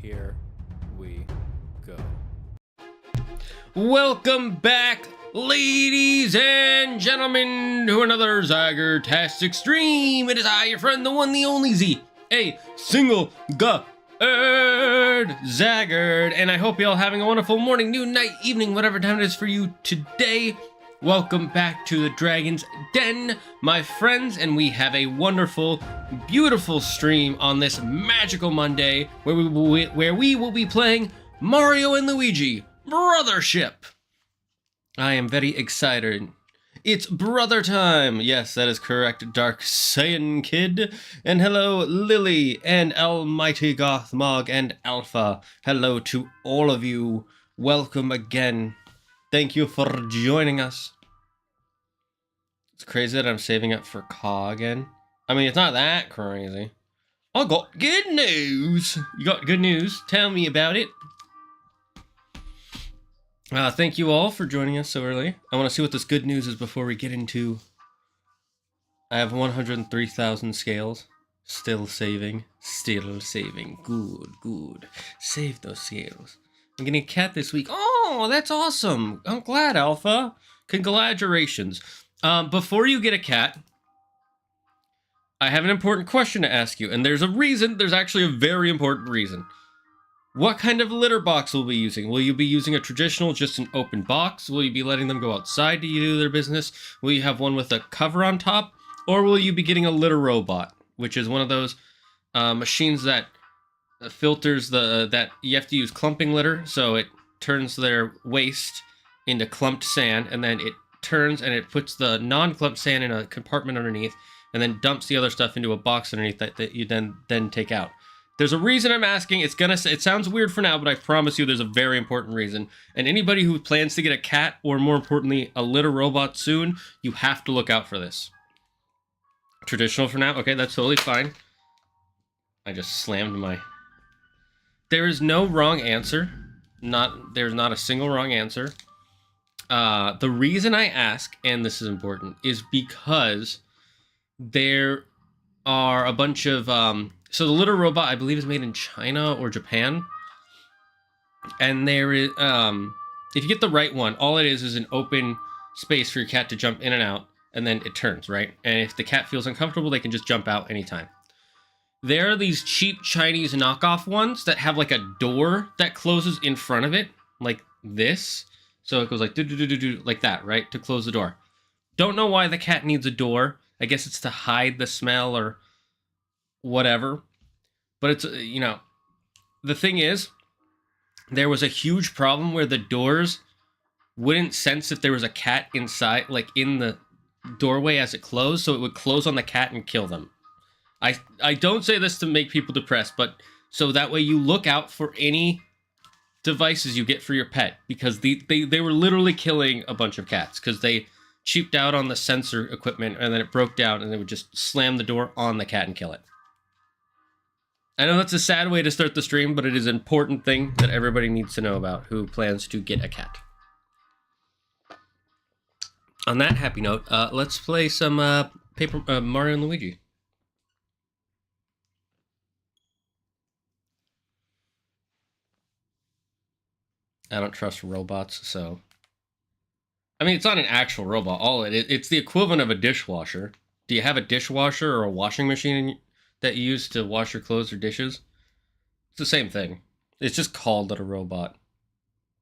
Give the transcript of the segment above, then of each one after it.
Here we go. Welcome back, ladies and gentlemen, to another Zagger-tastic stream. It is I, your friend, the one, the only Z, a single Zaggard, and I hope you're all having a wonderful morning, noon, night, evening, whatever time it is for you today. Welcome back to the Dragon's Den, my friends, and we have a wonderful, beautiful stream on this magical Monday where we will be playing Mario and Luigi Brothership. I am very excited. It's brother time. Yes, that is correct, Dark Saiyan Kid. And hello, Lily, and Almighty Gothmog, and Alpha. Hello to all of you. Welcome again. Thank you for joining us. It's crazy that I'm saving up for Caw again. I mean, it's not that crazy. I got good news. You got good news? Tell me about it. Thank you all for joining us so early. I want to see what this good news is before we get into... I have 103,000 scales. Still saving. Still saving. Good, good. Save those scales. I'm getting a cat this week. Oh, that's awesome. I'm glad, Alpha. Congratulations. Before you get a cat, I have an important question to ask you. And there's a reason. There's actually a very important reason. What kind of litter box will we be using? Will you be using a traditional, just an open box? Will you be letting them go outside to do their business? Will you have one with a cover on top? Or will you be getting a litter robot, which is one of those machines that filters that you have to use clumping litter, so it turns their waste into clumped sand, and then it turns and it puts the non-clumped sand in a compartment underneath, and then dumps the other stuff into a box underneath that you then take out. There's a reason I'm asking. It sounds weird for now, but I promise you there's a very important reason. And anybody who plans to get a cat, or more importantly, a litter robot soon, you have to look out for this. Traditional for now? Okay, that's totally fine. I just slammed my... There is no wrong answer. There's not a single wrong answer. The reason I ask, and this is important, is because there are a bunch of... so the litter robot, I believe, is made in China or Japan. And there is... if you get the right one, all it is an open space for your cat to jump in and out, and then it turns, right? And if the cat feels uncomfortable, they can just jump out anytime. There are these cheap Chinese knockoff ones that have like a door that closes in front of it, like this. So it goes like do like that, right? To close the door. Don't know why the cat needs a door. I guess it's to hide the smell or whatever. But it's, you know, the thing is, there was a huge problem where the doors wouldn't sense if there was a cat inside, like in the doorway as it closed, so it would close on the cat and kill them. I don't say this to make people depressed, but so that way you look out for any devices you get for your pet, because they were literally killing a bunch of cats because they cheaped out on the sensor equipment, and then it broke down and they would just slam the door on the cat and kill it. I know that's a sad way to start the stream, but it is an important thing that everybody needs to know about who plans to get a cat. On that happy note, let's play some Mario and Luigi. I don't trust robots, so... I mean, it's not an actual robot. It's the equivalent of a dishwasher. Do you have a dishwasher or a washing machine that you use to wash your clothes or dishes? It's the same thing. It's just called a robot.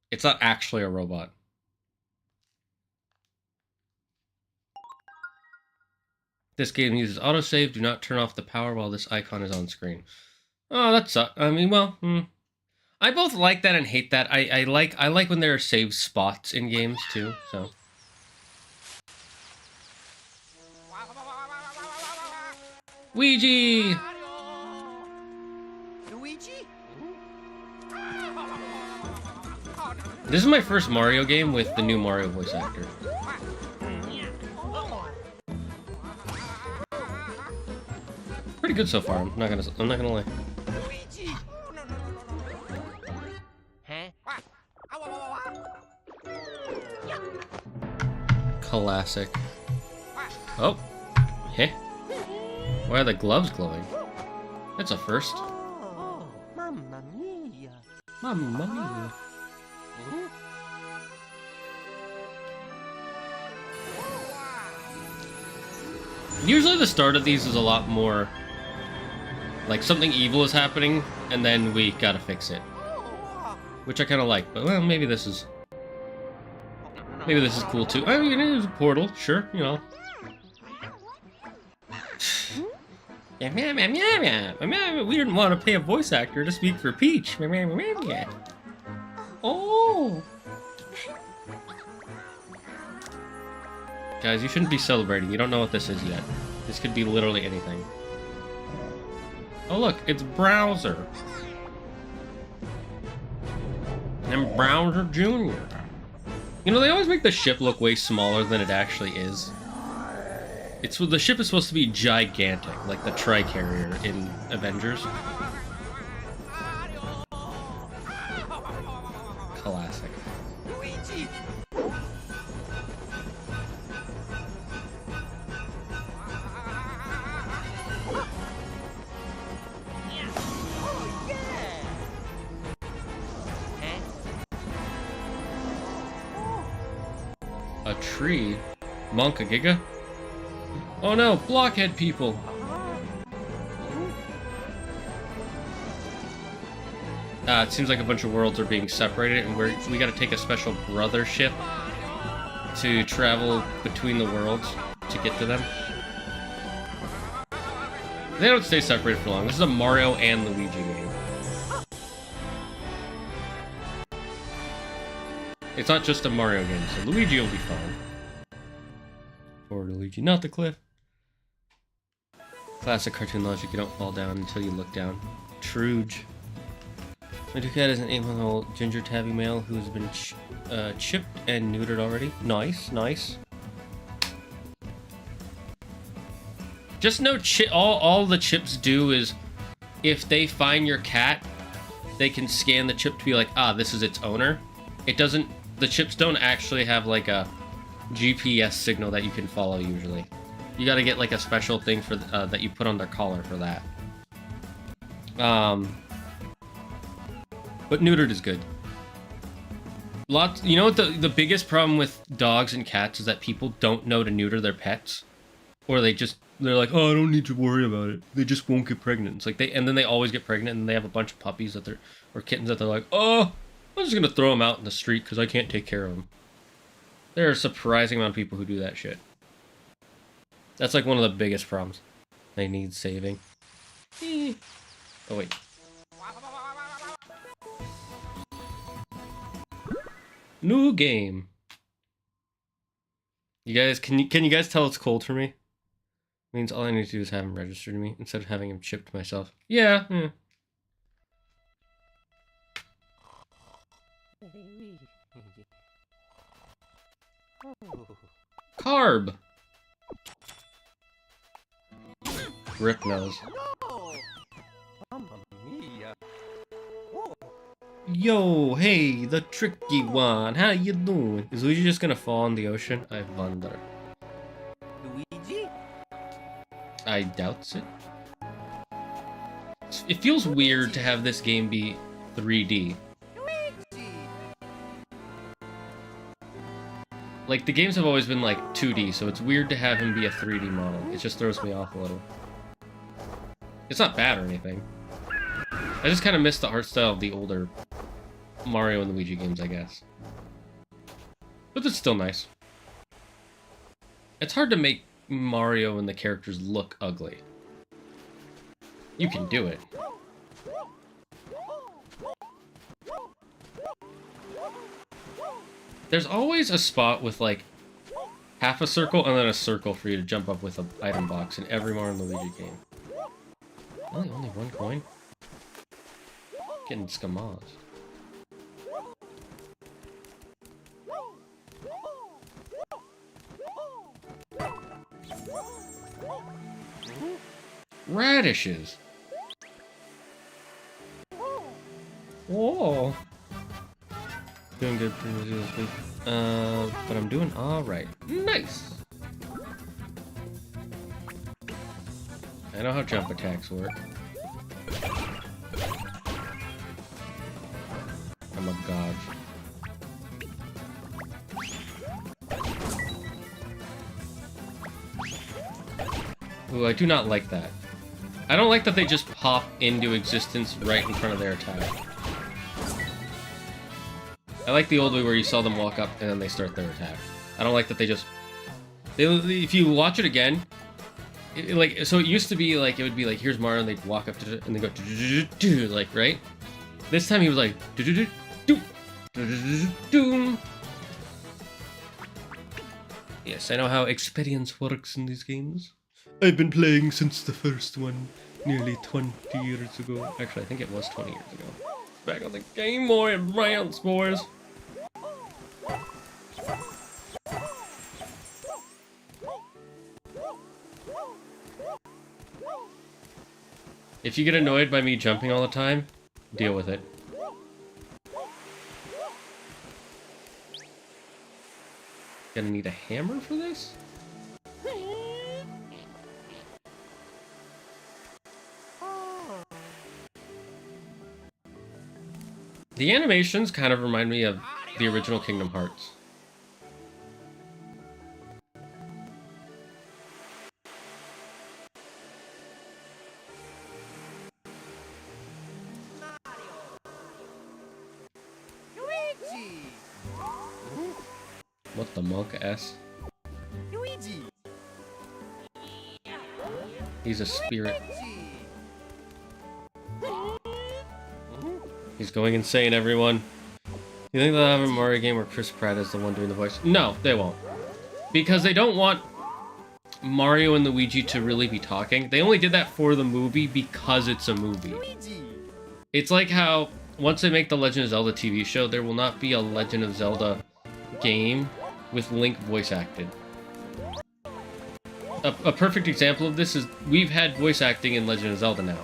It's not actually a robot. This game uses autosave. Do not turn off the power while this icon is on screen. Oh, that sucks. I mean, well... I both like that and hate that. I like when there are save spots in games too, so. Luigi! This is my first Mario game with the new Mario voice actor. Pretty good so far. I'm not gonna lie. Classic. Oh. Heh. Why are the gloves glowing? That's a first. Mamma mia. Usually the start of these is a lot more like something evil is happening and then we gotta fix it. Which I kinda like, but well, maybe this is cool too. I mean, it is a portal, sure, you know. We didn't want to pay a voice actor to speak for Peach. Oh! Guys, you shouldn't be celebrating. You don't know what this is yet. This could be literally anything. Oh look, it's Browser. And Browser Jr. You know, they always make the ship look way smaller than it actually is. The ship is supposed to be gigantic, like the Tri-Carrier in Avengers. Classic. Luigi! A tree? Monka Giga? Oh no, blockhead people! It seems like a bunch of worlds are being separated, and we gotta take a special brother ship to travel between the worlds to get to them. They don't stay separated for long. This is a Mario and Luigi game. It's not just a Mario game, so Luigi will be fine. Poor Luigi, not the cliff. Classic cartoon logic, you don't fall down until you look down. Truge. My cat is an 8-month-old ginger tabby male who's been chipped and neutered already. Nice, nice. Just know all the chips do is, if they find your cat, they can scan the chip to be like, ah, this is its owner. It doesn't, the chips don't actually have like a GPS signal that you can follow usually. You gotta get like a special thing for that you put on their collar for that. But neutered is good. You know what the biggest problem with dogs and cats is that people don't know to neuter their pets, or they're like, oh, I don't need to worry about it. They just won't get pregnant. It's like and then they always get pregnant, and they have a bunch of puppies or kittens that they're like, oh, I'm just gonna throw them out in the street because I can't take care of them. There are a surprising amount of people who do that shit. That's like one of the biggest problems. They need saving. Oh wait. New game. You guys, can you guys tell it's cold for me? Means all I need to do is have him register to me instead of having him chipped myself. Yeah. Carb. Rip nose. Yo, hey, the tricky one. How you doing? Is Luigi just gonna fall in the ocean? I wonder. Luigi? I doubt it. It feels weird to have this game be 3D. Luigi! Like, the games have always been like 2D, so it's weird to have him be a 3D model. It just throws me off a little. It's not bad or anything. I just kind of miss the art style of the older Mario and Luigi games, I guess. But it's still nice. It's hard to make Mario and the characters look ugly. You can do it. There's always a spot with like half a circle and then a circle for you to jump up with an item box in every Mario and Luigi game. Really, only one coin? Getting scammers. Radishes. Whoa. Doing good pretty much this week. But I'm doing alright. Nice. I know how jump attacks work. my god. Ooh, I do not like that. I don't like that they just pop into existence right in front of their attack. I like the old way where you saw them walk up and then they start their attack. I don't like that they just... if you watch it again, so it used to be like, it would be like, here's Mario, and they'd walk up and they go, like, right? This time he was like, yes, I know how experience works in these games. I've been playing since the first one, nearly 20 years ago. Actually, I think it was 20 years ago. Back on the Game Boy Advance, boys. If you get annoyed by me jumping all the time, deal with it. Gonna need a hammer for this? The animations kind of remind me of the original Kingdom Hearts. Luigi! What the monk S? Luigi! He's a spirit. He's going insane, everyone. You think they'll have a Mario game where Chris Pratt is the one doing the voice? No, they won't. Because they don't want Mario and Luigi to really be talking. They only did that for the movie because it's a movie. It's like how, once they make the Legend of Zelda TV show, there will not be a Legend of Zelda game with Link voice acted. A perfect example of this is, we've had voice acting in Legend of Zelda now.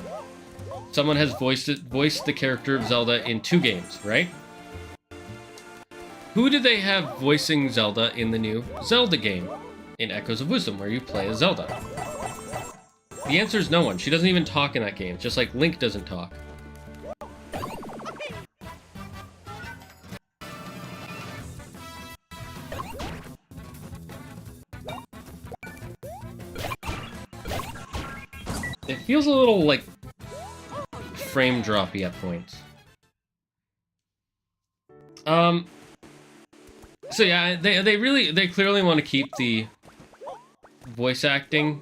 Someone has voiced the character of Zelda in 2 games, right? Who did they have voicing Zelda in the new Zelda game? In Echoes of Wisdom, where you play as Zelda. The answer is no one. She doesn't even talk in that game, just like Link doesn't talk. It feels a little, like, frame droppy at points. So yeah, they clearly want to keep the voice acting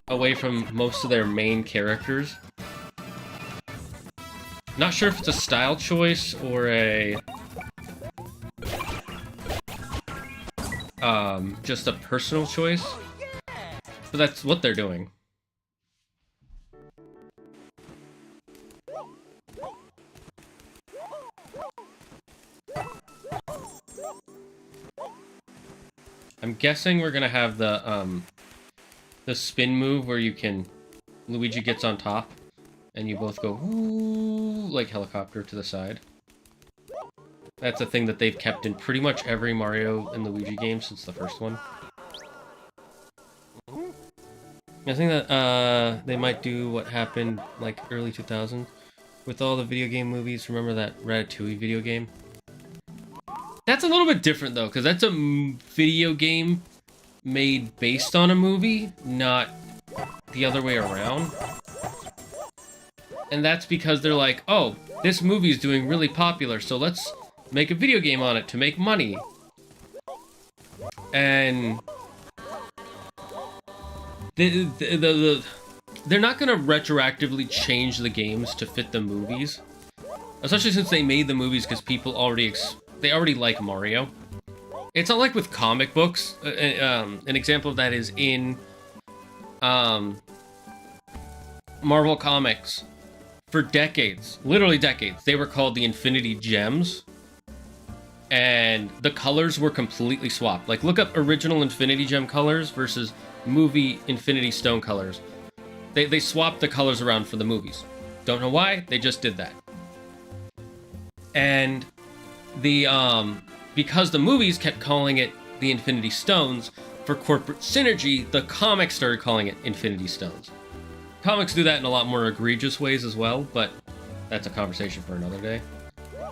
away from most of their main characters. Not sure if it's a style choice or a just a personal choice, but that's what they're doing. I'm guessing we're gonna have the spin move where Luigi gets on top, and you both go woo, like helicopter to the side. That's a thing that they've kept in pretty much every Mario and Luigi game since the first one. I think that they might do what happened like early 2000s with all the video game movies. Remember that Ratatouille video game? That's a little bit different, though, because that's a video game made based on a movie, not the other way around. And that's because they're like, oh, this movie's doing really popular, so let's make a video game on it to make money. And they're not going to retroactively change the games to fit the movies. Especially since they made the movies because people already like Mario. It's not like with comic books. An example of that is in Marvel Comics. For decades, literally decades, they were called the Infinity Gems. And the colors were completely swapped. Like, look up original Infinity Gem colors versus movie Infinity Stone colors. They swapped the colors around for the movies. Don't know why, they just did that. And because the movies kept calling it the Infinity Stones, for corporate synergy, the comics started calling it Infinity Stones. Comics do that in a lot more egregious ways as well, but that's a conversation for another day.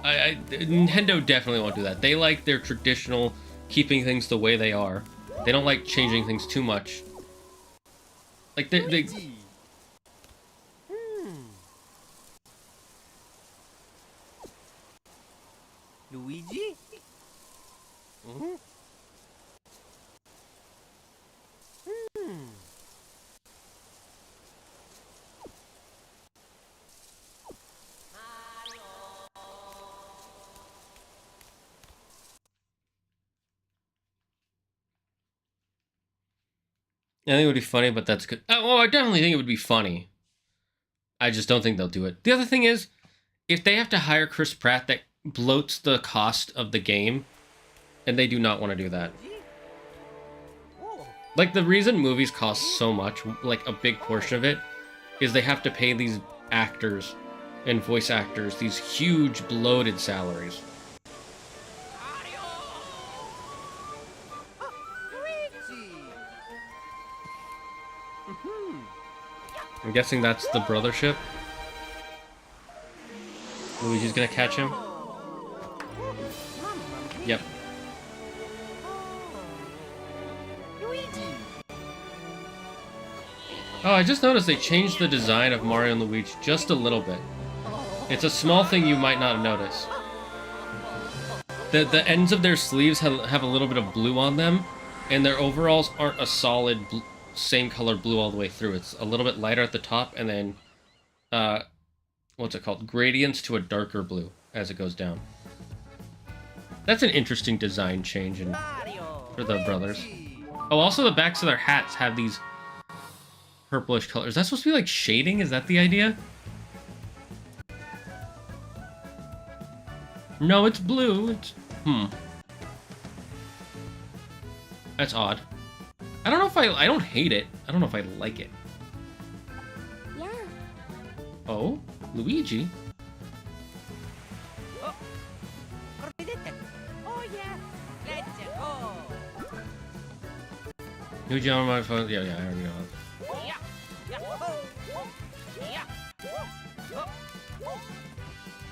Nintendo definitely won't do that. They like their traditional, keeping things the way they are. They don't like changing things too much. Like they Luigi. Luigi? I think it would be funny, but that's good. Well, I definitely think it would be funny. I just don't think they'll do it. The other thing is, if they have to hire Chris Pratt, that bloats the cost of the game, and they do not want to do that. Like, the reason movies cost so much, like a big portion of it, is they have to pay these actors and voice actors these huge bloated salaries. I'm guessing that's the brothership. Luigi's gonna catch him. Yep. Oh, I just noticed they changed the design of Mario and Luigi just a little bit. It's a small thing you might not notice. The ends of their sleeves have a little bit of blue on them, and their overalls aren't a solid same color blue all the way through. It's a little bit lighter at the top, and then, what's it called? Gradients to a darker blue as it goes down. That's an interesting design change for the brothers. Oh, also the backs of their hats have these purplish colors. Is that supposed to be like shading? Is that the idea? No, it's blue. It's... That's odd. I don't know if I don't hate it. I don't know if I like it. Yeah. Oh, Luigi. Oh yeah, let's go. Luigi on my phone. Yeah, I already know.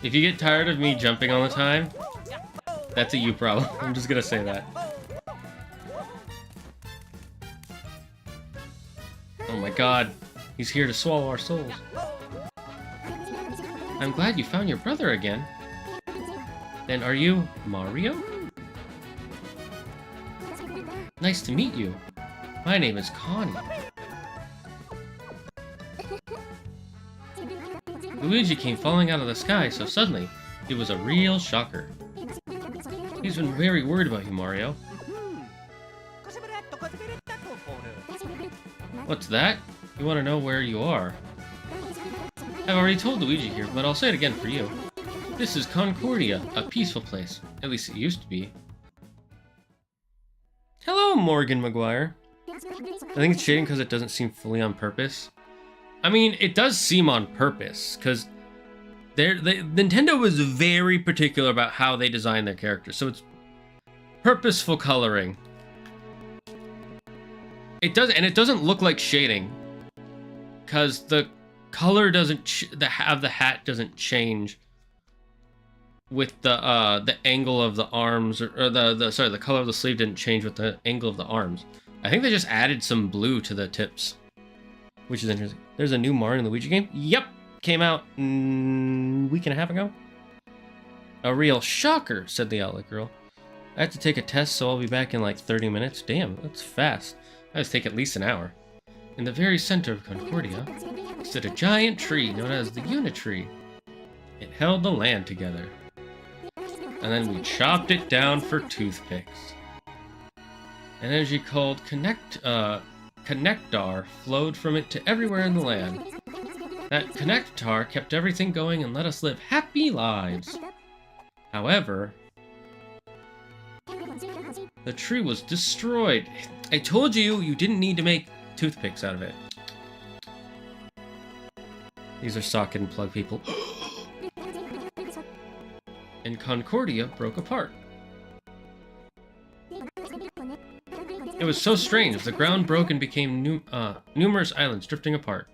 If you get tired of me jumping all the time, that's a you problem. I'm just gonna say that. Oh my god, he's here to swallow our souls. I'm glad you found your brother again. Then are you Mario? Nice to meet you. My name is Connie. Luigi came falling out of the sky so suddenly. It was a real shocker. He's been very worried about you, Mario. What's that? You want to know where you are? I've already told Luigi here, but I'll say it again for you. This is Concordia, a peaceful place. At least it used to be. Hello, Morgan Maguire. I think it's shading because it doesn't seem fully on purpose. I mean, it does seem on purpose, because Nintendo was very particular about how they design their characters, so it's purposeful coloring. It doesn't look like shading, because the color doesn't, the hat doesn't change with the angle of the arms, or the color of the sleeve didn't change with the angle of the arms. I think they just added some blue to the tips, which is interesting. There's a new Mario and Luigi game? Yep! Came out a week and a half ago. A real shocker, said the outlet girl. I have to take a test, so I'll be back in like 30 minutes. Damn, that's fast. That would take at least an hour. In the very center of Concordia stood a giant tree known as the Unitree. It held the land together. And then we chopped it down for toothpicks. An energy called Connectar flowed from it to everywhere in the land. That Connectar kept everything going and let us live happy lives. However, the tree was destroyed. I told you, you didn't need to make toothpicks out of it. These are socket and plug people. And Concordia broke apart. It was so strange. The ground broke and became numerous islands drifting apart.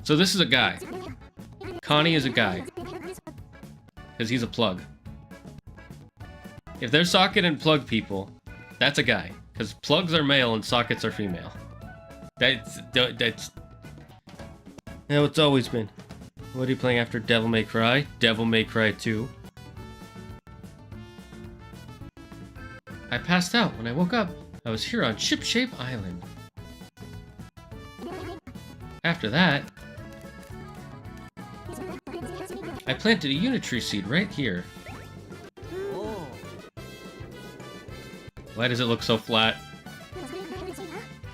So this is a guy. Connie is a guy. Because he's a plug. If they're socket and plug people, that's a guy. Because plugs are male and sockets are female. That's how it's always been. What are you playing after Devil May Cry? Devil May Cry 2. I passed out. When I woke up, I was here on Ship-Shape Island. After that, I planted a unitree seed right here. Oh. Why does it look so flat?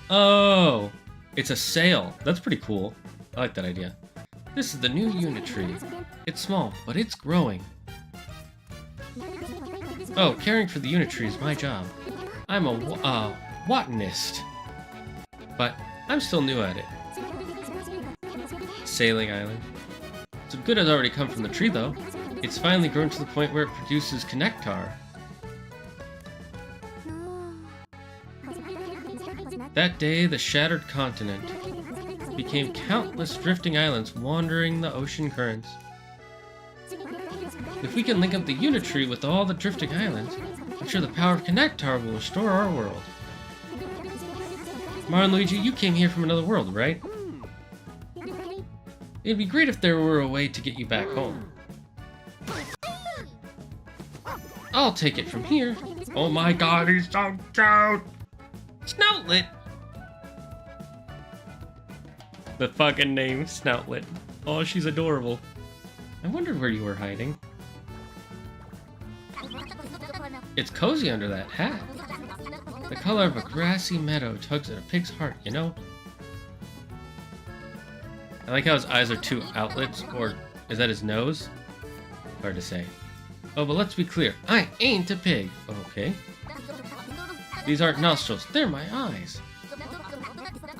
Oh, it's a sail. That's pretty cool. I like that idea. This is the new unitree. It's small, but it's growing. Oh, caring for the unitree is my job. I'm a botanist, but I'm still new at it. Sailing island. Some good has already come from the tree, though. It's finally grown to the point where it produces connectar. That day, the shattered continent became countless drifting islands wandering the ocean currents. If we can link up the unitree with all the drifting islands, I'm sure the power of connectar will restore our world. Mario and Luigi, you came here from another world, right? It'd be great if there were a way to get you back home. I'll take it from here. Oh my god, he's so cute! Snoutlet! The fucking name, Snoutlet. Oh, she's adorable. I wondered where you were hiding. It's cozy under that hat. The color of a grassy meadow tugs at a pig's heart, you know? I like how his eyes are two outlets, or is that his nose? Hard to say. Oh, but let's be clear. I ain't a pig. Okay. These aren't nostrils, they're my eyes.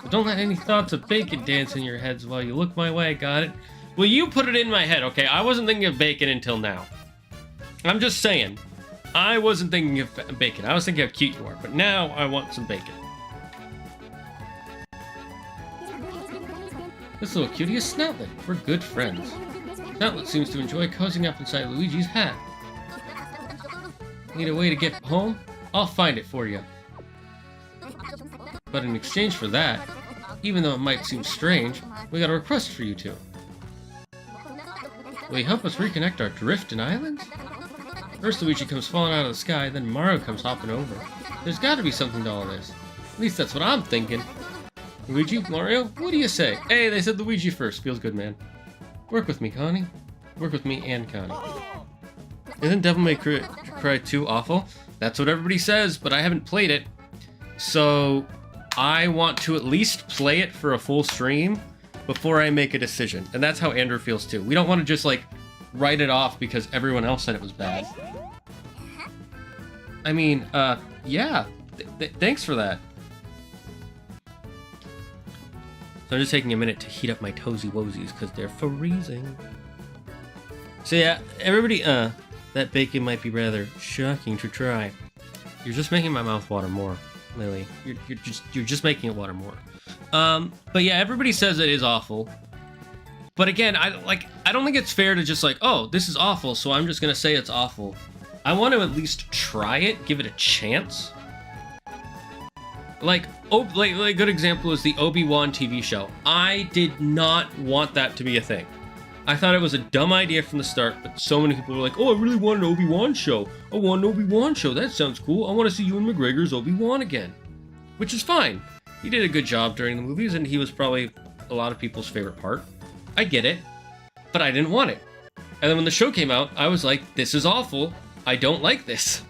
But don't let any thoughts of bacon dance in your heads while you look my way, got it? Well, you put it in my head, okay? I wasn't thinking of bacon until now. I'm just saying. I wasn't thinking of bacon. I was thinking how cute you are, but now I want some bacon. This little cutie is Snoutlet. We're good friends. Snoutlet seems to enjoy cozying up inside Luigi's hat. Need a way to get home? I'll find it for you. But in exchange for that, even though it might seem strange, we got a request for you two. Will you help us reconnect our drift and islands? First Luigi comes falling out of the sky, then Mario comes hopping over. There's gotta be something to all this. At least that's what I'm thinking. Luigi? Mario? What do you say? Hey, they said Luigi first. Feels good, man. Work with me, Connie. Work with me and Connie. Isn't Devil May Cry 2 awful? That's what everybody says, but I haven't played it. So, I want to at least play it for a full stream before I make a decision. And that's how Andrew feels too. We don't want to just, like, write it off because everyone else said it was bad. I mean, yeah. Thanks for that. So I'm just taking a minute to heat up my toesy woesies because they're freezing. So yeah, everybody, that bacon might be rather shocking to try. You're just making my mouth water more, Lily. You're just making it water more. But yeah, everybody says it is awful. But again, I don't think it's fair to just like, oh, this is awful, so I'm just gonna say it's awful. I want to at least try it, give it a chance. Like a good example is the Obi-Wan TV show. I did not want that to be a thing. I thought it was a dumb idea from the start, but so many people were like, oh, I really want an Obi-Wan show. I want an Obi-Wan show. That sounds cool. I want to see Ewan McGregor's Obi-Wan again. Which is fine. He did a good job during the movies, and he was probably a lot of people's favorite part. I get it, but I didn't want it. And then when the show came out, I was like, this is awful. I don't like this.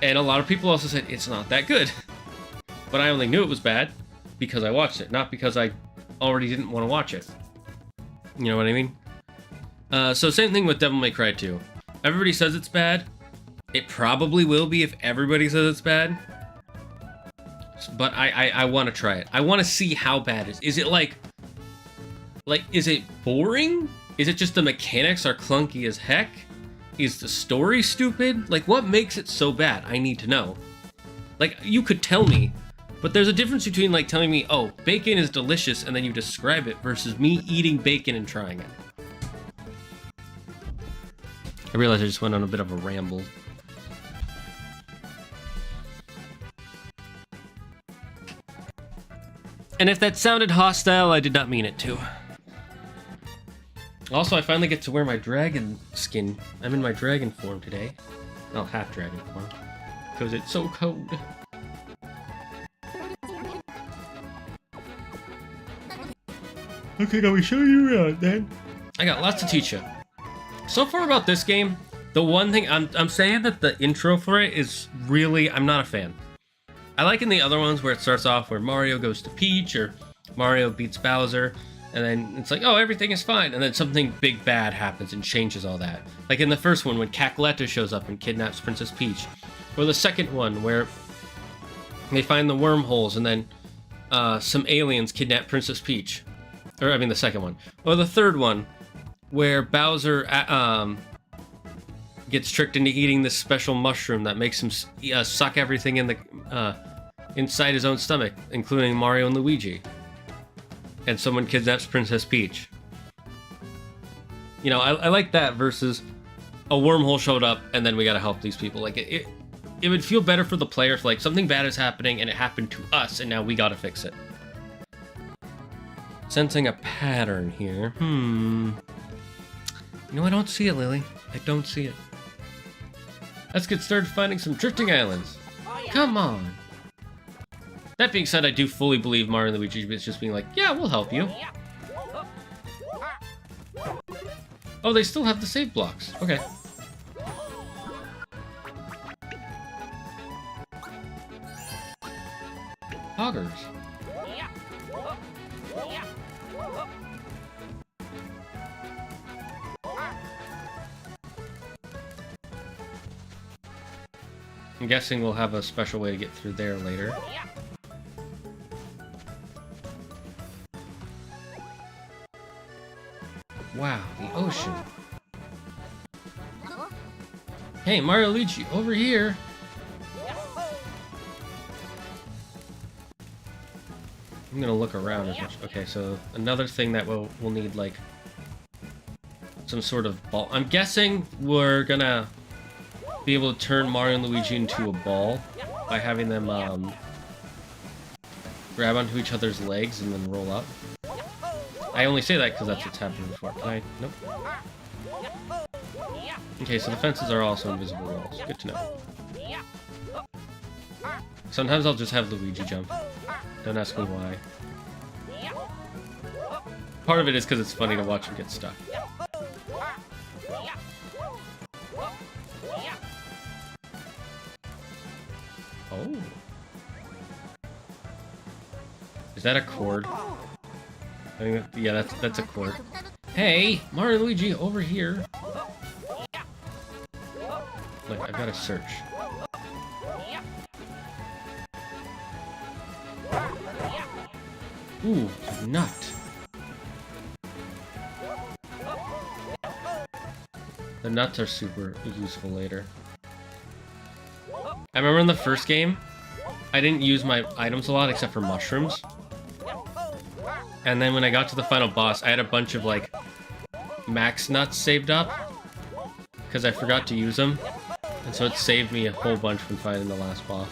And a lot of people also said, it's not that good. But I only knew it was bad because I watched it, not because I already didn't want to watch it. You know what I mean? So same thing with Devil May Cry 2. Everybody says it's bad. It probably will be if everybody says it's bad. But I want to try it. I want to see how bad it is. Is it like, is it boring? Is it just the mechanics are clunky as heck? Is the story stupid? Like, what makes it so bad? I need to know. Like, you could tell me, But there's a difference between like telling me, oh, bacon is delicious, and then you describe it, versus me eating bacon and trying it. I realized I just went on a bit of a ramble. And if that sounded hostile, I did not mean it to. Also, I finally get to wear my dragon skin. I'm in my dragon form today. Well, half dragon form. Because it's so cold. Okay, now we show you around then. I got lots to teach you. So far about this game, the one thing I'm saying that the intro for it is really, I'm not a fan. I like in the other ones where it starts off where Mario goes to Peach or Mario beats Bowser, and then it's like, oh, everything is fine, and then something big bad happens and changes all that. Like in the first one when Cackletta shows up and kidnaps Princess Peach, or the second one where they find the wormholes and then some aliens kidnap Princess Peach. Or, I mean, the second one. Or the third one, where Bowser gets tricked into eating this special mushroom that makes him suck everything in the inside his own stomach, including Mario and Luigi. And someone kidnaps Princess Peach. You know, I like that versus a wormhole showed up and then we gotta help these people. Like, it would feel better for the player if, like, something bad is happening and it happened to us and now we gotta fix it. Sensing a pattern here. You know, I don't see it, Lily. I don't see it. Let's get started finding some drifting islands. Come on. That being said, I do fully believe Mario and Luigi is just being like, yeah, we'll help you. Oh, they still have the save blocks. Okay. Hoggers. I'm guessing we'll have a special way to get through there later. Wow, the ocean. Hey, Mario Luigi, over here! I'm gonna look around as much. Okay, so another thing that we'll need, like, some sort of ball. I'm guessing we're gonna be able to turn Mario and Luigi into a ball by having them grab onto each other's legs and then roll up. I only say that because that's what's happened before. Can I? Nope. Okay, so the fences are also invisible walls. Good to know. Sometimes I'll just have Luigi jump. Don't ask me why. Part of it is because it's funny to watch him get stuck. Oh. Is that a cord? I think that, yeah, that's a cord. Hey, Mario and Luigi, over here. Look, I've got to search. Ooh, nut. The nuts are super useful later. I remember in the first game, I didn't use my items a lot except for mushrooms. And then when I got to the final boss, I had a bunch of, like, max nuts saved up. Because I forgot to use them. And so it saved me a whole bunch from fighting the last boss.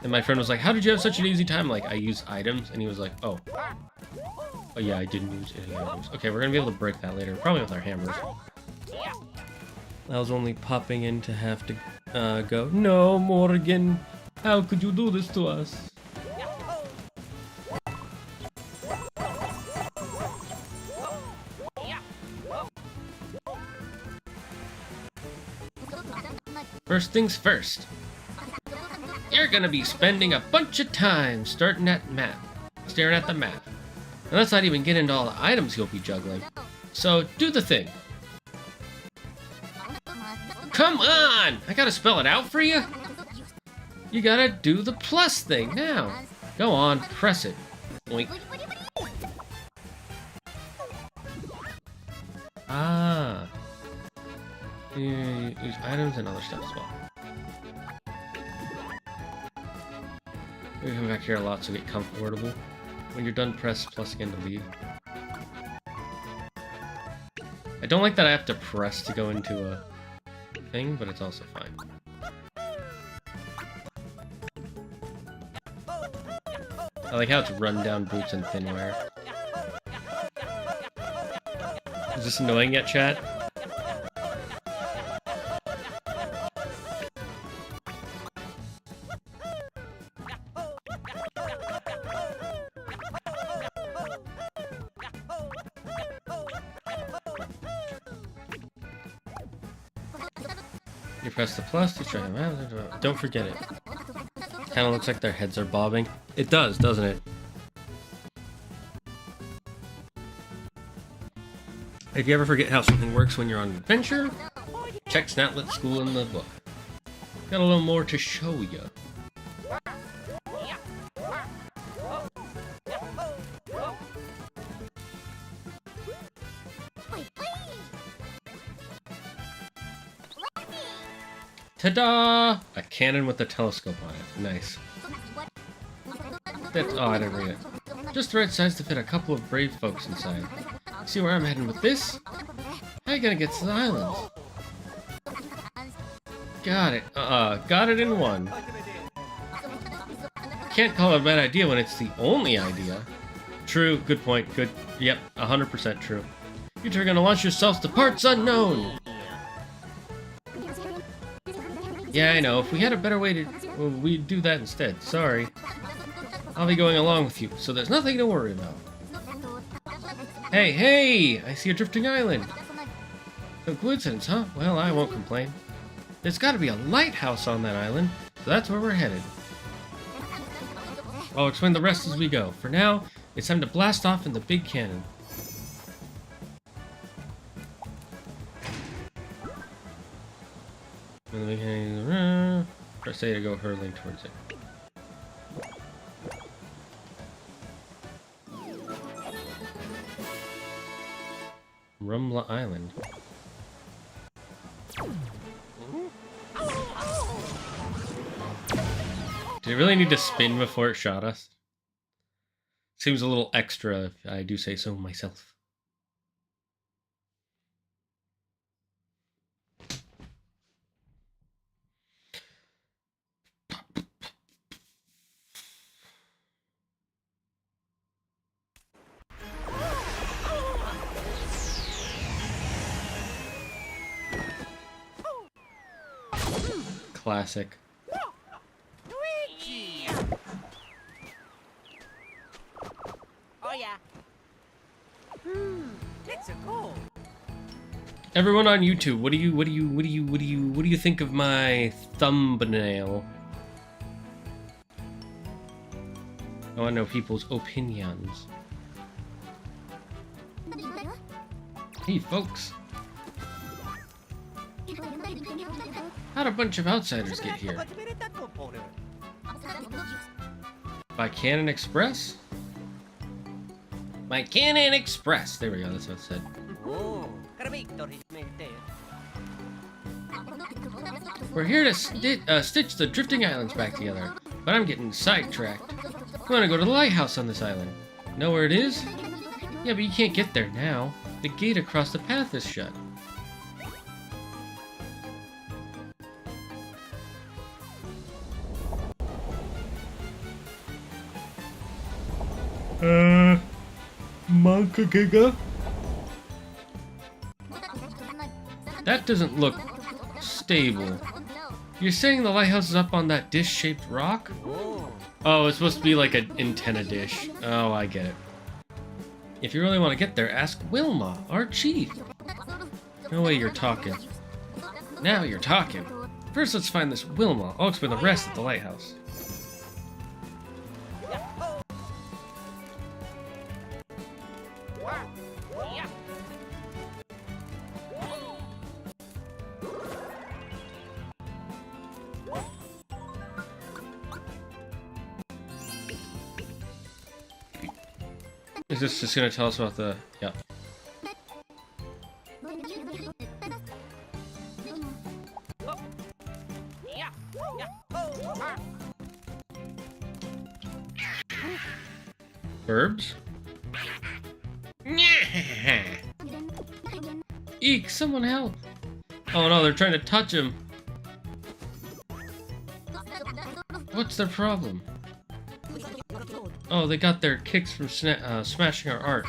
And my friend was like, how did you have such an easy time? Like, I used items. And he was like, oh. Oh yeah, I didn't use any items. Okay, we're gonna be able to break that later. Probably with our hammers. I was only popping in to have to go, no, Morgan. How could you do this to us? First things first. You're gonna be spending a bunch of time staring at the map. And let's not even get into all the items you'll be juggling. So, do the thing. Come on! I gotta spell it out for you? You gotta do the plus thing now. Go on, press it. Oink. Ah. Use items and other stuff as well. We come back here a lot, so get comfortable. When you're done, press plus again to leave. I don't like that I have to press to go into a thing, but it's also fine. I like how it's run-down boots and thin wear. Is this annoying yet, chat? You press the plus to try them out. Don't forget it. Kinda looks like their heads are bobbing. It does, doesn't it? If you ever forget how something works when you're on an adventure, check Snatlet School in the book. Got a little more to show you. Ta-da! A cannon with a telescope on it. Nice. That's, oh, I didn't read it. Just the right size to fit a couple of brave folks inside. See where I'm heading with this? How you gonna get to the islands? Got it. Got it in one. Can't call it a bad idea when it's the only idea. True, good point, good. Yep, 100% true. You two are gonna launch yourselves to parts unknown! Yeah, I know. If we had a better way to... well, we'd do that instead. Sorry. I'll be going along with you, so there's nothing to worry about. Hey, hey! I see a drifting island. No coincidence, huh? Well, I won't complain. There's gotta be a lighthouse on that island, so that's where we're headed. I'll explain the rest as we go. For now, it's time to blast off in the big cannon. Press A to go hurtling towards it. Rumla Island. Did it really need to spin before it shot us? Seems a little extra, if I do say so myself. Classic. Luigi! Oh yeah. Let's go. Everyone on YouTube, what do you think of my thumbnail? I want to know people's opinions. Hey folks. How'd a bunch of outsiders get here? By Cannon Express? By Cannon Express! There we go, that's what it said. We're here to stitch the drifting islands back together, but I'm getting sidetracked. I want to go to the lighthouse on this island. Know where it is? Yeah, but you can't get there now. The gate across the path is shut. Monka Giga? That doesn't look stable. You're saying the lighthouse is up on that dish-shaped rock? Oh, it's supposed to be like an antenna dish. Oh, I get it. If you really want to get there, ask Wilma, our chief. No way you're talking. Now you're talking. First, let's find this Wilma. I'll explain the rest at the lighthouse. Is this just gonna tell us about the... yeah. Burbs? Eek, someone help! Oh no, they're trying to touch him! What's their problem? Oh, they got their kicks from smashing our art.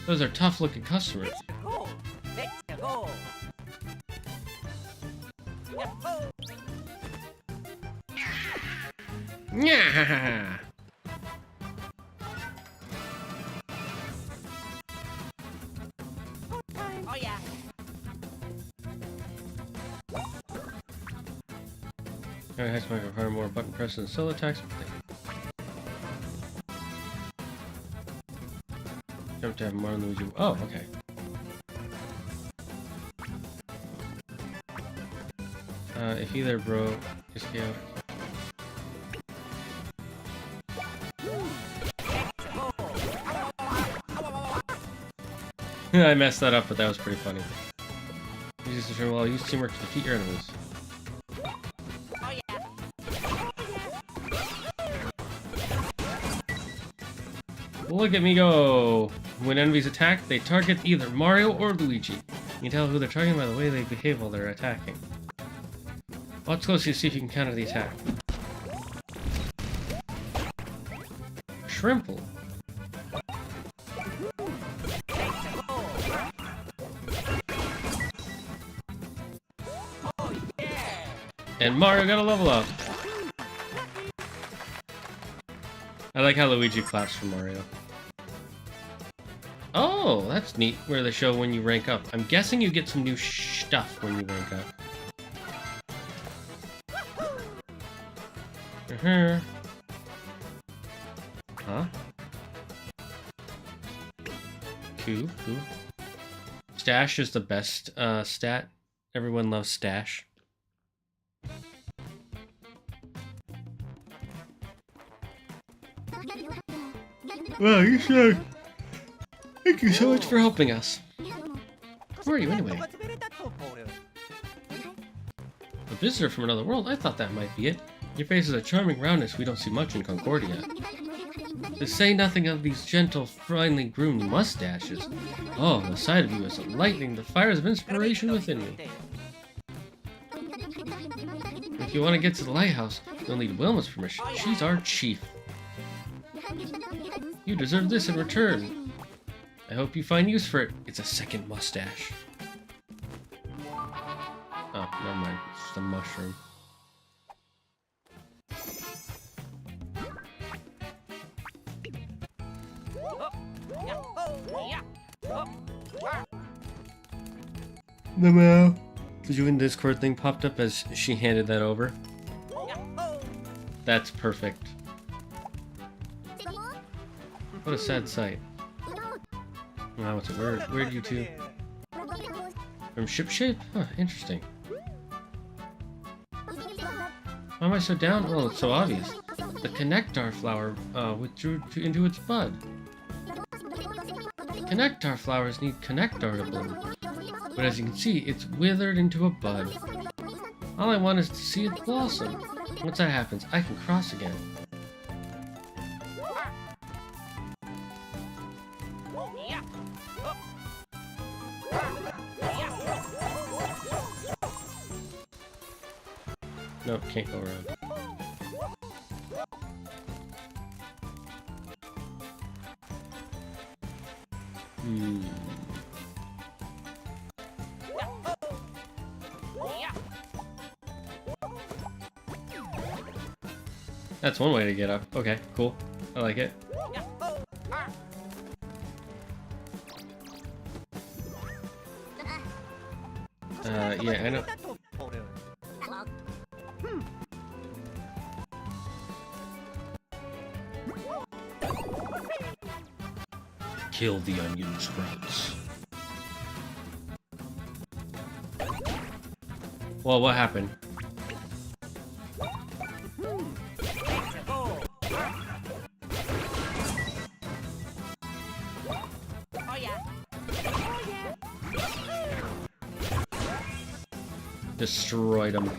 Those are tough-looking customers. Go. Let's go. Yahoo! Yeah. Oh yeah. Alright, has to require more button press and solo attacks. Jump to have more than Luigi. Oh, okay. If either bro, just go. I messed that up, but that was pretty funny. Use this well, use teamwork to defeat your enemies. Oh yeah. Look at me go! When enemies attack, they target either Mario or Luigi. You can tell who they're targeting by the way they behave while they're attacking. Watch closely to see if you can counter the attack. Shrimple. And Mario got a level up. I like how Luigi claps for Mario. Oh, that's neat, where they show when you rank up. I'm guessing you get some new stuff when you rank up. Huh? Cool. Stash is the best stat. Everyone loves Stash. Well, you should. Thank you so much for helping us. Who are you anyway? A visitor from another world? I thought that might be it. Your face is a charming roundness we don't see much in Concordia. To say nothing of these gentle, finely groomed mustaches. Oh, the sight of you is lightning, the fires of inspiration within me. If you want to get to the lighthouse, you'll need Wilma's permission. She's our chief. You deserve this in return. I hope you find use for it. It's a second mustache. Oh, never mind. It's just a mushroom. The mail. The join Discord thing popped up as she handed that over. That's perfect. What a sad sight. Wow, it's a weird you two. From Shipshape? Huh, interesting. Why am I so down? Well, it's so obvious. The connectar flower withdrew into its bud. Connectar flowers need connectar to bloom. But as you can see, it's withered into a bud. All I want is to see it blossom. Once that happens, I can cross again. Nope, can't go around. That's one way to get up. Okay, cool. I like it. Yeah, I know. Kill the onion sprouts. Well, what happened? Destroyed him.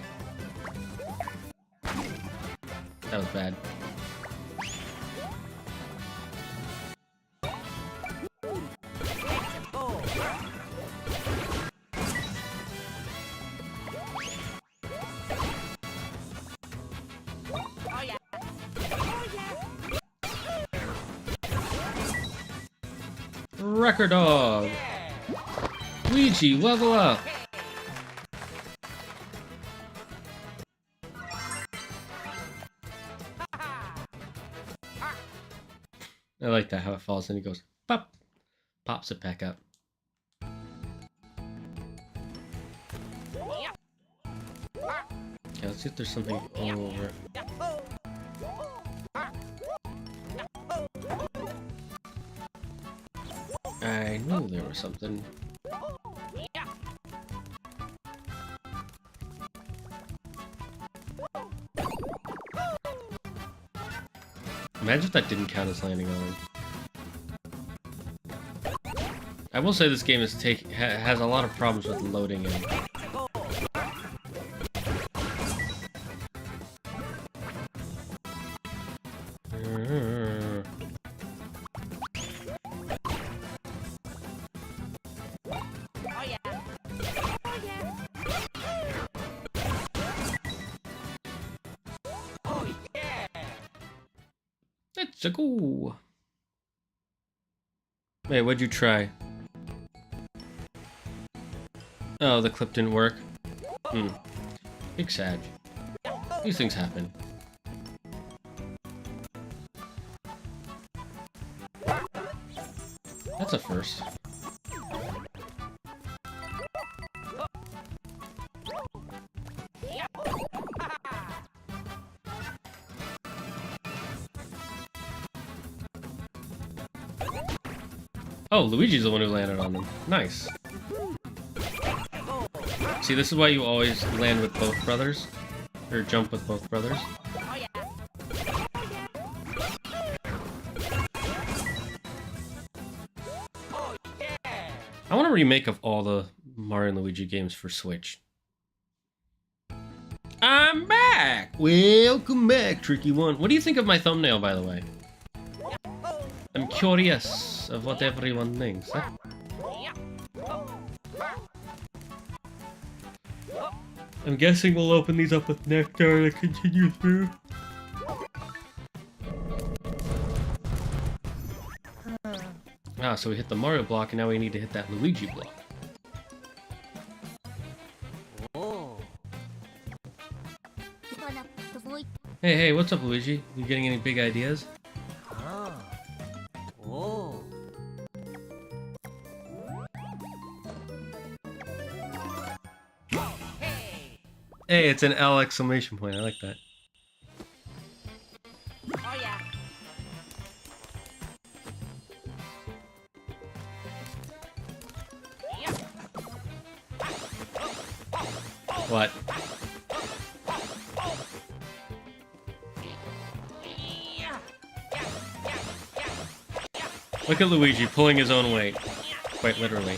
That was bad. Wrecker Dog. Luigi, level up. I like that, how it falls and he goes, pop, pops it back up. Okay, let's see if there's something all over it. I knew there was something. Imagine if that didn't count as landing on him. I will say this game has a lot of problems with loading in. Let's go. Wait, what'd you try? Oh, the clip didn't work. Big sad. These things happen. That's a first. Oh, Luigi's the one who landed on them. Nice. See, this is why you always land with both brothers. Or jump with both brothers. I want a remake of all the Mario and Luigi games for Switch. I'm back! Welcome back, Tricky One. What do you think of my thumbnail, by the way? I'm curious of what everyone thinks, huh? I'm guessing we'll open these up with nectar to continue through. Ah, so we hit the Mario block and now we need to hit that Luigi block. Hey, what's up, Luigi? You getting any big ideas? Hey, it's an L exclamation point. I like that. Oh yeah. What? Look at Luigi pulling his own weight. Quite literally.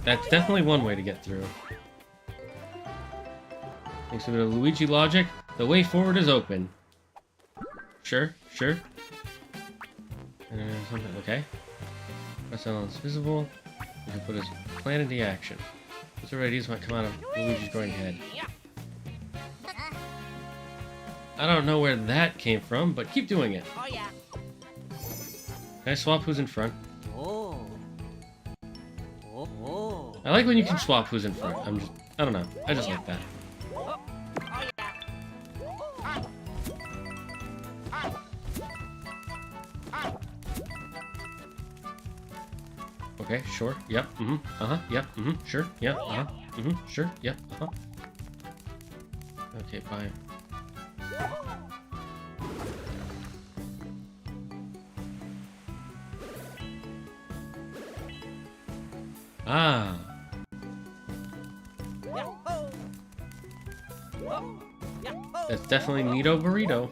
That's definitely one way to get through. Thanks to a bit of Luigi logic, the way forward is open. Sure. Okay. Press on it's visible. We can put his plan into action. Those are ideas might come out of Luigi's growing head. I don't know where that came from, but keep doing it. Oh yeah. Can I swap who's in front? I like when you can swap who's in front. I don't know. I just like that. Okay, sure, yep, yep, sure, yeah, sure, yep, Okay, bye. Ah. That's definitely Neato Burrito.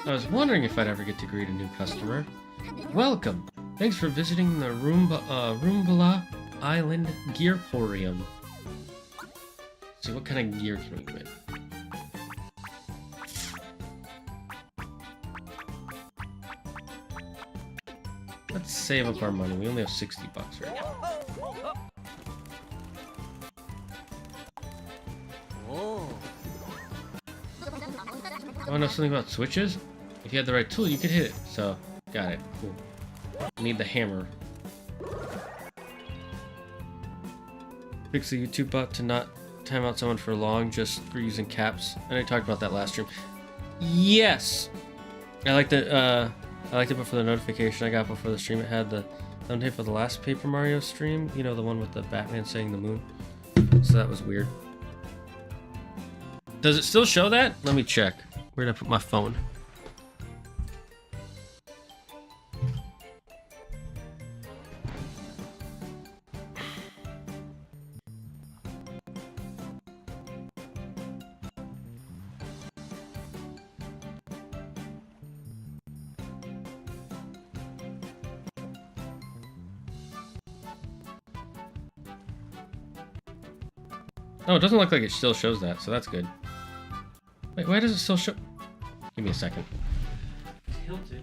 I was wondering if I'd ever get to greet a new customer. Welcome! Thanks for visiting the Roombala Island Gearporium. See, what kind of gear can we win? Let's save up our money. We only have 60 bucks right now. Oh, know something about switches? If you had the right tool, you could hit it. So, got it. Cool. Need the hammer. Fix the YouTube bot to not time out someone for long just for using caps. And I talked about that last stream. Yes! I liked it before the notification I got before the stream. It had the thumbnail for the last Paper Mario stream. You know, the one with the Batman saying the moon. So that was weird. Does it still show that? Let me check. Where did I put my phone? Oh, it doesn't look like it still shows that, so that's good. Wait, why does it still show? Give me a second. Tilted.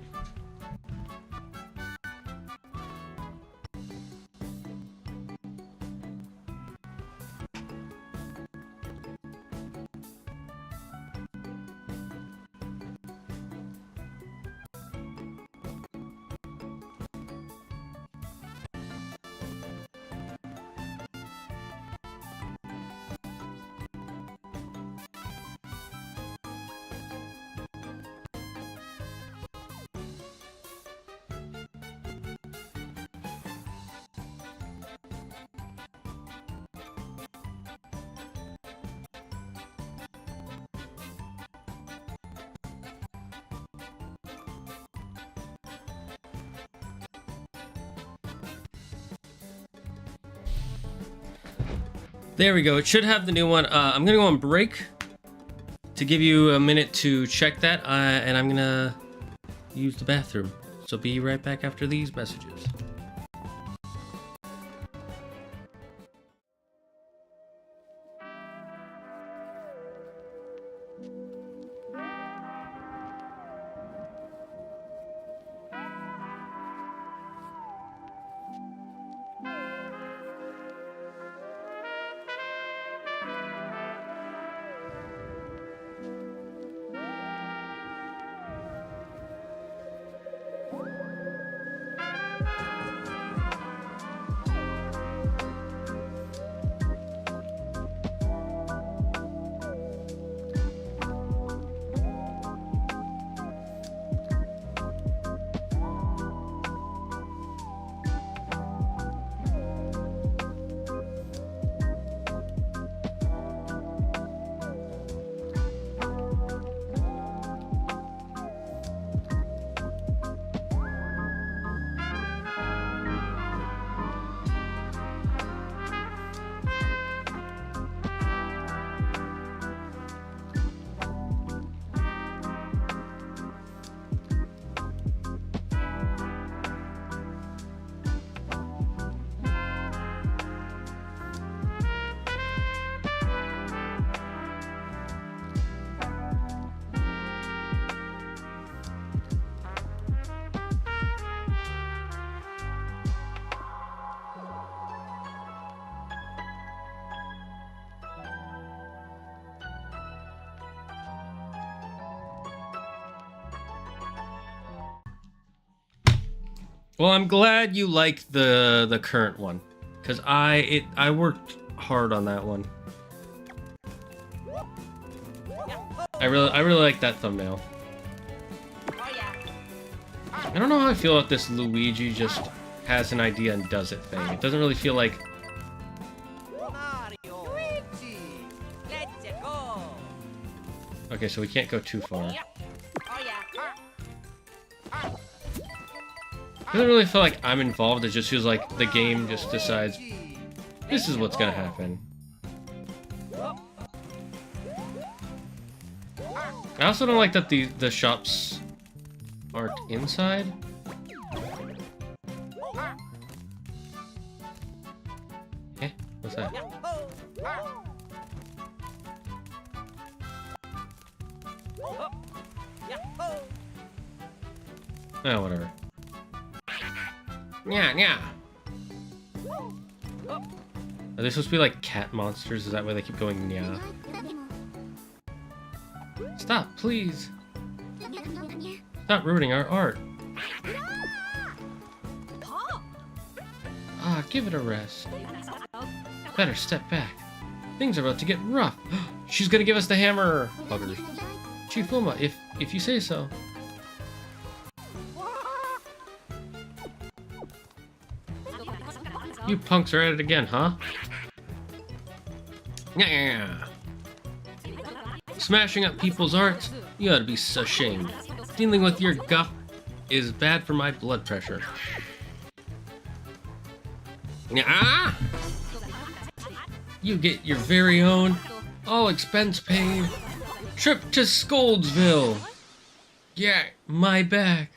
There we go. It should have the new one. I'm gonna go on break to give you a minute to check that, and I'm gonna use the bathroom. So be right back after these messages. Well, I'm glad you like the current one, cause I worked hard on that one. I really like that thumbnail. I don't know how I feel about this Luigi just has an idea and does it thing. It doesn't really feel like. Luigi, let's go. Okay, so we can't go too far. It doesn't really feel like I'm involved, it just feels like the game just decides this is what's gonna happen. I also don't like that the shops aren't inside. Eh, what's that? Oh, whatever. Yeah, yeah. Are they supposed to be like cat monsters? Is that why they keep going yeah? Stop, please. Stop ruining our art. Ah, give it a rest. Better step back. Things are about to get rough. She's gonna give us the hammer. Bugger. Chief Wilma, if you say so. You punks are at it again, huh? Yeah. Smashing up people's arts? You ought to be ashamed. Dealing with your guff is bad for my blood pressure. Yeah. You get your very own, all expense paid, trip to Scoldsville. Yeah, my back.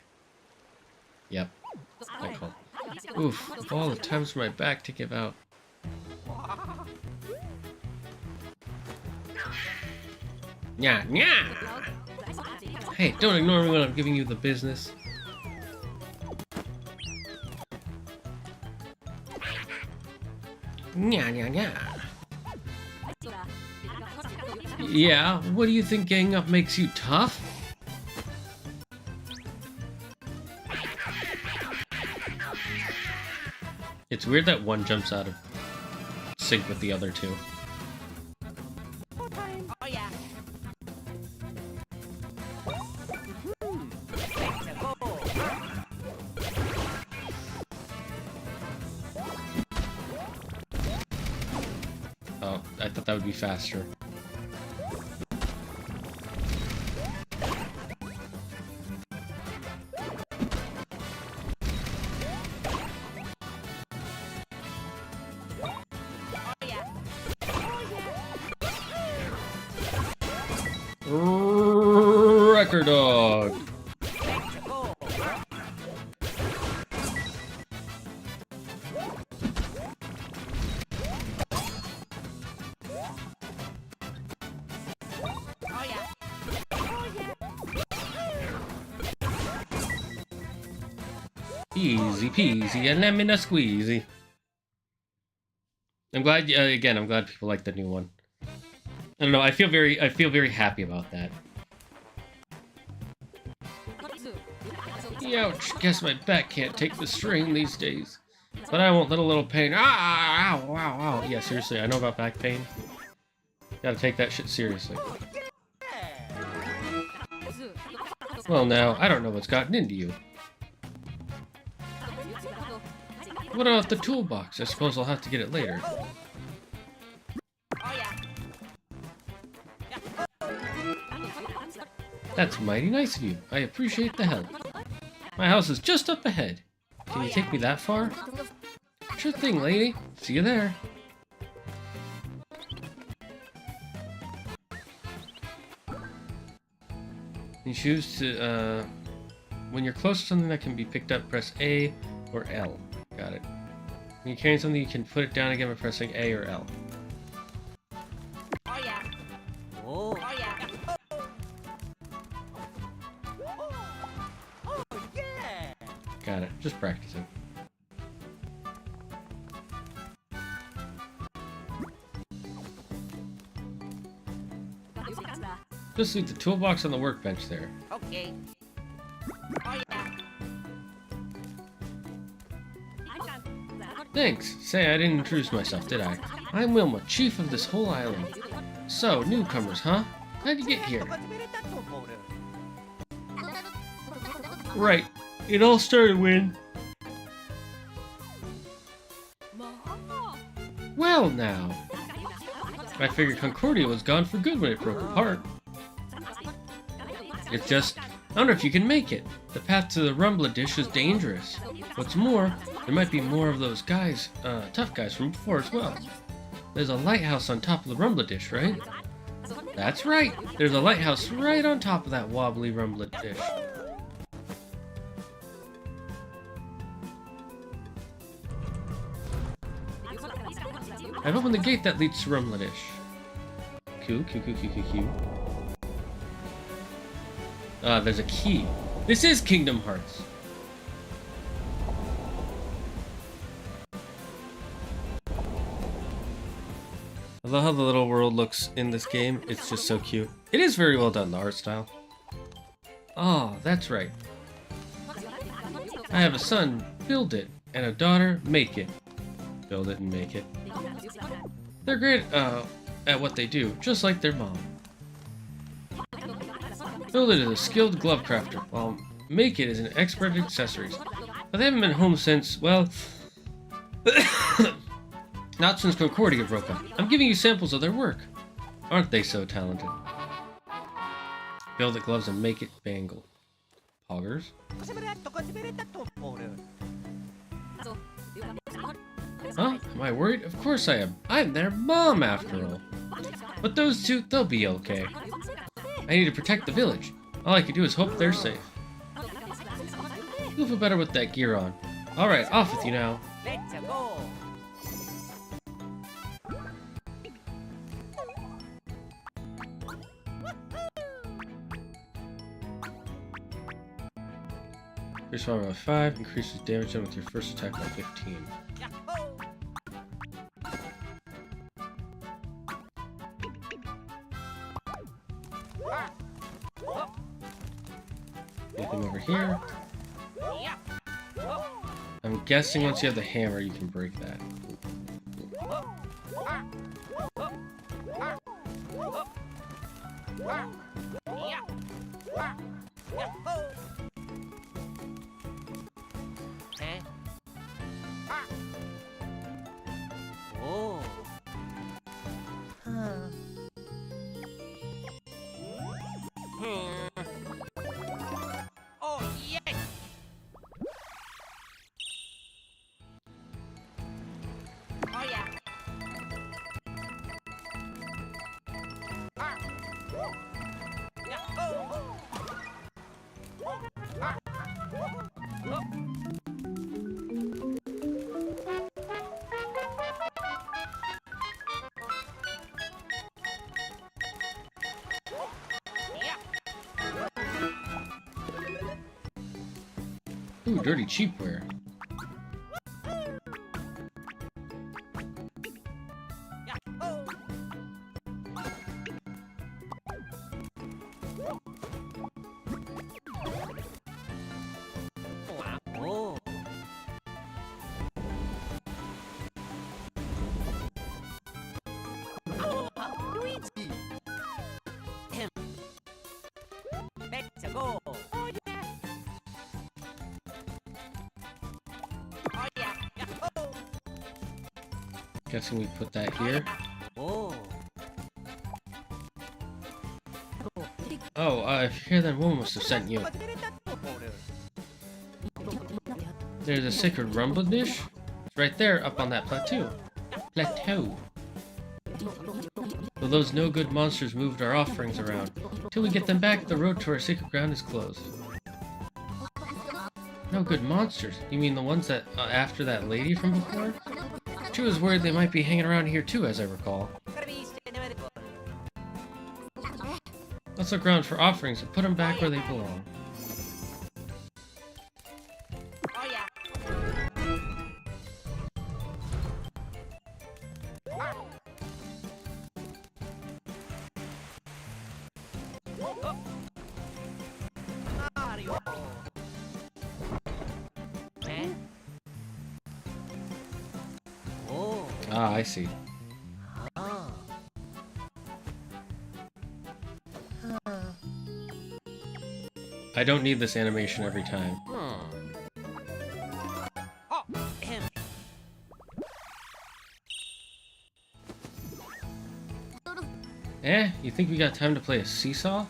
Yep. I call. Oof, of all the times for my back to give out. Yeah, yeah. Hey, don't ignore me when I'm giving you the business. Yeah, yeah, yeah. Yeah, what do you think gang up makes you tough? It's weird that one jumps out of sync with the other two. Oh yeah. Let's go. Oh, I thought that would be faster. Wrecker Dog. Easy peasy and lemon a squeezy. I'm glad. Again, I'm glad people like the new one. I don't know. I feel very happy about that. Ouch! Guess my back can't take the strain these days. But I won't let a little pain. Ah! Ow! Ow! Ow! Yeah, seriously, I know about back pain. Gotta take that shit seriously. Well, now I don't know what's gotten into you. What about the toolbox? I suppose I'll have to get it later. That's mighty nice of you. I appreciate the help. My house is just up ahead. Can you take me that far? Sure thing, lady. See you there. You choose to, when you're close to something that can be picked up, press A or L. Got it. When you're carrying something, you can put it down again by pressing A or L. Oh yeah. Oh yeah. Oh yeah. Got it. Just practicing. Just leave the toolbox on the workbench there. Okay. Oh yeah. Thanks. Say, I didn't introduce myself, did I? I'm Wilma, chief of this whole island. So, newcomers, huh? How'd you get here? Right. It all started when... Well, now. I figured Concordia was gone for good when it broke apart. It's just, I wonder if you can make it. The path to the Rumbla dish is dangerous. What's more, there might be more of those guys, tough guys from before as well. There's a lighthouse on top of the Rumbla dish, right? That's right! There's a lighthouse right on top of that wobbly Rumbla dish. I've opened the gate that leads to Rumbla dish. Q. There's a key. This is Kingdom Hearts. I love how the little world looks in this game. It's just so cute. It is very well done, the art style. Oh, that's right. I have a son, build it, and a daughter, make it. Build it and make it. They're great at what they do, just like their mom. Build it is a skilled glove crafter, while make it is an expert at accessories. But they haven't been home since, well... not since Concordia broke up. I'm giving you samples of their work. Aren't they so talented? Build it gloves and make it bangle. Poggers? Huh? Am I worried? Of course I am. I'm their mom, after all. But those two, they'll be okay. I need to protect the village. All I can do is hope they're safe. You'll feel better with that gear on. Alright, off with you now. Let's go. Increase power by 5, increases damage done with your first attack by 15. Anything over here? I'm guessing once you have the hammer, you can break that. Oh. Oh, yes. Oh, yeah. Yeah. Oh. Ooh, dirty cheapware. Oh. Luigi. Let's go. Oh yeah. Oh yeah. Yeah. Oh. Guessing we put that here. Oh. Oh, if you're here, that woman must have sent you. There's a sacred rumble dish. It's right there, up on that plateau. Plateau. Though those no-good monsters moved our offerings around. Till we get them back, the road to our sacred ground is closed. No-good monsters? You mean the ones that, after that lady from before? She was worried they might be hanging around here too, as I recall. Let's look around for offerings and put them back where they belong. Oh yeah. Mario. Eh? Oh. Ah, I see. Ah. I don't need this animation every time. Oh. Ahem. Eh? You think we got time to play a seesaw?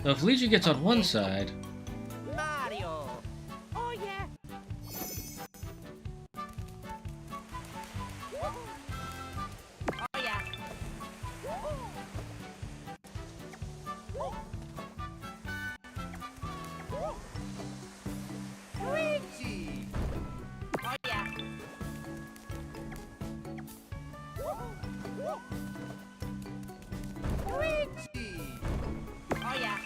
Now, if Luigi gets on one side... Mario. Oh yeah. Oh yeah. Luigi. Oh yeah. Luigi. Oh yeah.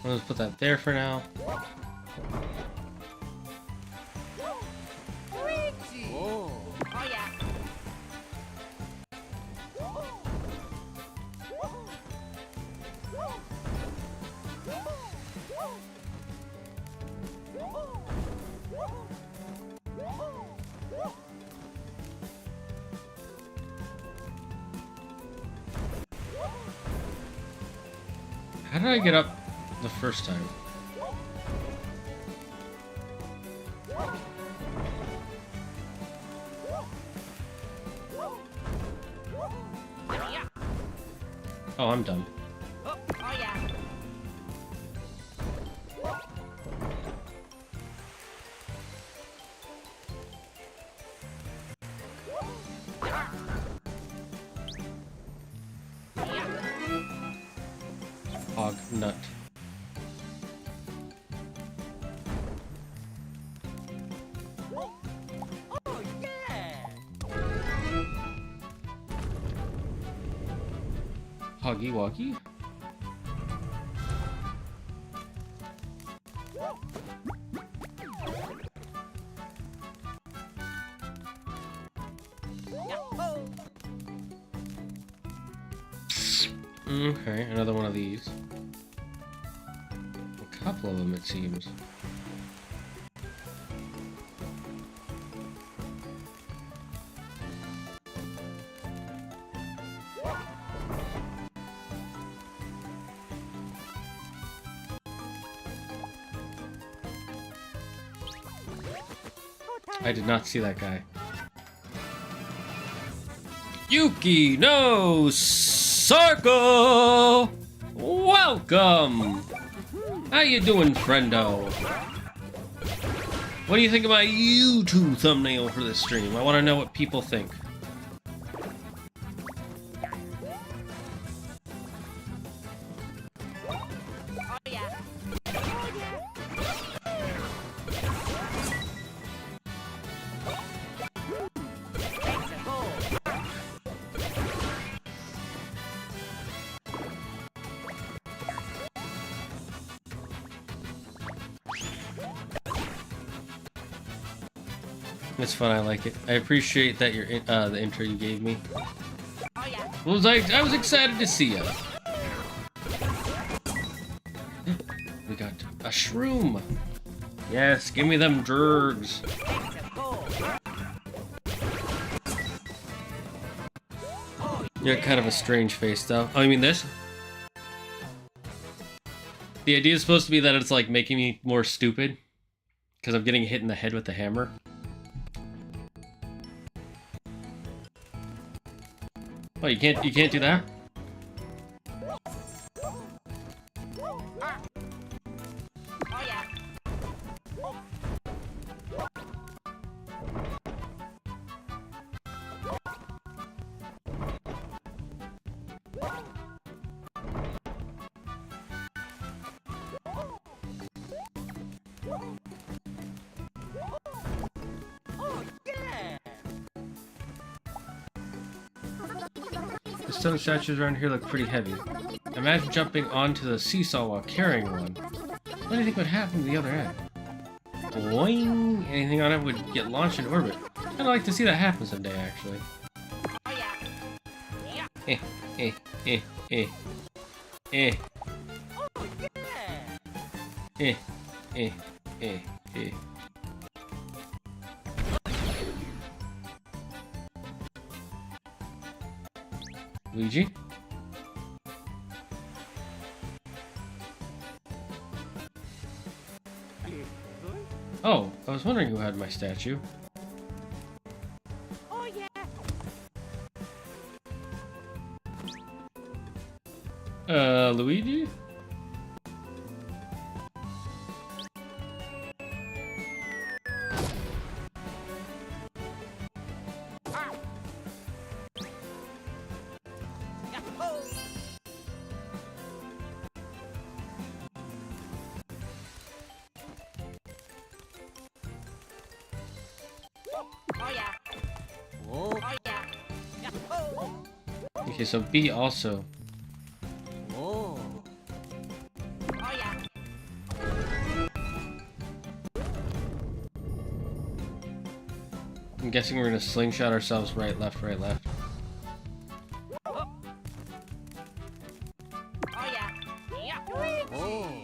Let's put that there for now. Luigi. Oh yeah. How did I get up the first time? Oh, I'm done. Oh yeah. Hog nut. Oh yeah. Hoggy woggy. Okay, another one of these. A couple of them, it seems. I did not see that guy. Yuki no Circle! Welcome! How you doing, friendo? What do you think of my YouTube thumbnail for this stream? I want to know what people think. Oh yeah. It's fun, I like it. I appreciate that you're in, the intro you gave me. Oh yeah. I was excited to see you. We got a shroom. Yes, give me them drugs. You got kind of a strange face, though. Oh, you mean this? The idea is supposed to be that it's like making me more stupid because I'm getting hit in the head with the hammer. Oh, you can't do that? Oh yeah. Oh yeah. The stone statues around here look pretty heavy. Imagine jumping onto the seesaw while carrying one. What do you think would happen to the other end? Boing! Anything on it would get launched in orbit. I'd like to see that happen someday, actually. Oh yeah. Eh, eh, eh, eh. Eh, Oh yeah. eh, eh, eh, eh. Luigi? Oh, I was wondering who had my statue. Oh yeah. Luigi? Oh yeah. Oh yeah. Okay, so B also. Oh. Oh yeah. I'm guessing we're gonna slingshot ourselves right, left, right, left. Oh yeah. Yeah. Luigi.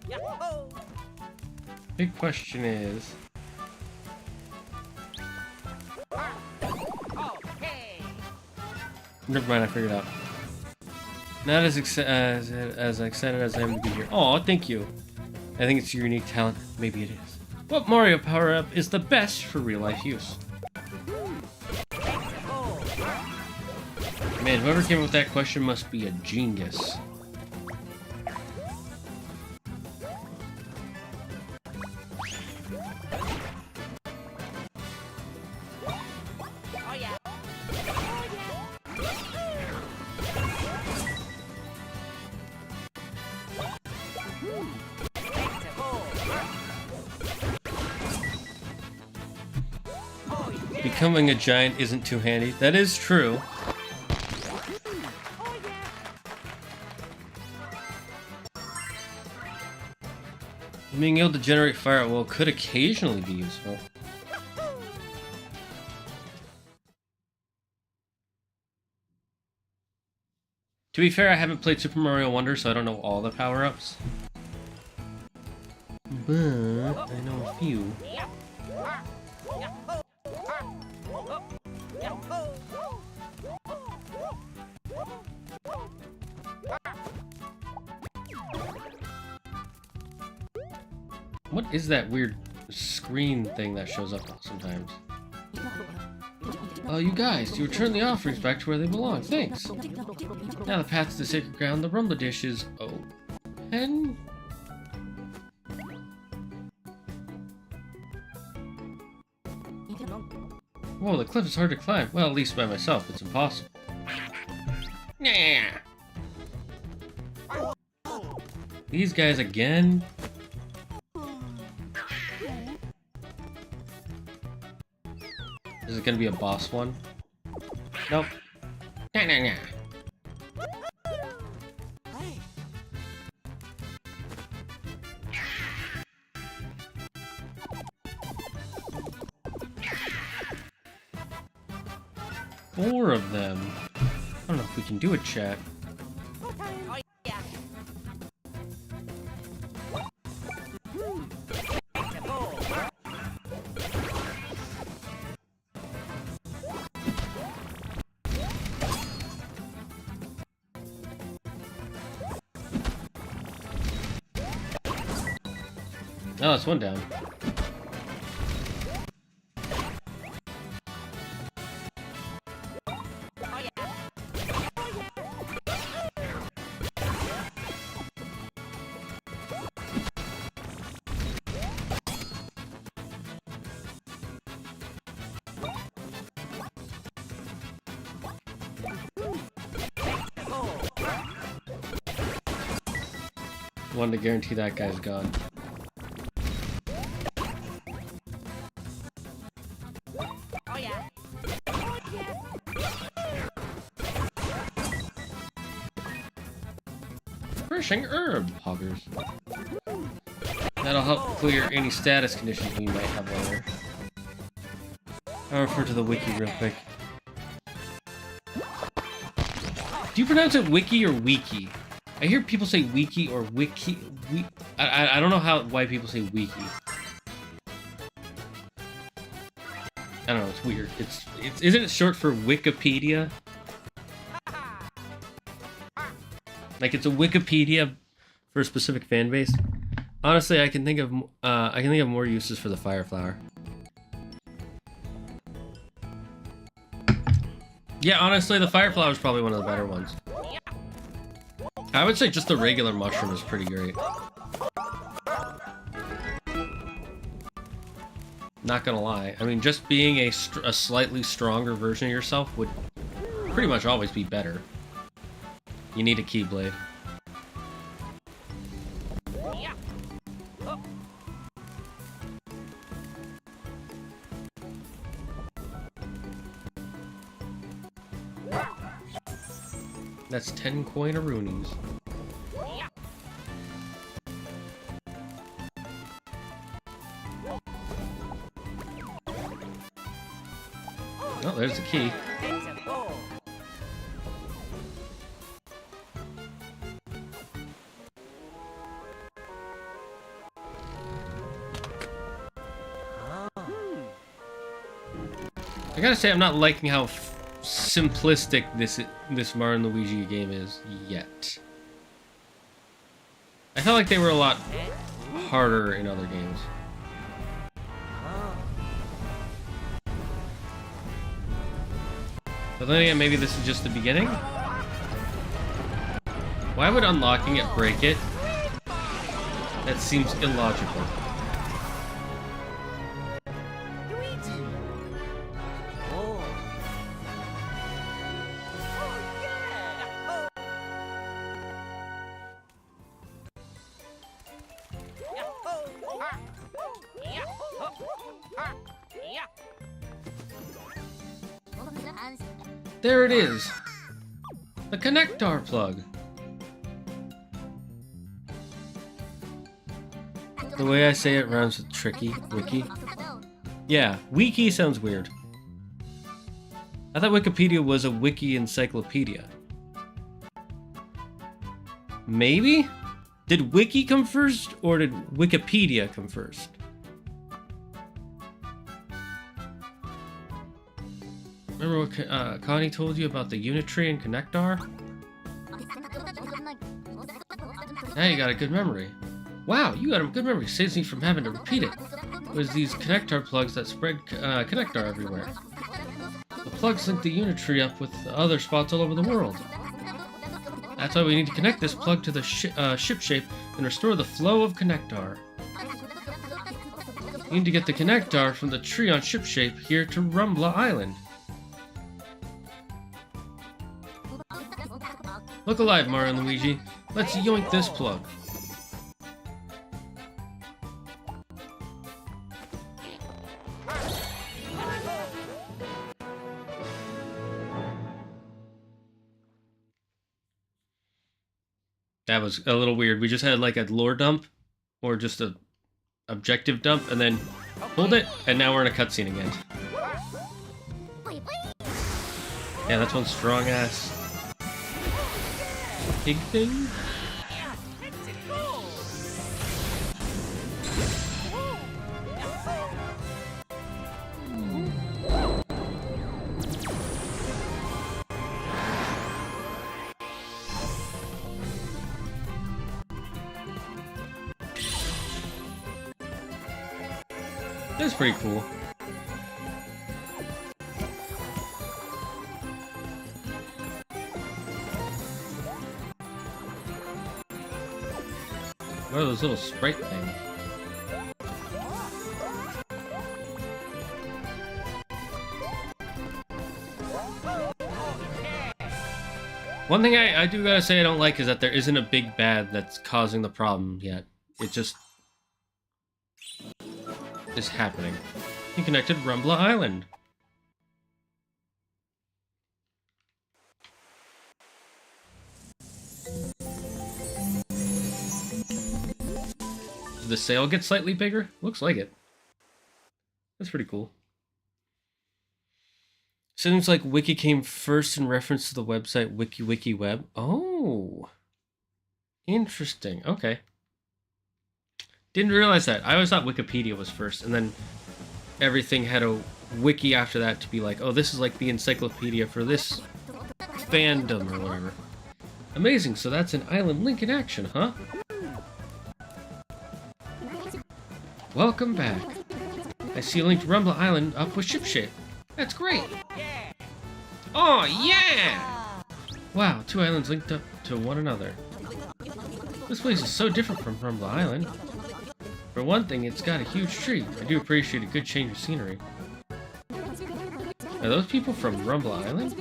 Yeah. Oh. Big question is... Okay. Never mind, I figured it out. Not as excited as I am to be here. Oh, thank you. I think it's your unique talent. Maybe it is. What Mario power-up is the best for real-life use? Man, whoever came up with that question must be a genius. Oh yeah. Becoming a giant isn't too handy. That is true. Being able to generate fire at will could occasionally be useful. To be fair, I haven't played Super Mario Wonder, so I don't know all the power-ups. But I know a few. What is that weird screen thing that shows up sometimes? Oh, you guys, you returned the offerings back to where they belong. Thanks. Now the path to the sacred ground, the rumble dish is open. Whoa, the cliff is hard to climb. Well, at least by myself, it's impossible. Nah. These guys again? Is it gonna be a boss one? Nope. Nah, nah, nah. Four of them. I don't know if we can do it, chat. Oh yeah. Oh, that's one down. Wanted to guarantee that guy's gone. Oh yeah. Nourishing herb, hoggers. That'll help clear any status conditions we might have later. I'll refer to the wiki real quick. Do you pronounce it wiki or wiki? I hear people say wiki or wiki. I don't know why people say wiki. I don't know. It's weird. It's isn't it short for Wikipedia? Like it's a Wikipedia for a specific fan base. Honestly, I can think of more uses for the fire flower. Yeah, honestly, the fire flower is probably one of the better ones. I would say just the regular mushroom is pretty great. Not gonna lie. I mean, just being a slightly stronger version of yourself would pretty much always be better. You need a keyblade. That's 10 coin-a-roonies. there's the key. It's a ball. I gotta say, I'm not liking how simplistic this Mario and Luigi game is yet. I felt like they were a lot harder in other games. But then again, maybe this is just the beginning? Why would unlocking it break it? That seems illogical. Luigi. Oh. There it is! The connector plug! The way I say it rhymes with tricky, wiki. Yeah, wiki sounds weird. I thought Wikipedia was a wiki encyclopedia. Maybe? Did wiki come first, or did Wikipedia come first? Remember what Connie told you about the unit tree and connector? Now you got a good memory. Wow, you got a good memory. Saves me from having to repeat it. It was these connector plugs that spread connector everywhere. The plugs link the unit tree up with other spots all over the world. That's why we need to connect this plug to the ship shape and restore the flow of connector. We need to get the connector from the tree on ship shape here to Rumbla Island. Look alive, Mario and Luigi. Let's yoink this plug. That was a little weird. We just had like a lore dump, or just a objective dump, and then hold it, and now we're in a cutscene again. Yeah, that's one strong ass pig thing. That's pretty cool. What are those little sprite things? One thing I do gotta say I don't like is that there isn't a big bad that's causing the problem yet. It just is happening. He connected Rumbla Island. Did the sail get slightly bigger? Looks like it. That's pretty cool. Seems like Wiki came first in reference to the website WikiWikiWeb. Oh. Interesting. Okay. Didn't realize that. I always thought Wikipedia was first, and then everything had a wiki after that to be like, oh, this is like the encyclopedia for this fandom or whatever. Amazing, so that's an island link in action, huh? Welcome back. I see you linked Rumbla Island up with shipshape. That's great. Oh, yeah! Wow, two islands linked up to one another. This place is so different from Rumbla Island. For one thing, it's got a huge tree. I do appreciate a good change of scenery. Are those people from Rumbla Island?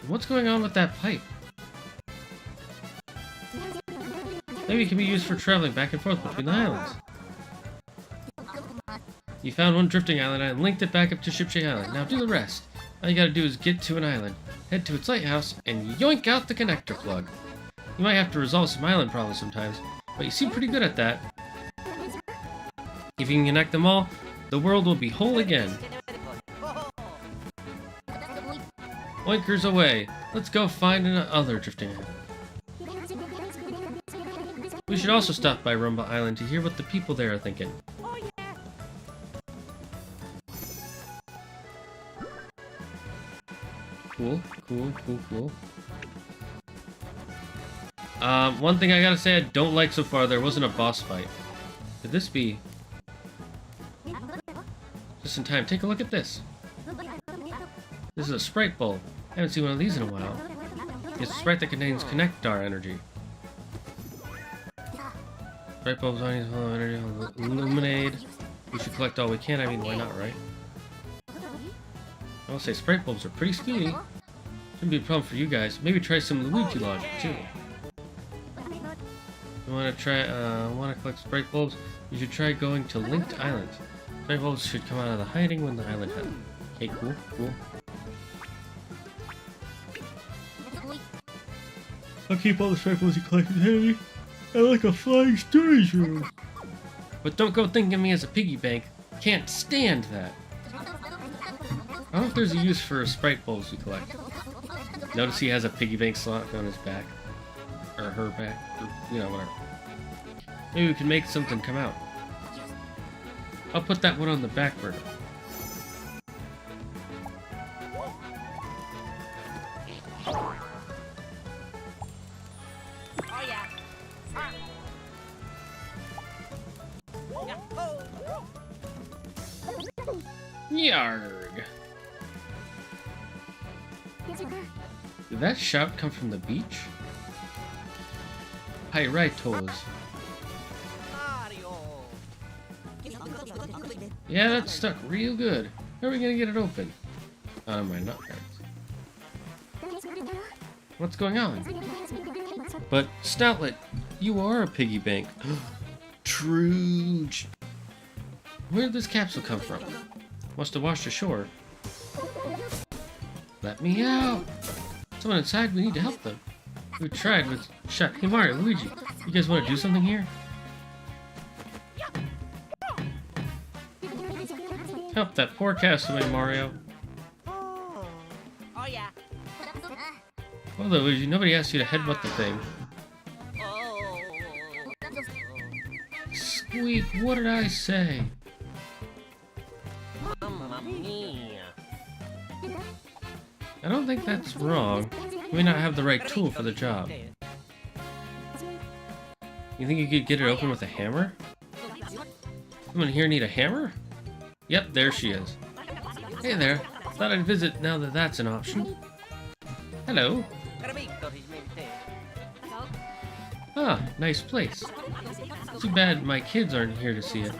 What's going on with that pipe? Maybe it can be used for traveling back and forth between the islands. You found one drifting island and linked it back up to Shipshape Island. Now do the rest. All you gotta do is get to an island, head to its lighthouse, and yoink out the connector plug. You might have to resolve some island problems sometimes, but you seem pretty good at that. If you can connect them all, the world will be whole again. Oinkers away. Let's go find another drifting island. We should also stop by Rumba Island to hear what the people there are thinking. Oh yeah. Cool, cool, cool, cool. One thing I gotta say I don't like so far, there wasn't a boss fight. Could this be... Just in time, take a look at this. This is a Sprite Bowl. I haven't seen one of these in a while. It's a Sprite that contains Connectar energy. Sprite bulbs on these energy illuminate. We should collect all we can. I mean, why not, right? I will say Sprite bulbs are pretty speedy. Shouldn't be a problem for you guys. Maybe try some Luigi logic too. You want to try? Want to collect Sprite bulbs? You should try going to Linked Island. Sprite bulbs should come out of the hiding when the island has. Okay, cool, cool. I'll keep all the Sprite bulbs you collected handy. I like a flying storage room. But don't go thinking of me as a piggy bank. Can't stand that. I don't know if there's a use for Sprite bulbs we collect. Notice he has a piggy bank slot on his back. Or her back. Or, you know, whatever. Maybe we can make something come out. I'll put that one on the back burner. Oh yeah. Ah. Yahoo! Yarg! Did that shout come from the beach? Pyritos. Mario. Yeah, that's stuck real good. How are we gonna get it open? Oh, my nut cards. What's going on? But, Stoutlet, you are a piggy bank. True. Where did this capsule come from? Must have washed ashore. Let me out! Someone inside, we need to help them. We tried with shut. Hey Mario, Luigi, you guys want to do something here? Help that poor castaway, Mario. Oh yeah. Well, Luigi, nobody asked you to headbutt the thing. Oh. Squeak, what did I say? Mamma mia. I don't think that's wrong. You may not have the right tool for the job. You think you could get it open with a hammer? Someone here need a hammer? Yep, there she is. Hey there. Thought I'd visit now that that's an option. Hello. Ah, nice place. Too bad my kids aren't here to see it.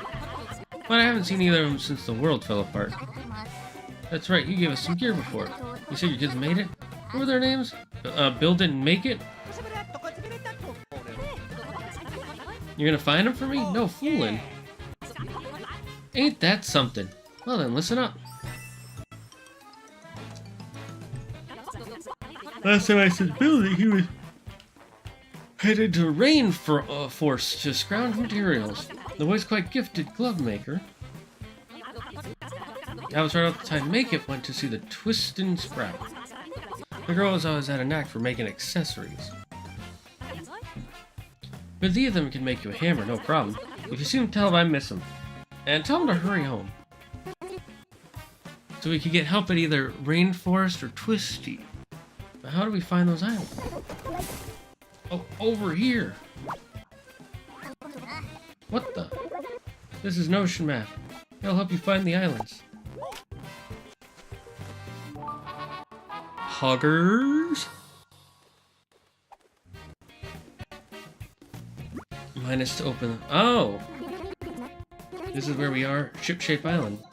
But I haven't seen either of them since the world fell apart. That's right, you gave us some gear before. You said your kids made it? What were their names? Build it and make it? You're gonna find them for me? No fooling. Ain't that something? Well then, listen up. Last time I said build it, he was headed to Rainforest to scrounge materials. The boy's quite gifted glove maker. I was right off the time Make It went to see the Twistin' Sprout. The girl has always had a knack for making accessories. But either of them can make you a hammer, no problem. If you see him, tell him I miss him. And tell him to hurry home. So we could get help at either Rainforest or Twisty. But how do we find those islands? Oh, over here! What the? This is an ocean map. It'll help you find the islands. Hoggers? Minus to open. Oh! This is where we are. Ship-Shape Island.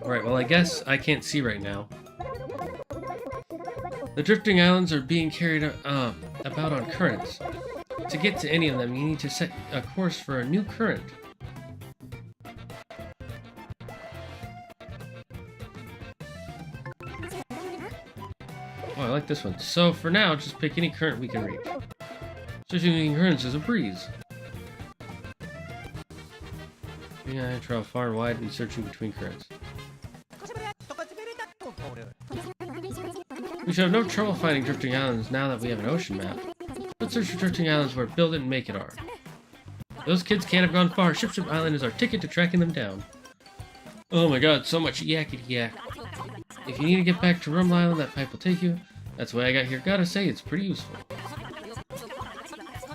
Alright, well I guess I can't see right now. The drifting islands are being carried about on currents. To get to any of them, you need to set a course for a new current. Oh, I like this one. So for now, just pick any current we can reach. Switching currents is a breeze. Yeah, I travel far and wide and searching between currents. We should have no trouble finding drifting islands now that we have an ocean map. Let's search for drifting islands where build it and make it are. Those kids can't have gone far. Ship Island is our ticket to tracking them down. Oh my god, so much yakety yak. If you need to get back to Rum Island, that pipe will take you. That's the way I got here. Gotta say, it's pretty useful.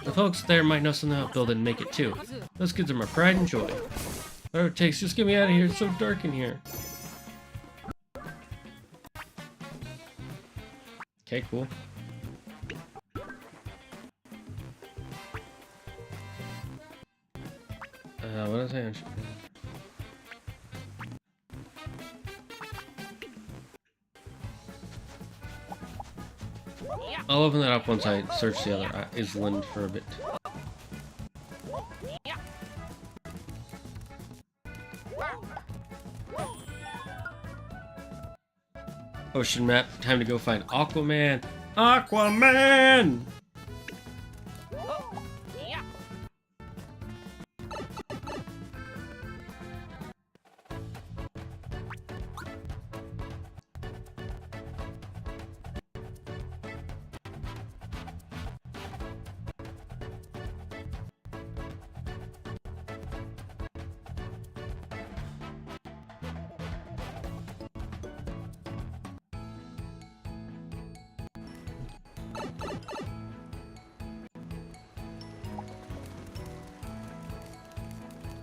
The folks there might know something about build it and make it too. Those kids are my pride and joy. Whatever it takes, just get me out of here. It's so dark in here. Okay, cool. What is that? I'll open that up once I search the other island for a bit. Ocean map, time to go find Aquaman. Aquaman!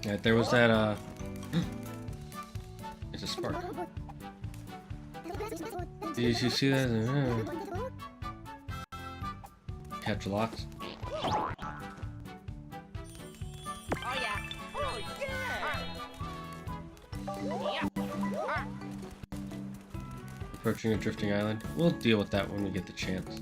Right, there was that, It's a spark. Did you see that? Capture locks. Oh yeah. Oh yeah. Approaching a drifting island. We'll deal with that when we get the chance.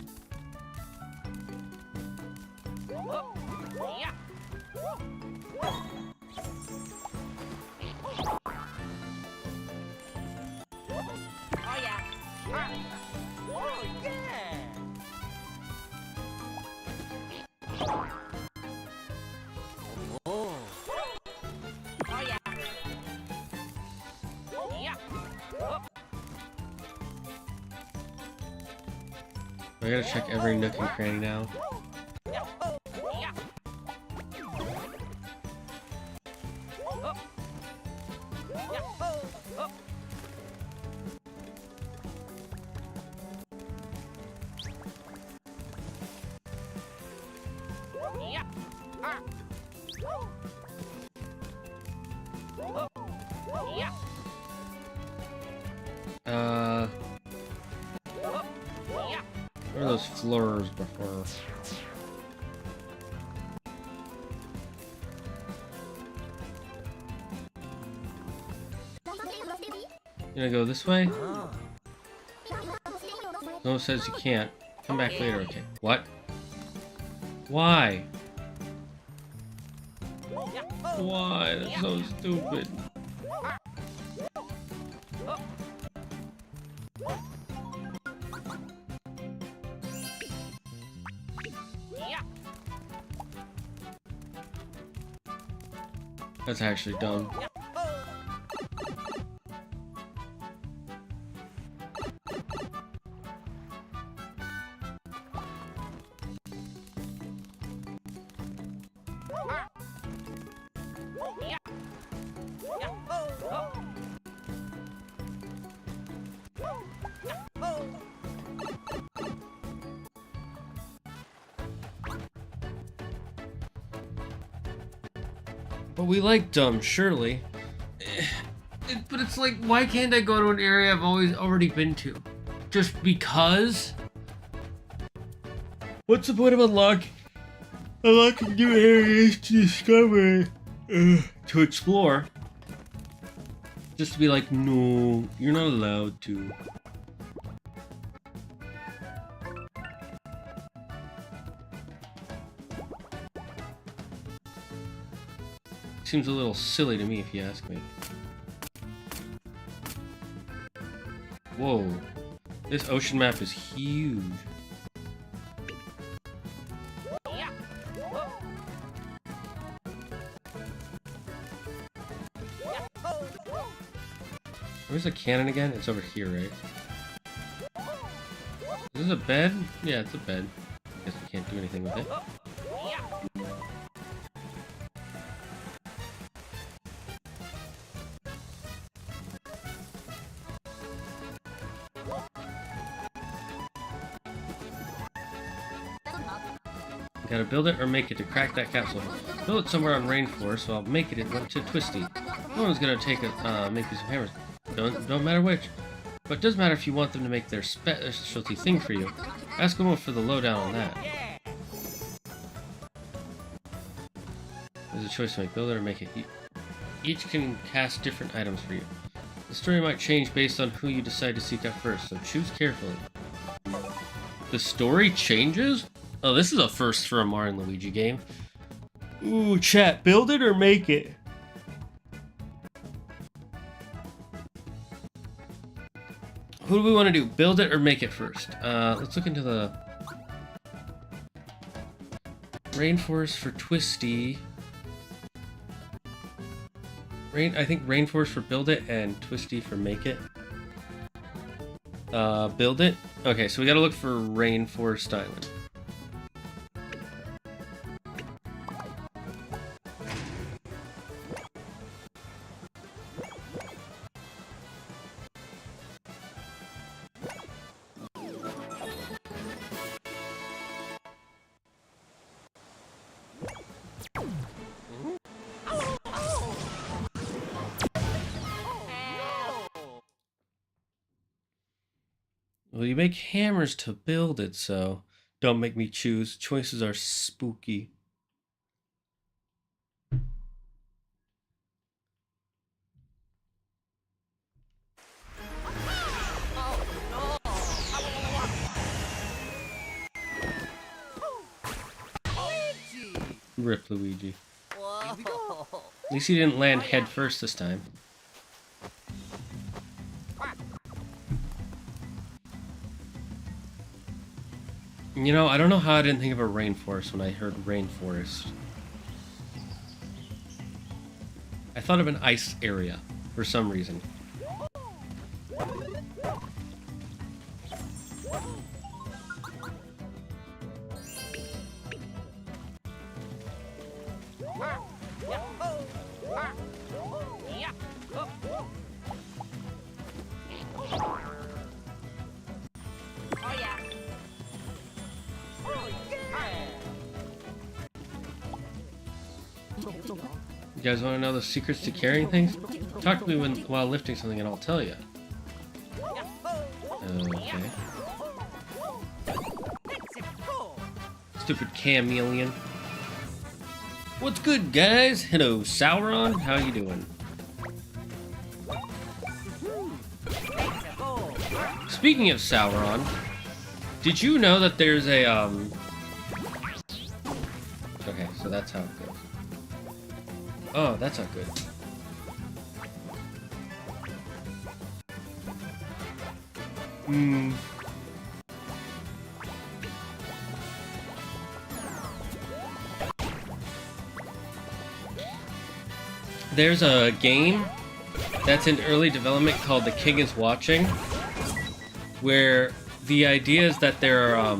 I gotta check every nook and cranny now. What are those floors before? You gonna go this way? No, it says you can't. Come back later, okay. What? Why? Why? That's so stupid. That's actually dumb. But we like dumb, surely. But it's like, why can't I go to an area I've already been to? Just because? What's the point of unlocking new areas to discover, to explore? Just to be like, no, you're not allowed to. Seems a little silly to me, if you ask me. Whoa. This ocean map is huge. Where's the cannon again? It's over here, right? this a bed? Yeah, it's a bed. Guess we can't do anything with it. Gotta build it or make it to crack that capsule. Build it somewhere on rainforest, so I'll make it to Twisty. No one's gonna make me some hammers. Don't matter which. But it does matter if you want them to make their specialty thing for you. Ask them for the lowdown on that. There's a choice to make. Build it or make it. Each can cast different items for you. The story might change based on who you decide to seek out first, so choose carefully. The story changes? Oh, this is a first for a Mario and Luigi game. Ooh, chat, build it or make it? Who do we want to do? Build it or make it first? Let's look into the rainforest for Twisty. I think rainforest for build it and Twisty for make it. Build it? Okay, so we gotta look for Rainforest Island. Well, you make hammers to build it, so don't make me choose. Choices are spooky. Rip Luigi. At least he didn't land head first this time. You know, I don't know how I didn't think of a rainforest when I heard rainforest. I thought of an ice area for some reason. You guys want to know the secrets to carrying things? Talk to me while lifting something and I'll tell you. Okay. Stupid chameleon. What's good, guys? Hello, Sauron. How you doing? Speaking of Sauron, did you know that there's a Okay, so that's how it goes. Oh, that's not good. There's a game that's in early development called The King is Watching, where the idea is that there are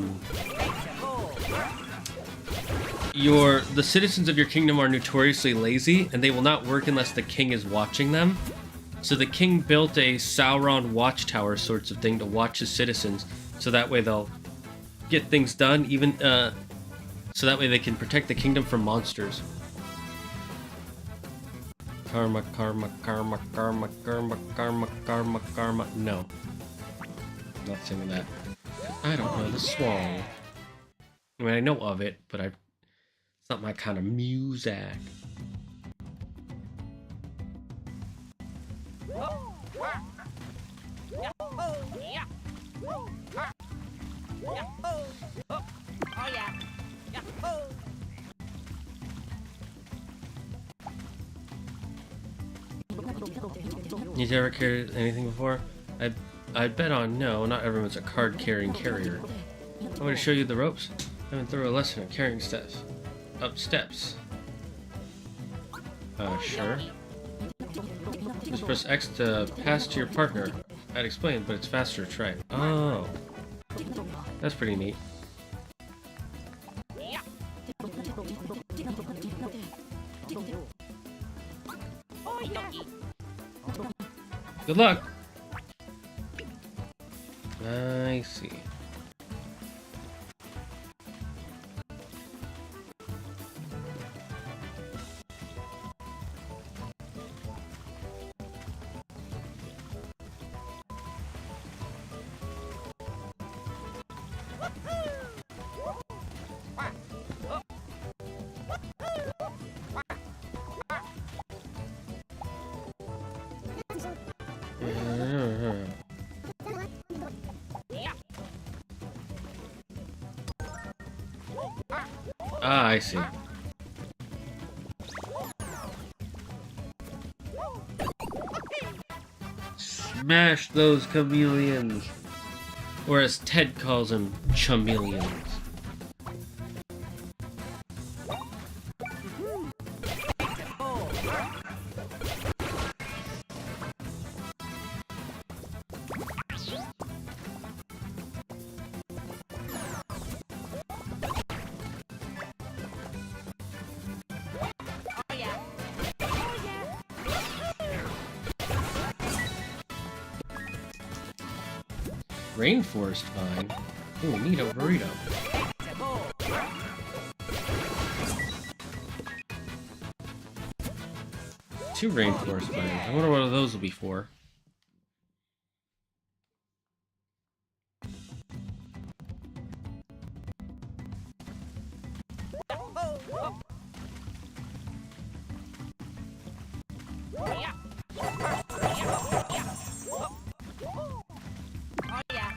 the citizens of your kingdom are notoriously lazy, and they will not work unless the king is watching them. So the king built a Sauron watchtower sorts of thing to watch his citizens, so that way they'll get things done, even so that way they can protect the kingdom from monsters. Karma, karma, karma, karma, karma, karma, karma, karma. No. I'm not singing that. I don't know the song. I mean, I know of it, but it's not my kind of music. You've ever carried anything before? I bet on no, not everyone's a card-carrying carrier. I'm going to show you the ropes. I went through a lesson on carrying steps. Up steps. Sure. Just press X to pass to your partner. I'd explain, but it's faster to try. Oh. That's pretty neat. Yeah. Oh, yucky. Good luck! I see. Ah, I see. Smash those chameleons! Or as Ted calls them, chameleons. Oh, yeah. Rainforest vine? Ooh, neato burrito. Two rainforest vines. I wonder what those will be for. Yeah. Oh, yeah.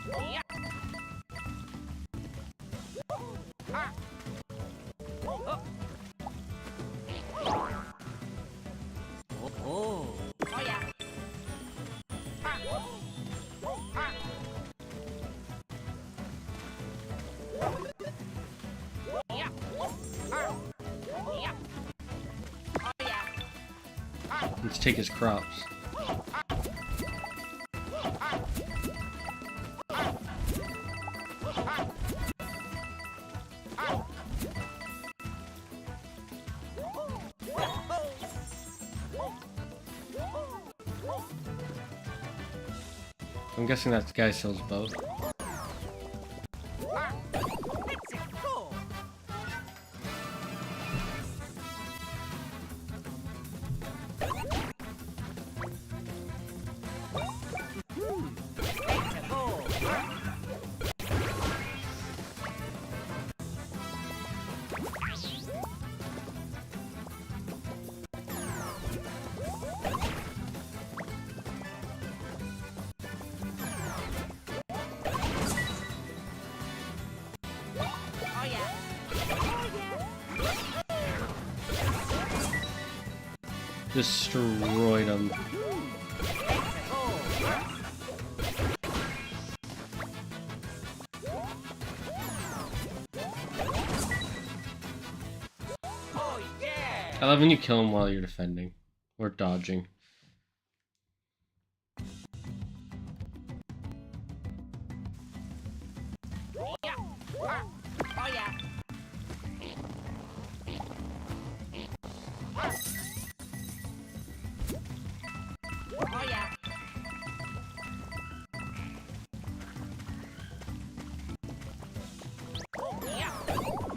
Yeah. Ah. Oh. Oh, yeah. Ah. Ah. Yeah. Ah. Yeah. Oh, yeah. Ah. Let's take his crops. I'm guessing that guy sells both. Oh, yeah. Destroyed him. Oh, yeah. I love when you kill him while you're defending. Or dodging. Yeah. Ah. Oh, yeah. Ah. Oh, yeah. Yeah.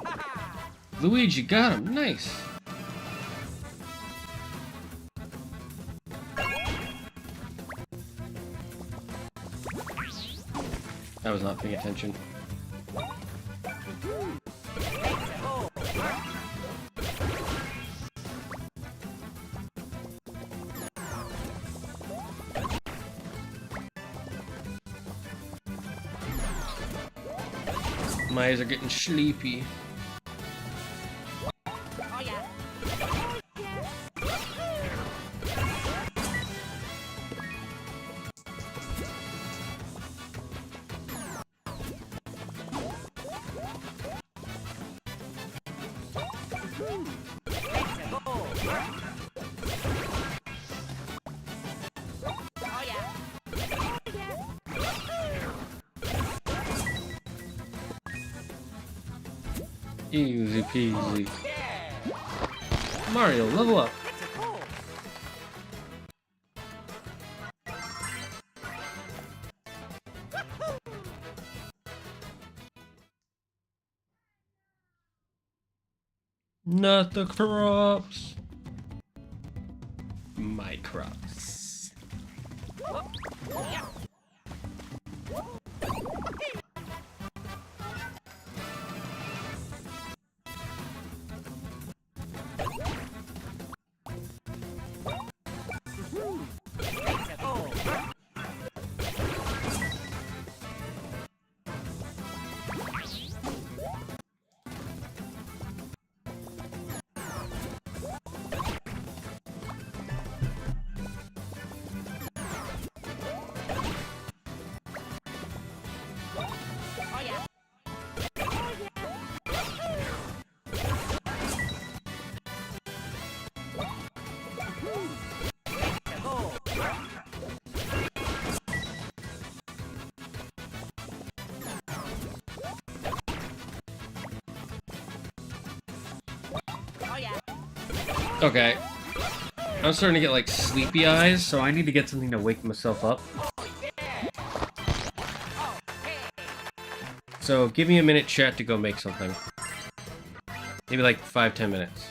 Ha-ha. Luigi got him! Nice! I was not paying attention. My eyes are getting sleepy. Oh, yeah. Oh, yeah. Easy peasy. Yeah. Mario, level up. It's a goal. Not the crops. My crops. Yeah. It's a goal. Oh yeah. It's a goal. Oh yeah. Okay. I'm starting to get like sleepy eyes, so I need to get something to wake myself up. So give me a minute, chat, to go make something. Maybe like 5-10 minutes.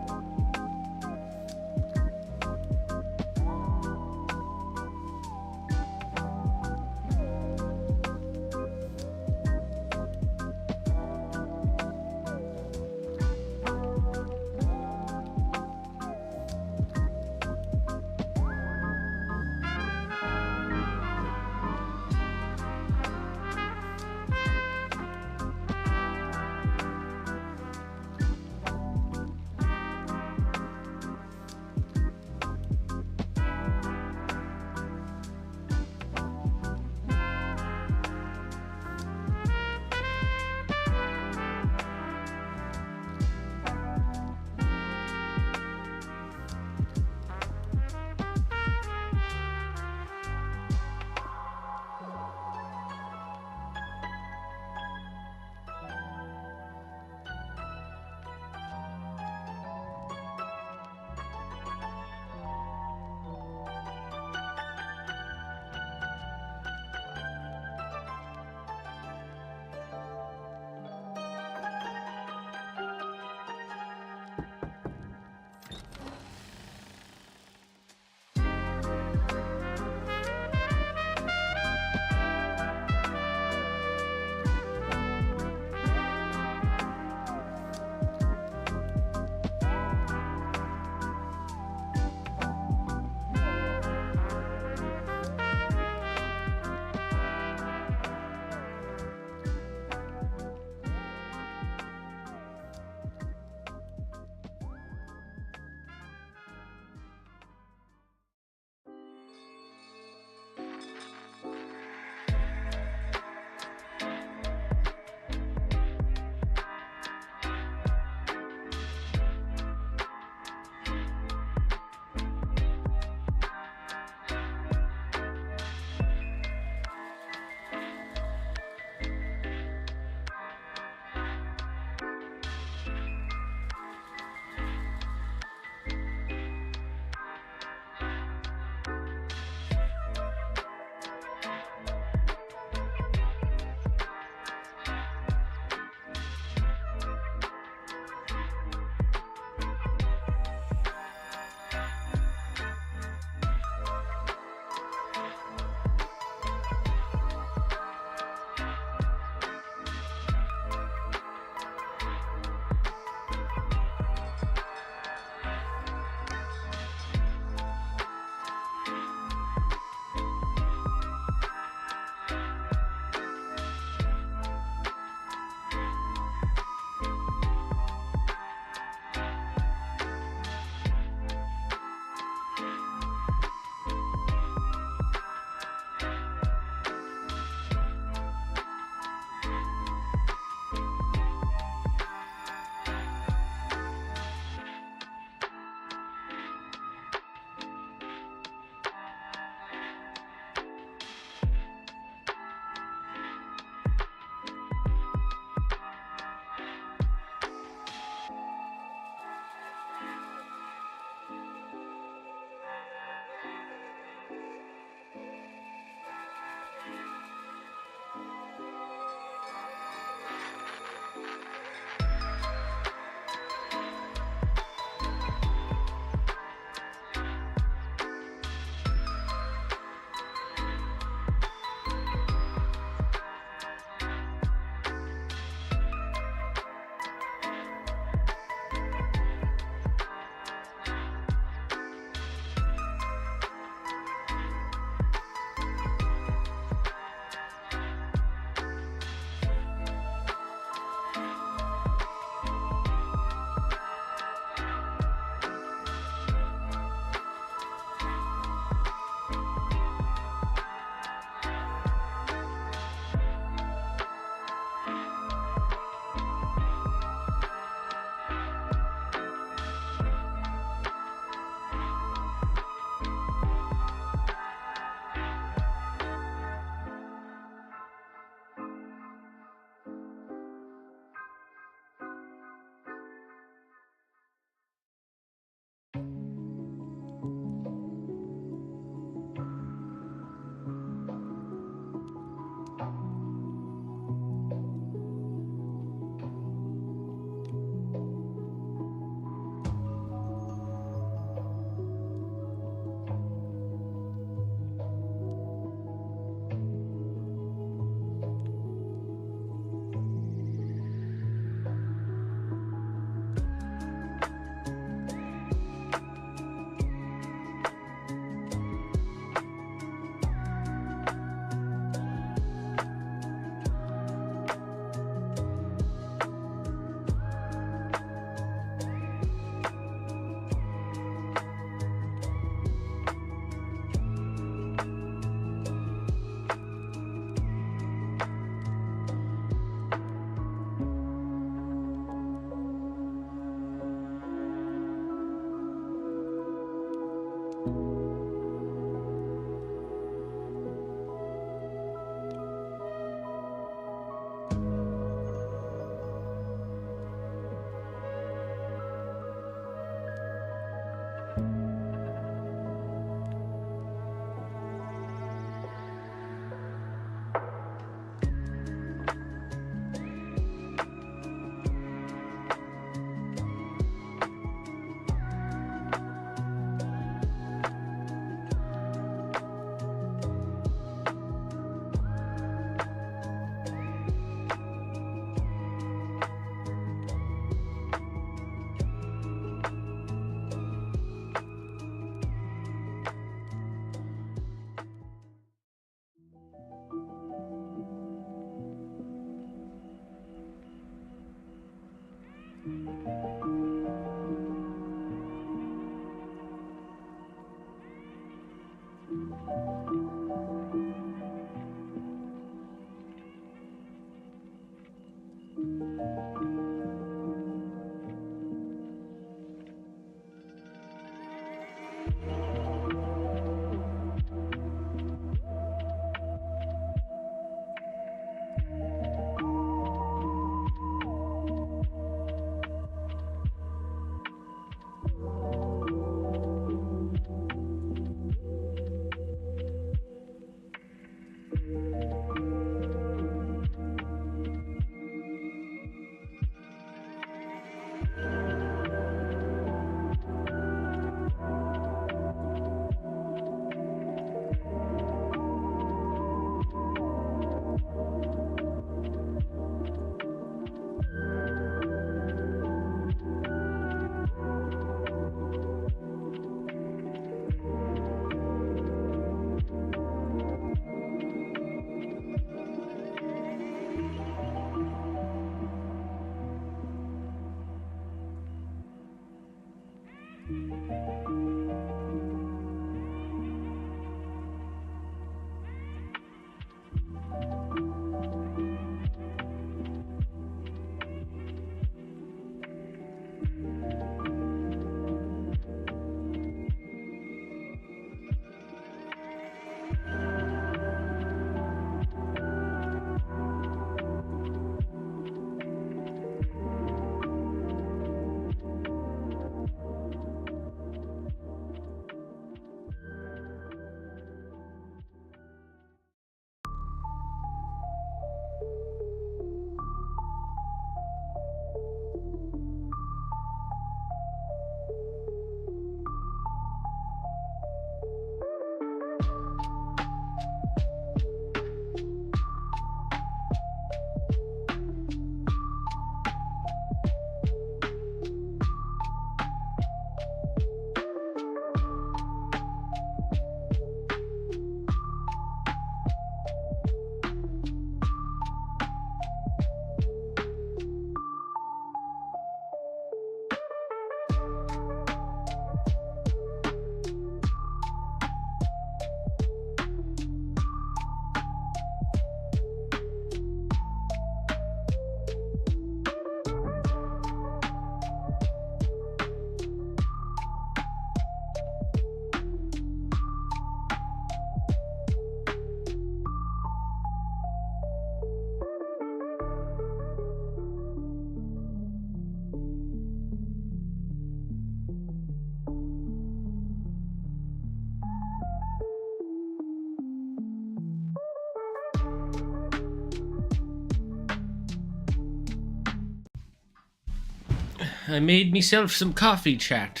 I made myself some coffee, chat.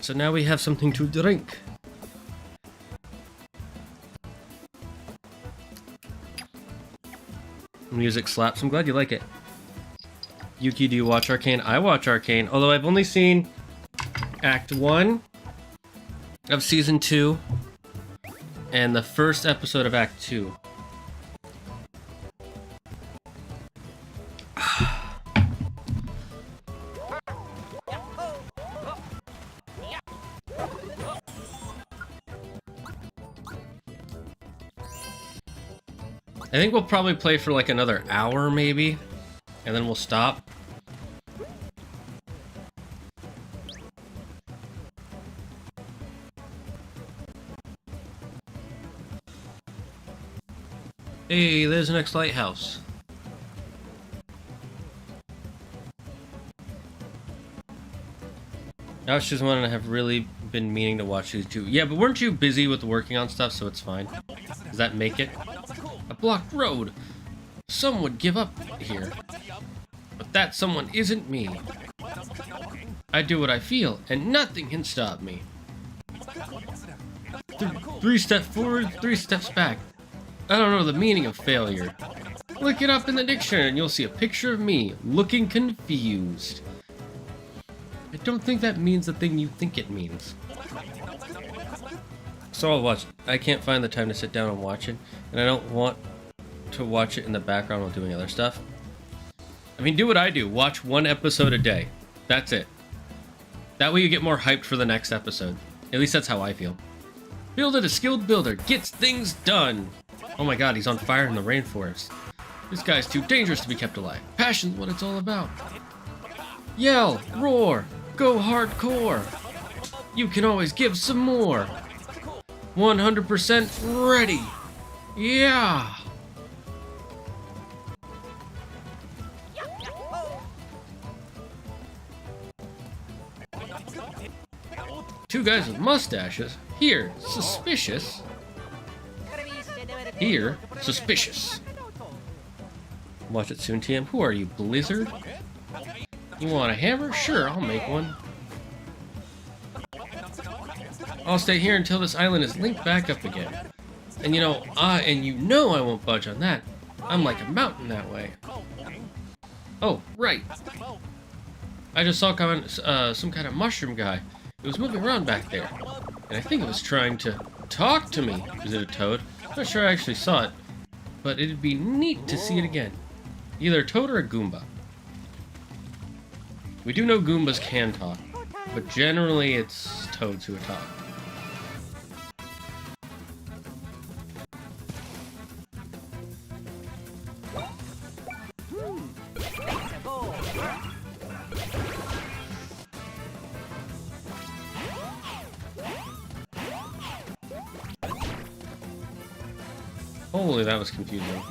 So now we have something to drink. Music slaps. I'm glad you like it. Yuki, do you watch Arcane? I watch Arcane, although I've only seen Act 1 of Season 2 and the first episode of Act 2. I think we'll probably play for like another hour maybe, and then we'll stop. Hey, there's the next lighthouse. I was just wondering, I have really been meaning to watch these two. Yeah, but weren't you busy with working on stuff, so it's fine. Does that make it? A blocked road. Some would give up here. But that someone isn't me. I do what I feel, and nothing can stop me. 3 steps forward, 3 steps back. I don't know the meaning of failure. Look it up in the dictionary and you'll see a picture of me, looking confused. I don't think that means the thing you think it means. So I'll watch it. I can't find the time to sit down and watch it, and I don't want to watch it in the background while doing other stuff. I mean, do what I do. Watch one episode a day. That's it. That way you get more hyped for the next episode. At least that's how I feel. Builder, a skilled builder, gets things done. Oh my god, he's on fire in the rainforest. This guy's too dangerous to be kept alive. Passion's what it's all about. Yell, roar, go hardcore. You can always give some more. 100% ready. Yeah. Two guys with mustaches. Here, suspicious. Here, suspicious. Watch it soon, TM. Who are you, Blizzard? You want a hammer? Sure, I'll make one. I'll stay here until this island is linked back up again. And you know I won't budge on that. I'm like a mountain that way. Oh, right. I just saw some kind of mushroom guy. It was moving around back there. And I think it was trying to talk to me. Is it a toad? I'm not sure I actually saw it. But it'd be neat to see it again. Either a toad or a Goomba. We do know Goombas can talk. But generally it's toads who talk. Holy, that was confusing.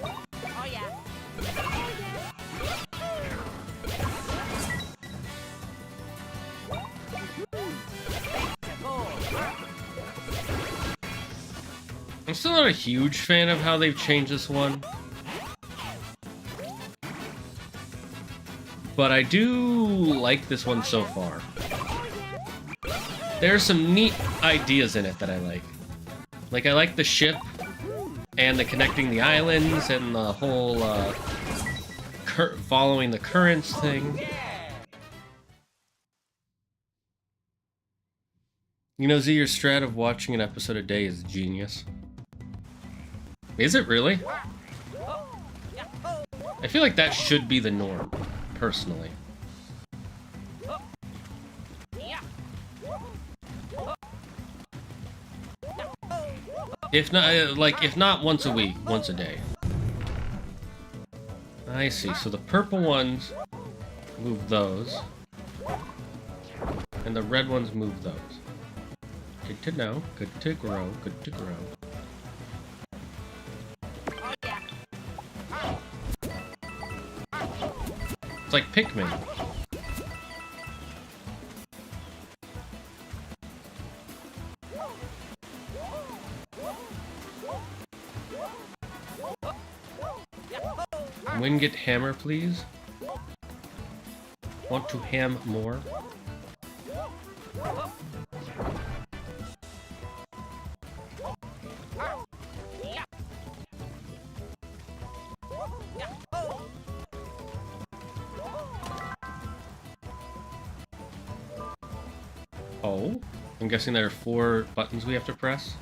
Oh yeah. I'm still not a huge fan of how they've changed this one. But I do like this one so far. There's some neat ideas in it that I like. Like, I like the ship, and the connecting the islands, and the whole, following the currents thing. You know, Z, your strat of watching an episode a day is genius. Is it really? I feel like that should be the norm, personally. If not, if not once a week, once a day. I see. So the purple ones move those, and the red ones move those. Good to know. Good to grow. Good to grow. It's like Pikmin. Win get hammer, please. Want to ham more? Oh, I'm guessing there are 4 buttons we have to press.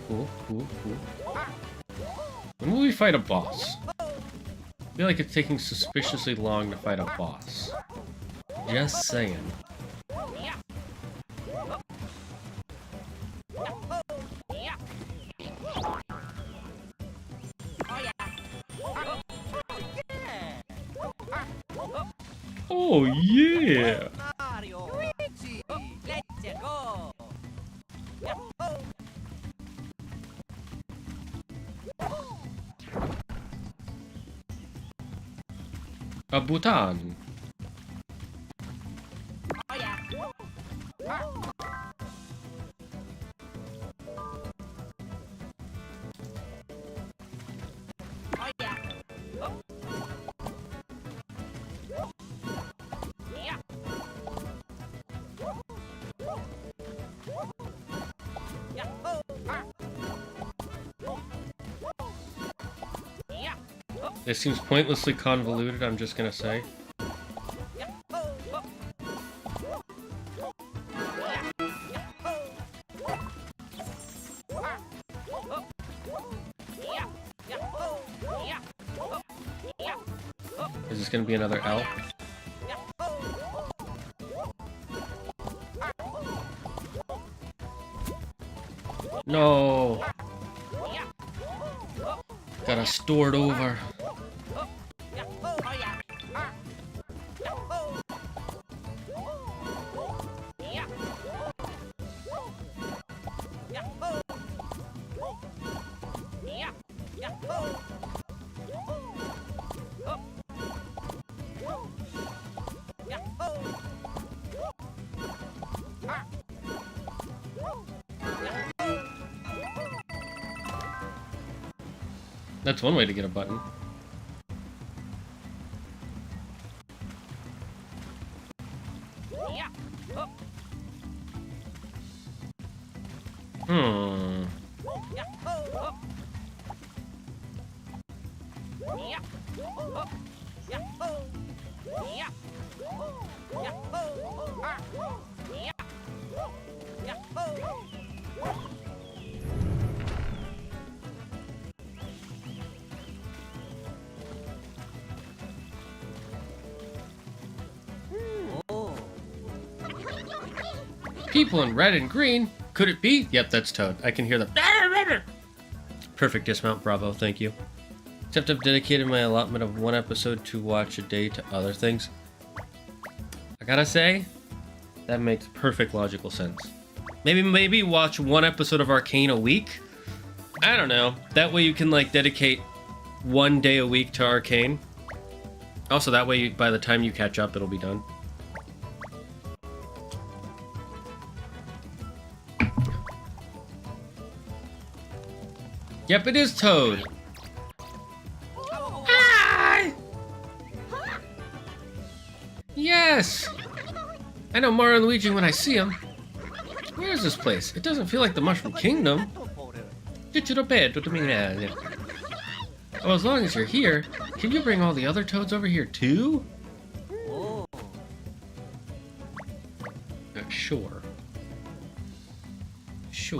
Cool, cool, cool. When will we fight a boss? I feel like it's taking suspiciously long to fight a boss. Just saying. Oh yeah! Mario, Luigi, let's go. A Bhutan. Oh yeah. Oh yeah. Yeah. Yeah. Yeah. This seems pointlessly convoluted, I'm just gonna say. this gonna be another L? No! Gotta store it over. That's one way to get a button. Hmm. People in red and green. Could it be? Yep, that's Toad. I can hear the perfect dismount. Bravo, thank you. Except I've dedicated my allotment of one episode to watch a day to other things. I gotta say, that makes perfect logical sense. Maybe watch one episode of Arcane a week. I don't know. That way you can like dedicate one day a week to Arcane. Also, that way by the time you catch up, it'll be done. Yep, it is Toad. Hi! Yes! I know Mario and Luigi when I see them. Where is this place? It doesn't feel like the Mushroom Kingdom. Oh, as long as you're here, can you bring all the other Toads over here too? Sure. Sure.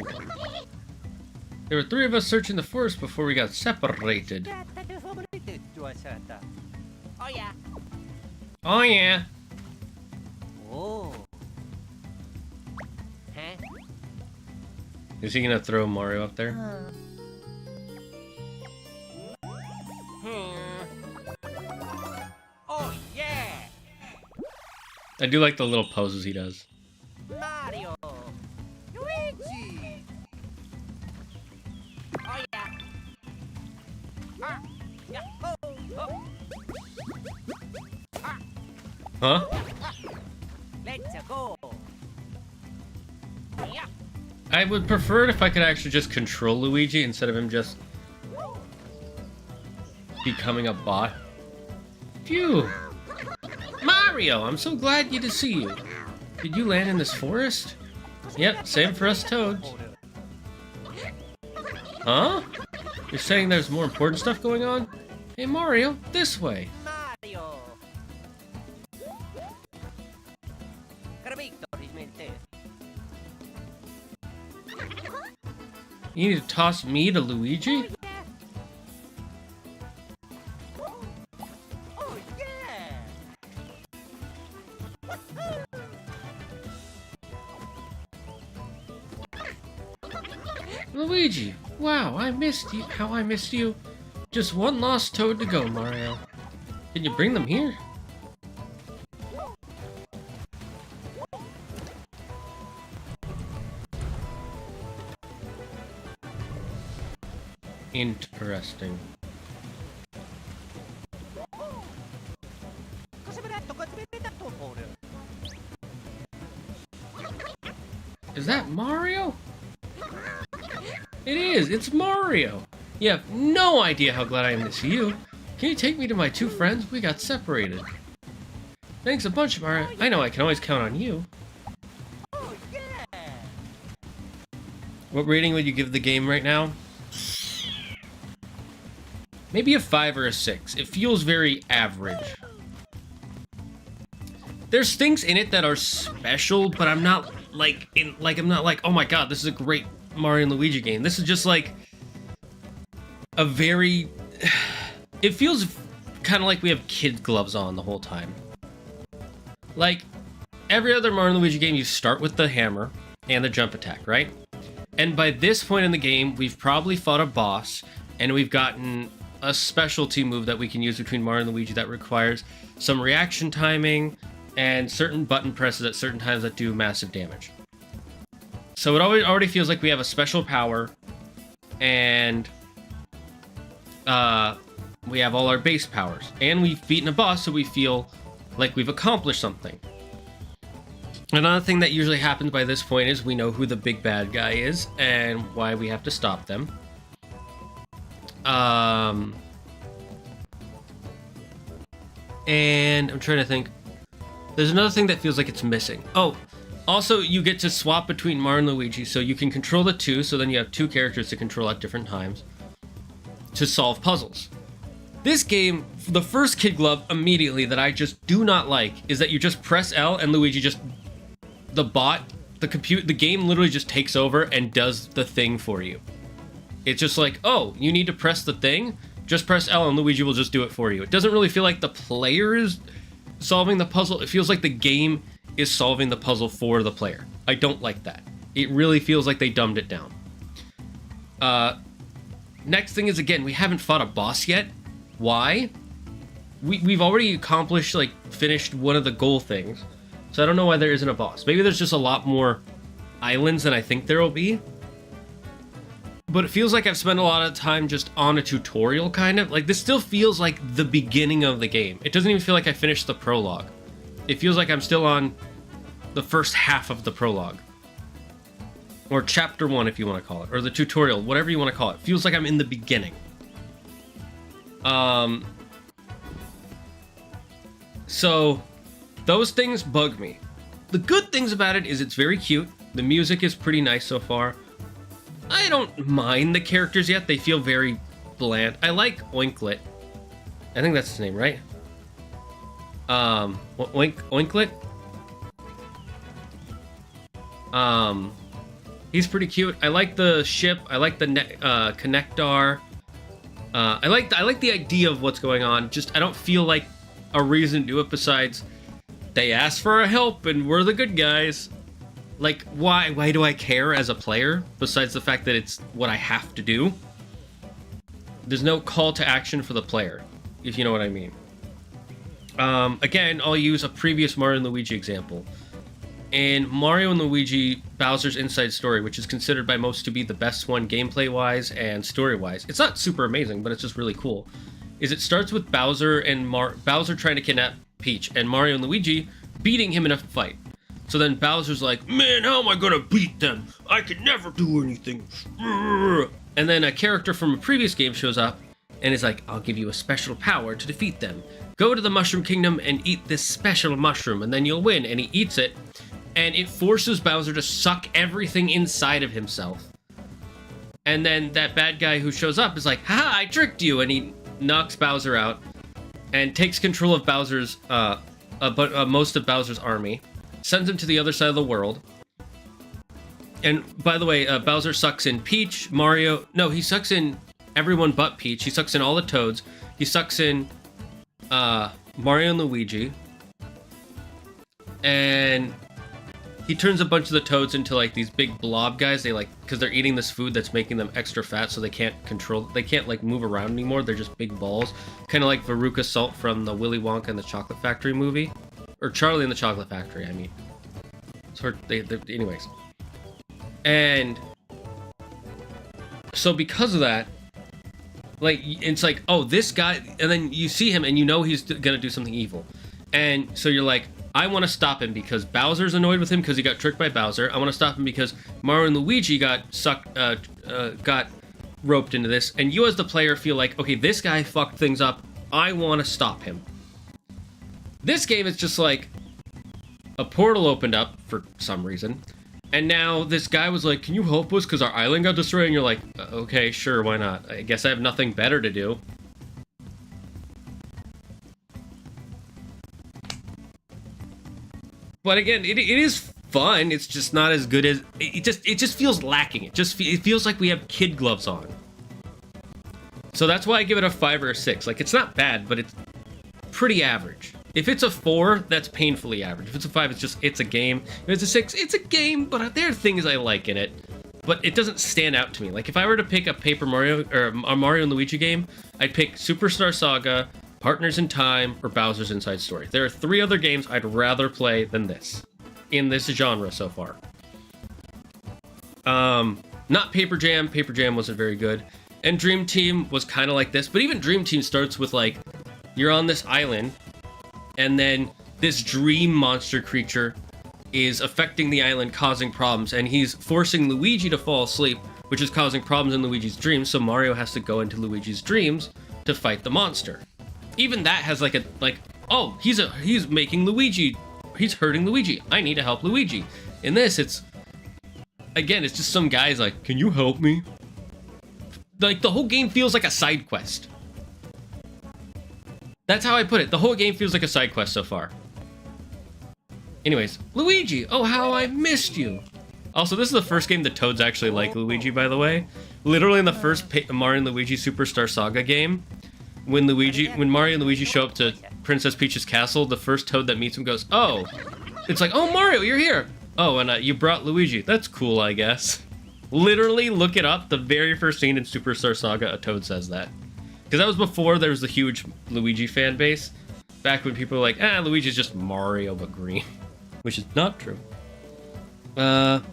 There were 3 of us searching the forest before we got separated. Oh yeah. Oh yeah. Oh. Huh? Is he gonna throw Mario up there? Oh yeah. I do like the little poses he does. Mario. Luigi. Oh yeah. Yeah. Oh. Huh? Let's go. Yeah. I would prefer it if I could actually just control Luigi instead of him just becoming a bot. Phew! Mario, I'm so glad to see you. Did you land in this forest? Yep, same for us Toads. Huh? You're saying there's more important stuff going on? Hey Mario, this way. Mario. You need to toss me to Luigi? Oh yeah. Luigi, wow, I missed you. How I missed you. Just one lost Toad to go, Mario. Can you bring them here? Interesting. Is that Mario? It is! It's Mario! You have no idea how glad I am to see you. Can you take me to my 2 friends? We got separated. Thanks a bunch, Mario. I know I can always count on you. Oh yeah. What rating would you give the game right now? Maybe a 5 or a 6. It feels very average. There's things in it that are special, but I'm not like oh my god, this is a great Mario and Luigi game. This is just like a very it feels kind of like we have kid gloves on the whole time. Like, every other Mario & Luigi game, you start with the hammer and the jump attack, right? And by this point in the game, we've probably fought a boss, and we've gotten a specialty move that we can use between Mario and Luigi that requires some reaction timing and certain button presses at certain times that do massive damage. So it already feels like we have a special power, and we have all our base powers. And we've beaten a boss, so we feel like we've accomplished something. Another thing that usually happens by this point is we know who the big bad guy is and why we have to stop them. And I'm trying to think. There's another thing that feels like it's missing. Oh, also you get to swap between Mario and Luigi, so you can control the two, so then you have two characters to control at different times to solve puzzles. This game, the first kid glove immediately that I just do not like is that you just press L and Luigi just, the game literally just takes over and does the thing for you. It's just like, oh, you need to press the thing? Just press L and Luigi will just do it for you. It doesn't really feel like the player is solving the puzzle. It feels like the game is solving the puzzle for the player. I don't like that. It really feels like they dumbed it down. Next thing is, again, we haven't fought a boss yet. Why? We've already accomplished, like, finished one of the goal things. So I don't know why there isn't a boss. Maybe there's just a lot more islands than I think there will be. But it feels like I've spent a lot of time just on a tutorial, kind of. Like, this still feels like the beginning of the game. It doesn't even feel like I finished the prologue. It feels like I'm still on the first half of the prologue. Or chapter 1, if you want to call it. Or the tutorial, whatever you want to call it. It feels like I'm in the beginning. So, those things bug me. The good things about it is it's very cute. The music is pretty nice so far. I don't mind the characters yet. They feel very bland. I like Oinklet. I think that's his name, right? Oinklet? He's pretty cute. I like the ship. I like the connector. I like the idea of what's going on. Just, I don't feel like a reason to do it besides they asked for our help and we're the good guys. Like, why do I care as a player besides the fact that it's what I have to do? There's no call to action for the player, if you know what I mean. Again, I'll use a previous Mario and Luigi example. In Mario and Luigi Bowser's Inside Story, which is considered by most to be the best one gameplay-wise and story-wise, it's not super amazing, but it's just really cool, is it starts with Bowser and Bowser trying to kidnap Peach, and Mario and Luigi beating him in a fight. So then Bowser's like, man, how am I gonna beat them? I can never do anything. And then a character from a previous game shows up and is like, I'll give you a special power to defeat them. Go to the Mushroom Kingdom and eat this special mushroom, and then you'll win. And he eats it, and it forces Bowser to suck everything inside of himself. And then that bad guy who shows up is like, haha, I tricked you, and he knocks Bowser out and takes control of Bowser's, most of Bowser's army, sends him to the other side of the world. And by the way, Bowser sucks in Peach, Mario. No, he sucks in everyone but Peach. He sucks in all the Toads. He sucks in Mario and Luigi. And he turns a bunch of the Toads into like these big blob guys. They like, because they're eating this food that's making them extra fat, so they can't like move around anymore. They're just big balls. Kind of like Veruca Salt from the Willy Wonka and the Chocolate Factory movie. Or Charlie and the Chocolate Factory, I mean. So anyways. And so because of that, like, it's like, oh, this guy, and then you see him and you know he's gonna do something evil. And so you're like, I want to stop him because Bowser's annoyed with him because he got tricked by Bowser. I want to stop him because Mario and Luigi got roped into this. And you as the player feel like, okay, this guy fucked things up. I want to stop him. This game is just like, a portal opened up for some reason. And now this guy was like, can you help us because our island got destroyed? And you're like, okay, sure, why not? I guess I have nothing better to do. But again, it is fun. It's just not as good as it just feels lacking. It feels like we have kid gloves on. So that's why I give it a 5 or a 6. Like, it's not bad, but pretty average. If it's a 4, that's painfully average. If it's a 5, it's a game. If it's a 6, it's a game, but there are things I like in it. But it doesn't stand out to me. Like, if I were to pick a Paper Mario, or a Mario and Luigi game, I'd pick Superstar Saga, Partners in Time, or Bowser's Inside Story. There are 3 other games I'd rather play than this, in this genre so far. Not Paper Jam. Paper Jam wasn't very good. And Dream Team was kind of like this, but even Dream Team starts with, like, you're on this island, and then this dream monster creature is affecting the island, causing problems, and he's forcing Luigi to fall asleep, which is causing problems in Luigi's dreams, so Mario has to go into Luigi's dreams to fight the monster. Even that has oh, he's making Luigi, he's hurting Luigi, I need to help Luigi. In this, it's just some guy's like, can you help me? Like, the whole game feels like a side quest. That's how I put it. The whole game feels like a side quest so far. Anyways, Luigi! Oh, how I missed you! Also, this is the first game that Toads actually like Luigi, by the way. Literally in the first Mario and Luigi Superstar Saga game, when Mario and Luigi show up to Princess Peach's castle, the first Toad that meets him goes, oh! It's like, oh, Mario, you're here! Oh, and you brought Luigi. That's cool, I guess. Literally, look it up. The very first scene in Superstar Saga, a Toad says that. Because that was before there was the huge Luigi fan base. Back when people were like, Luigi's just Mario but green. Which is not true. Let's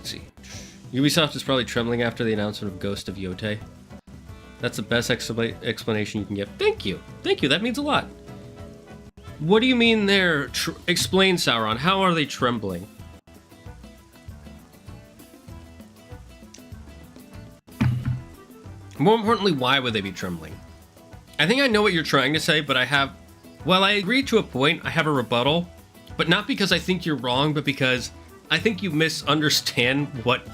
see. Ubisoft is probably trembling after the announcement of Ghost of Yotei. That's the best explanation you can give. Thank you. Thank you, that means a lot. What do you mean there? Explain, Sauron. How are they trembling? More importantly, why would they be trembling? I think I know what you're trying to say, but while I agree to a point, I have a rebuttal, but not because I think you're wrong, but because I think you misunderstand what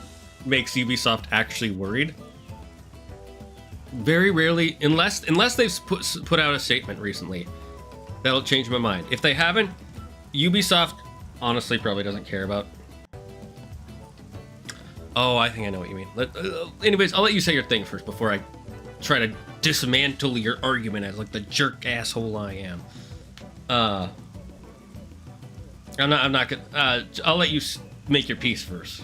makes Ubisoft actually worried. Very rarely, unless they've put out a statement recently, that'll change my mind. If they haven't, Ubisoft honestly probably doesn't care about. Oh, I think I know what you mean. Anyways, I'll let you say your thing first before I try to dismantle your argument as like the jerk asshole I am. I'm not gonna. I'll let you make your piece first.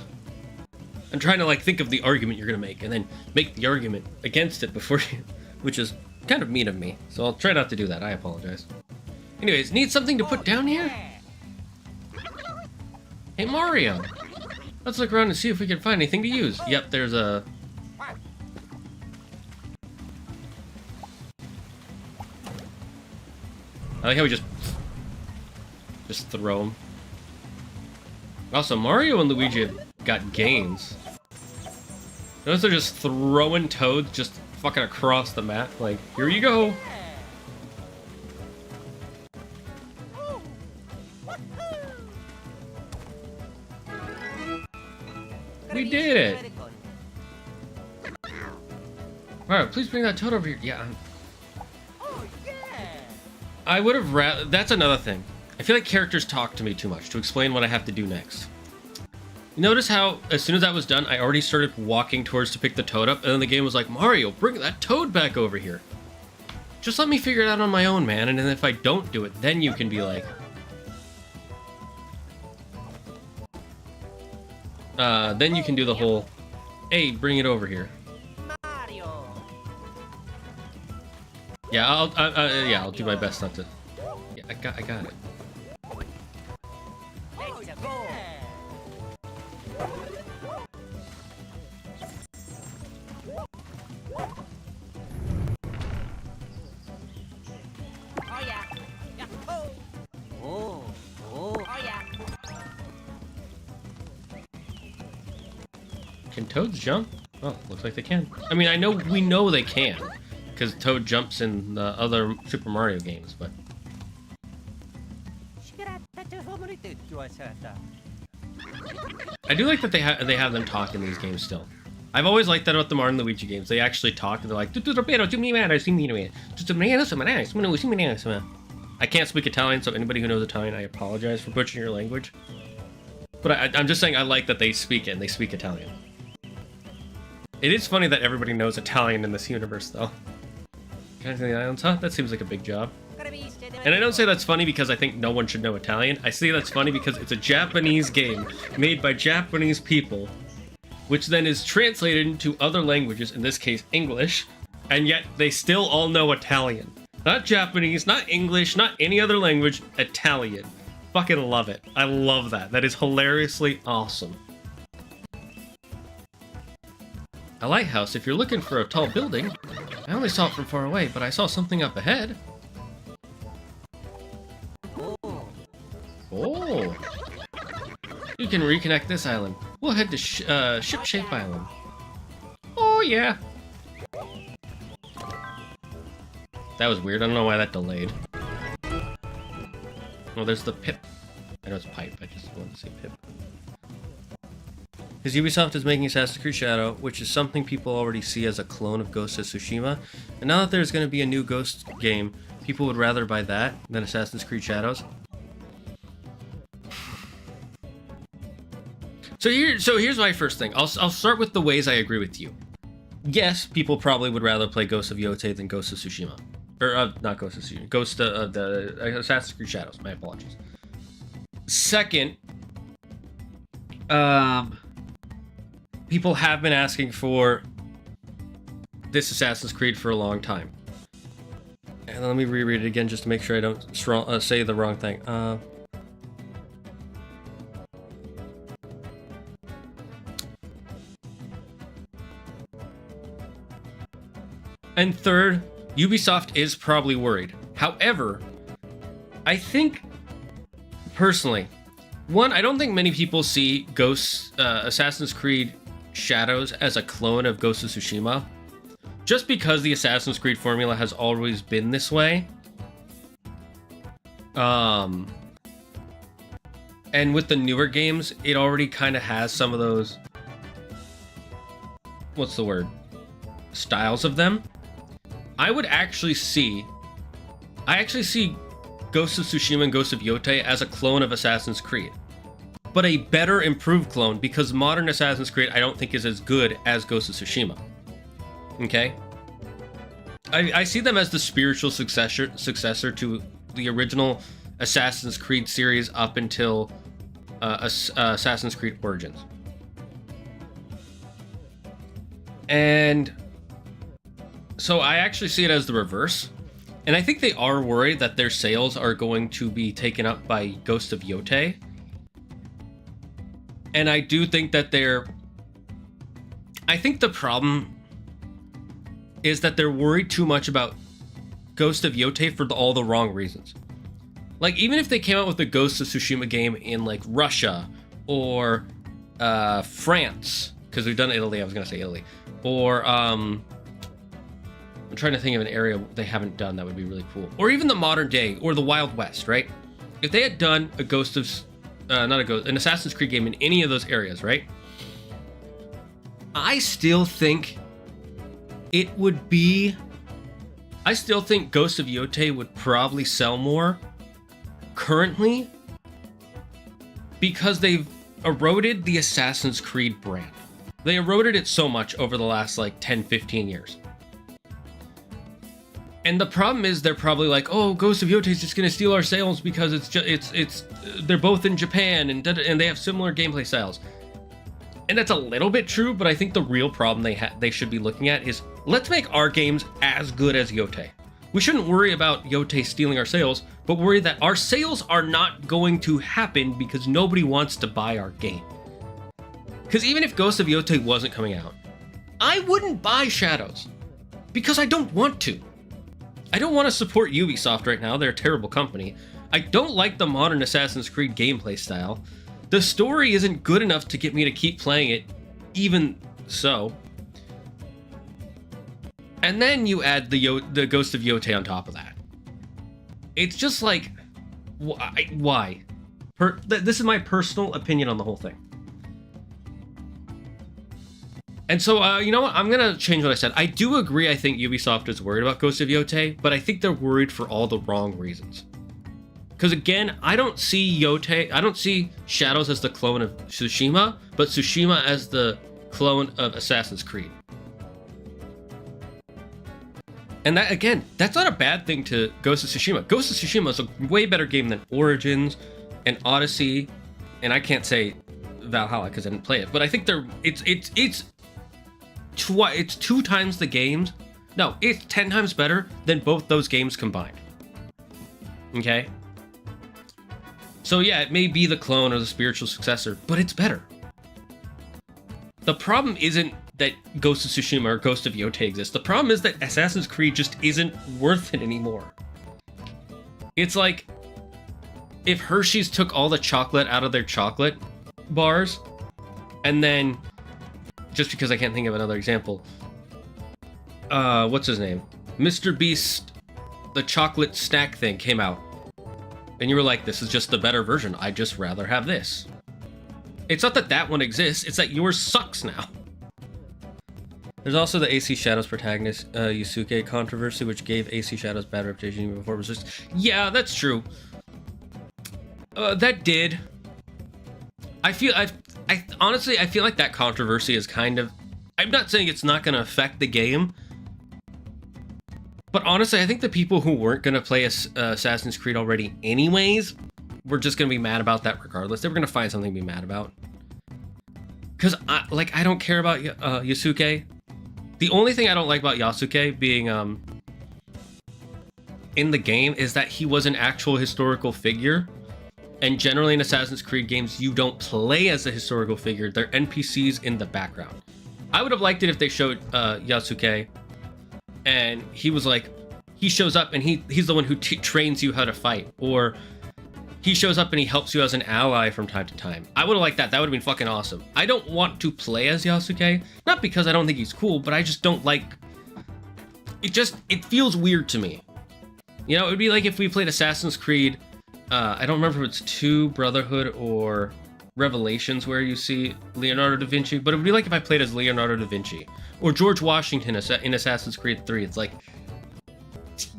I'm trying to think of the argument you're gonna make, and then make the argument against it before you, which is kind of mean of me. So I'll try not to do that. I apologize. Anyways, need something to put down here? Hey Mario, let's look around and see if we can find anything to use. Yep, there's a. I like how we just throw them. Also, Mario and Luigi have got gains. Notice they're just throwing Toads just fucking across the map. Like, here you go. We did it. Alright, please bring that Toad over here. Yeah. I would have rather. That's another thing. I feel like characters talk to me too much to explain what I have to do next. Notice how, as soon as that was done, I already started walking towards to pick the Toad up, and then the game was like, Mario, bring that Toad back over here. Just let me figure it out on my own, man, and then if I don't do it, then you can be like... then you can do the whole, hey, bring it over here. Mario. Yeah, I'll do my best not to... Yeah, I got it. Let's go. Oh yeah. Yeah. Oh. Oh yeah. Can Toads jump? Oh, looks like they can. I mean, we know they can, because Toad jumps in the other Super Mario games, but... I do like that they have them talk in these games still. I've always liked that about the Mario and Luigi games. They actually talk, and they're like... I can't speak Italian, so anybody who knows Italian, I apologize for butchering your language. But I'm just saying I like that they speak it, and they speak Italian. It is funny that everybody knows Italian in this universe, though. Connecting the islands, huh? That seems like a big job. And I don't say that's funny because I think no one should know Italian. I say that's funny because it's a Japanese game made by Japanese people, which then is translated into other languages, in this case English, and yet they still all know Italian. Not Japanese, not English, not any other language, Italian. Fucking love it. I love that. That is hilariously awesome. A lighthouse. If you're looking for a tall building, I only saw it from far away, but I saw something up ahead. Oh. You can reconnect this island. We'll head to Ship Shape Island. Oh, yeah. That was weird. I don't know why that delayed. Oh, there's the pip. I know it's pipe. I just wanted to say pip. Because Ubisoft is making Assassin's Creed Shadow, which is something people already see as a clone of Ghost of Tsushima. And now that there's going to be a new Ghost game, people would rather buy that than Assassin's Creed Shadows. So here's my first thing. I'll start with the ways I agree with you. Yes, people probably would rather play Ghost of Yotei than Ghost of Tsushima. Or, not Ghost of Tsushima. Ghost of the Assassin's Creed Shadows. My apologies. Second, people have been asking for this Assassin's Creed for a long time. And let me reread it again just to make sure I don't say the wrong thing. And third, Ubisoft is probably worried. However, I think, personally, one, I don't think many people see Assassin's Creed Shadows as a clone of Ghost of Tsushima. Just because the Assassin's Creed formula has always been this way. And with the newer games, it already kind of has some of those... What's the word? Styles of them. I actually see Ghost of Tsushima and Ghost of Yotei as a clone of Assassin's Creed. But a better improved clone, because modern Assassin's Creed I don't think is as good as Ghost of Tsushima. Okay? I see them as the spiritual successor to the original Assassin's Creed series up until Assassin's Creed Origins. And so I actually see it as the reverse. And I think they are worried that their sales are going to be taken up by Ghost of Yotei. And I do think that I think the problem is that they're worried too much about Ghost of Yotei for all the wrong reasons. Like, even if they came out with a Ghost of Tsushima game in, like, Russia or France, because we've done Italy, I was going to say Italy, or I'm trying to think of an area they haven't done that would be really cool. Or even the modern day, or the Wild West, right? If they had done a Ghost of... an Assassin's Creed game in any of those areas, right? I still think it would be... I still think Ghost of Yotei would probably sell more currently because they've eroded the Assassin's Creed brand. They eroded it so much over the last, like, 10, 15 years. And the problem is they're probably like, oh, Ghost of Yotei is just going to steal our sales because they're both in Japan and they have similar gameplay styles. And that's a little bit true, but I think the real problem they should be looking at is, let's make our games as good as Yotei. We shouldn't worry about Yotei stealing our sales, but worry that our sales are not going to happen because nobody wants to buy our game. Because even if Ghost of Yotei wasn't coming out, I wouldn't buy Shadows because I don't want to. I don't want to support Ubisoft right now. They're a terrible company. I don't like the modern Assassin's Creed gameplay style. The story isn't good enough to get me to keep playing it, even so. And then you add the Ghost of Yotei on top of that. It's just like, why? This is my personal opinion on the whole thing. And so, you know what? I'm going to change what I said. I do agree I think Ubisoft is worried about Ghost of Yotei, but I think they're worried for all the wrong reasons. Because again, I don't see Shadows as the clone of Tsushima, but Tsushima as the clone of Assassin's Creed. And that, again, that's not a bad thing to Ghost of Tsushima. Ghost of Tsushima is a way better game than Origins and Odyssey, and I can't say Valhalla because I didn't play it, but I think it's 2 times the games. No, it's 10 times better than both those games combined. Okay? So yeah, it may be the clone or the spiritual successor, but it's better. The problem isn't that Ghost of Tsushima or Ghost of Yotei exists. The problem is that Assassin's Creed just isn't worth it anymore. It's like if Hershey's took all the chocolate out of their chocolate bars, and then, just because I can't think of another example, what's his name? Mr. Beast, the chocolate snack thing came out, and you were like, this is just the better version. I'd just rather have this. It's not that that one exists, it's that yours sucks now. There's also the AC Shadows protagonist, Yusuke controversy, which gave AC Shadows bad reputation even before it was just... Yeah, that's true. That did. Honestly, I feel like that controversy is kind of... I'm not saying it's not going to affect the game, but honestly, I think the people who weren't going to play Assassin's Creed already anyways, were just going to be mad about that regardless. They were going to find something to be mad about. Because, I don't care about Yusuke. The only thing I don't like about Yasuke being in the game is that he was an actual historical figure. And generally in Assassin's Creed games, you don't play as a historical figure. They're NPCs in the background. I would have liked it if they showed Yasuke and he was like, he shows up and he's the one who trains you how to fight. Or he shows up and he helps you as an ally from time to time. I would have liked that. That would have been fucking awesome. I don't want to play as Yasuke. Not because I don't think he's cool, but I just don't like... It feels weird to me. You know, it would be like if we played Assassin's Creed... I don't remember if it's 2 Brotherhood or Revelations where you see Leonardo da Vinci, but it would be like if I played as Leonardo da Vinci. Or George Washington in Assassin's Creed 3. It's like...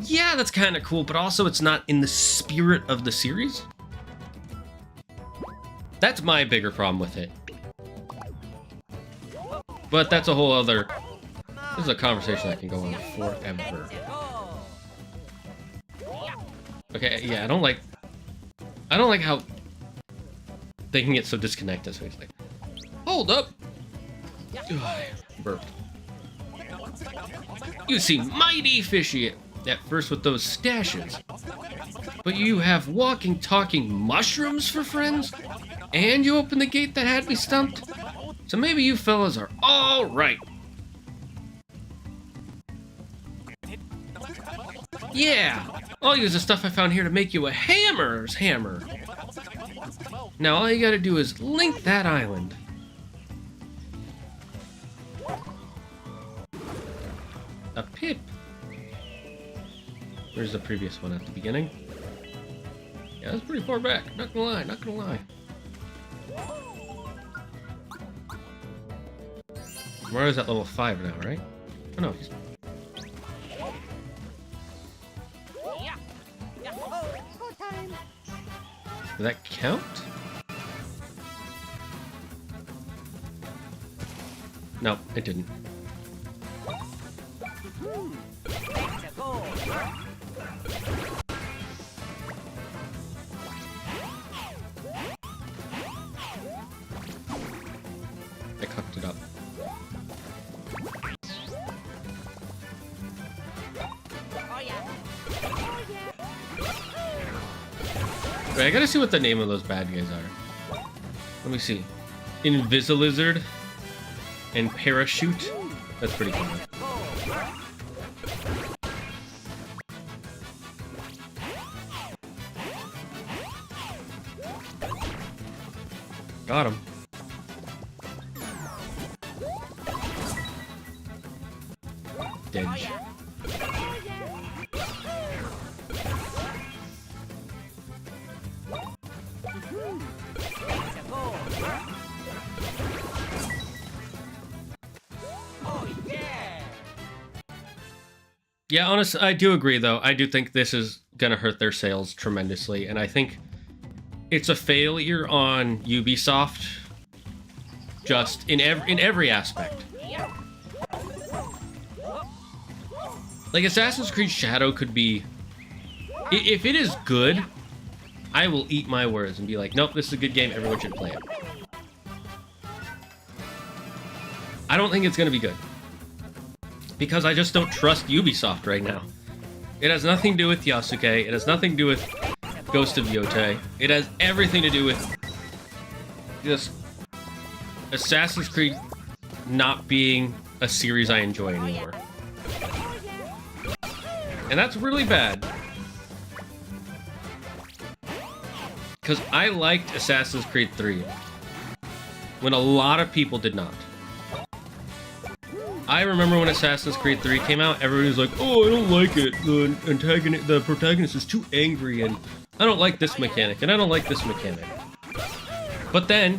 Yeah, that's kind of cool, but also it's not in the spirit of the series. That's my bigger problem with it. But that's a whole other... This is a conversation that can go on forever. Okay, yeah, I don't like how they can get so disconnected. So he's like, hold up! Ugh, burped. You seem mighty fishy at first with those stashes. But you have walking, talking mushrooms for friends? And you opened the gate that had me stumped? So maybe you fellas are all right. Yeah, I'll use the stuff I found here to make you a hammer's hammer. Now all you gotta do is link that island. A pip. Where's the previous one at the beginning? Yeah, that's pretty far back. Not gonna lie, not gonna lie. Mario's at level 5 now, right? Oh no, he's... Did that count? No, it didn't. I cocked it up. Wait, I gotta see what the name of those bad guys are. Let me see. Invisilizard and Parachute. That's pretty cool. Got him. Dedge. Yeah, honestly, I do agree, though. I do think this is gonna hurt their sales tremendously, and I think it's a failure on Ubisoft, just in every aspect. Like, Assassin's Creed Shadow could be... If it is good, I will eat my words and be like, nope, this is a good game, everyone should play it. I don't think it's going to be good. Because I just don't trust Ubisoft right now. It has nothing to do with Yasuke, it has nothing to do with Ghost of Yotei. It has everything to do with just Assassin's Creed not being a series I enjoy anymore. And that's really bad. Because I liked Assassin's Creed 3 when a lot of people did not. I remember when Assassin's Creed 3 came out, everybody was like, oh, I don't like it. The protagonist is too angry, and I don't like this mechanic, and I don't like this mechanic. But then,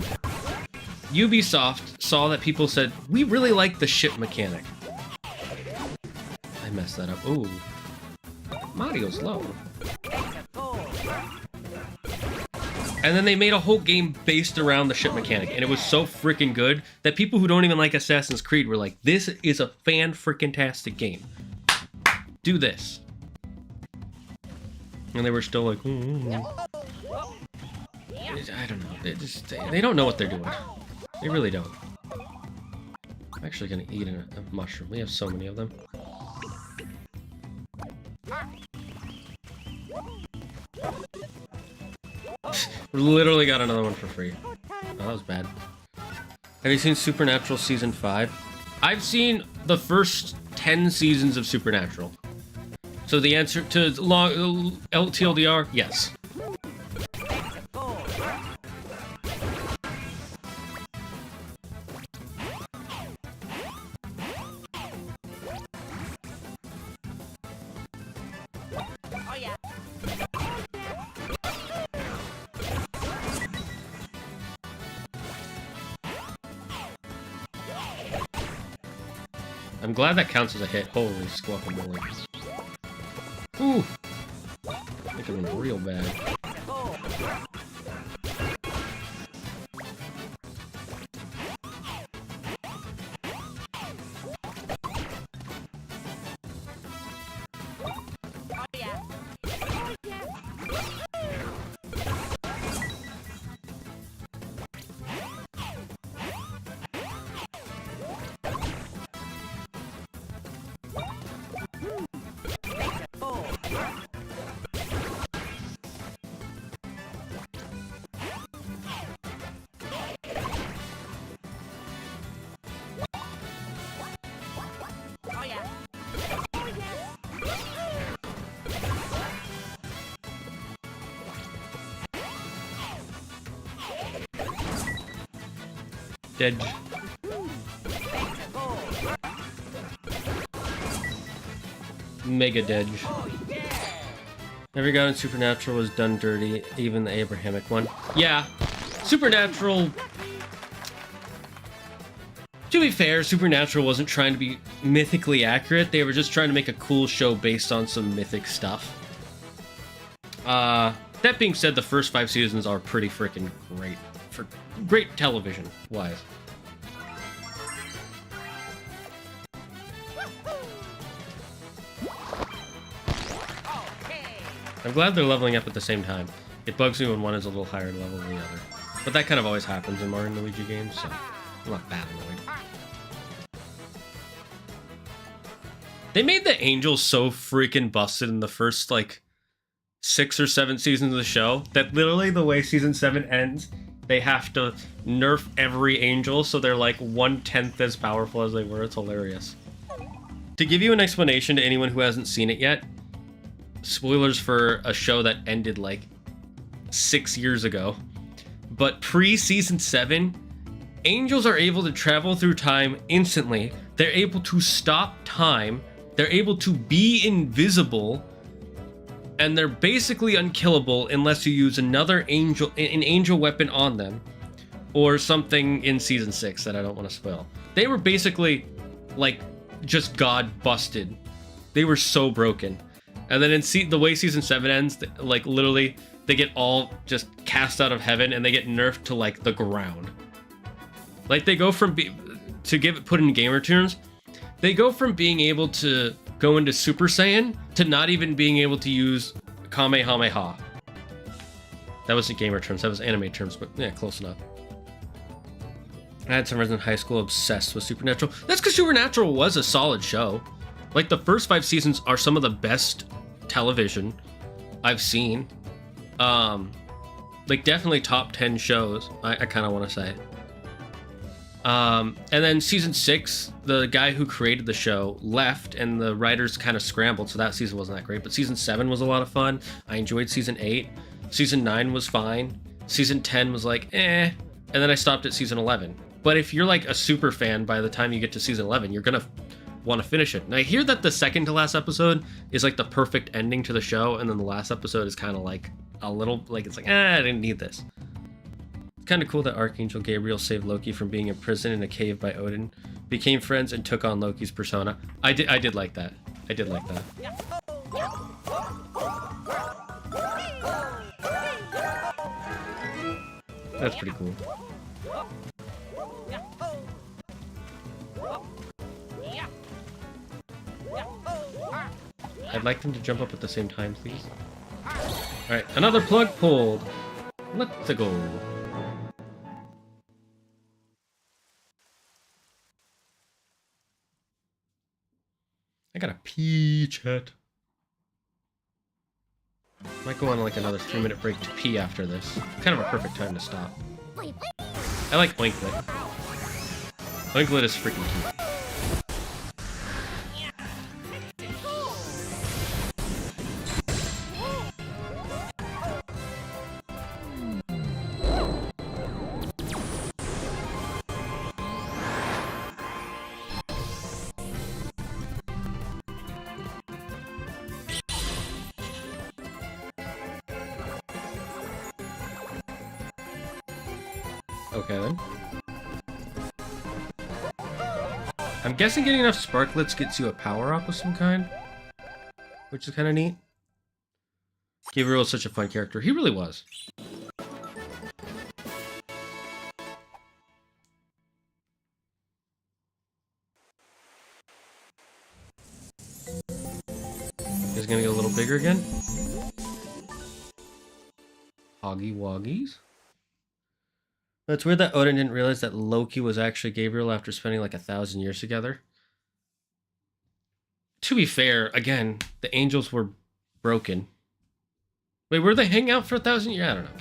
Ubisoft saw that people said, we really like the ship mechanic. I messed that up. Ooh. Mario's low. And then they made a whole game based around the ship mechanic, and it was so freaking good that people who don't even like Assassin's Creed were like, this is a fan-freaking-tastic game. Do this. And they were still like, I don't know. They don't know what they're doing. They really don't. I'm actually gonna eat a mushroom. We have so many of them. We literally got another one for free. Oh, that was bad. Have you seen Supernatural Season 5? I've seen the first 10 seasons of Supernatural. So the answer to LTLDR, yes. Oh yeah. I'm glad that counts as a hit. Holy guacamole. Ooh! I think it went real bad. Oh yeah. Oh yeah. Dead. Mega Dedge. Every god in Supernatural was done dirty, even the Abrahamic one. Yeah, Supernatural... To be fair, Supernatural wasn't trying to be mythically accurate, they were just trying to make a cool show based on some mythic stuff. That being said, the first 5 seasons are pretty freaking great. For great television-wise. I'm glad they're leveling up at the same time. It bugs me when one is a little higher level than the other. But that kind of always happens in Mario and Luigi games, so I'm not that annoyed. They made the angels so freaking busted in the first, like, 6 or 7 seasons of the show that literally the way season 7 ends, they have to nerf every angel so they're like 1/10 as powerful as they were. It's hilarious. To give you an explanation to anyone who hasn't seen it yet, spoilers for a show that ended like 6 years ago, but pre-season 7, angels are able to travel through time instantly. They're able to stop time. They're able to be invisible. And they're basically unkillable unless you use an angel weapon on them. Or something in season 6 that I don't want to spoil. They were basically, like, just god busted. They were so broken. And then in the way season 7 ends, like, literally, they get all just cast out of heaven and they get nerfed to, like, the ground. Like, they go from, put in gamer terms, they go from being able to go into Super Saiyan to not even being able to use Kamehameha. That wasn't gamer terms, that was anime terms, but yeah, close enough. I had some friends in high school obsessed with Supernatural. That's because Supernatural was a solid show. Like, the first 5 seasons are some of the best television I've seen. Like, definitely top 10 shows, I kind of want to say. And then season 6, the guy who created the show left, and the writers kind of scrambled, so that season wasn't that great. But season 7 was a lot of fun. I enjoyed season 8. Season 9 was fine. Season 10 was like, eh. And then I stopped at season 11. But if you're like a super fan, by the time you get to season 11, you're gonna want to finish it. And I hear that the second to last episode is like the perfect ending to the show, and then the last episode is kind of like a little, like, it's like, I didn't need this. It's kind of cool that Archangel Gabriel saved Loki from being imprisoned in a cave by Odin, became friends, and took on Loki's persona. I did like that. I did like that. That's pretty cool. I'd like them to jump up at the same time, please. Alright, another plug pulled. Let's go. I gotta pee, chat. Might go on like another 3-minute break to pee after this. Kind of a perfect time to stop. I like Oinklet. Oinklet is freaking cute. Okay then. I'm guessing getting enough sparklets gets you a power-up of some kind, which is kind of neat. Gabriel is such a fun character. He really was. He's gonna get a little bigger again. Hoggy Woggies. It's weird that Odin didn't realize that Loki was actually Gabriel after spending like 1,000 years together. To be fair, again, the angels were broken. Wait, were they hang out for 1,000 years? I don't know.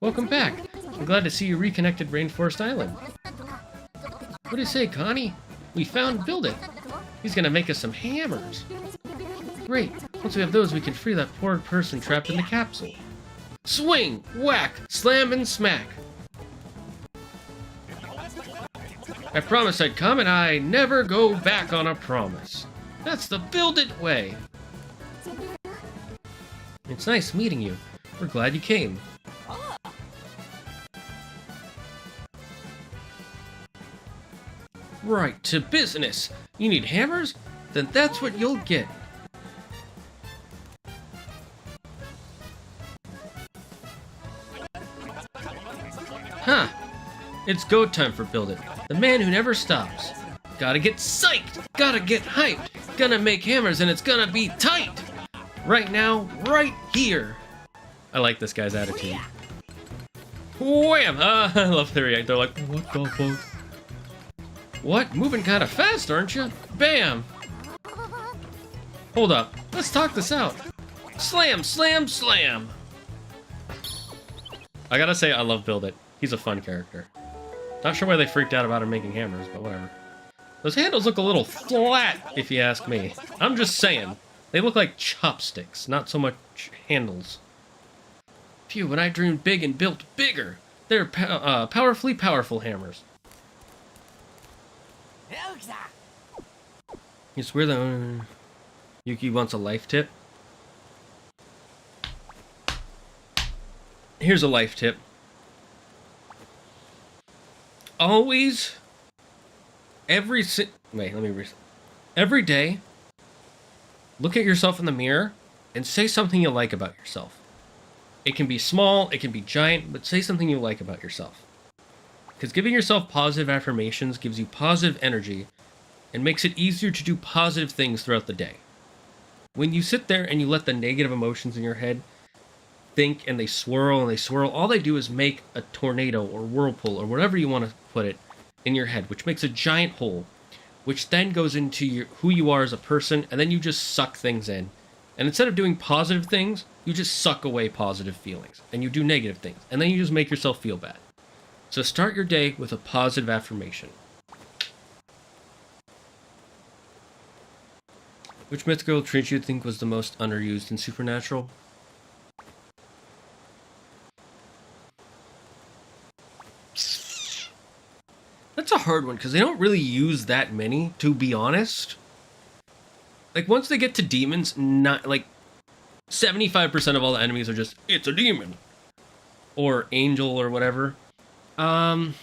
Welcome back. I'm glad to see you reconnected Rainforest Island. What do you say, Connie? We found Build It. He's gonna make us some hammers. Great. Once we have those, we can free that poor person trapped in the capsule. Swing! Whack! Slam and smack! I promised I'd come, and I never go back on a promise. That's the Build It way. It's nice meeting you. We're glad you came. Right to business. You need hammers? Then that's what you'll get. Huh. It's go time for Build It. The man who never stops. Gotta get psyched. Gotta get hyped. Gonna make hammers and it's gonna be tight. Right now, right here. I like this guy's attitude. Wham! I love their react. They're like, what the fuck? What? Moving kind of fast, aren't you? Bam! Hold up. Let's talk this out. Slam, slam, slam! I gotta say, I love Build It. He's a fun character. Not sure why they freaked out about him making hammers, but whatever. Those handles look a little flat, if you ask me. I'm just saying. They look like chopsticks, not so much handles. Phew, when I dreamed big and built bigger. They're powerfully powerful hammers. It's weird that Yuki wants a life tip. Here's a life tip. Always, every day, look at yourself in the mirror and say something you like about yourself. It can be small, it can be giant, but say something you like about yourself. Because giving yourself positive affirmations gives you positive energy and makes it easier to do positive things throughout the day. When you sit there and you let the negative emotions in your head think and they swirl, all they do is make a tornado or whirlpool or whatever you want to put it in your head, which makes a giant hole, which then goes into who you are as a person, and then you just suck things in. And instead of doing positive things, you just suck away positive feelings, and you do negative things, and then you just make yourself feel bad. So start your day with a positive affirmation. Which mythical trait do you think was the most underused in Supernatural? That's a hard one, because they don't really use that many, to be honest. Like, once they get to demons, not, like, 75% of all the enemies are just, it's a demon. Or angel or whatever. Hard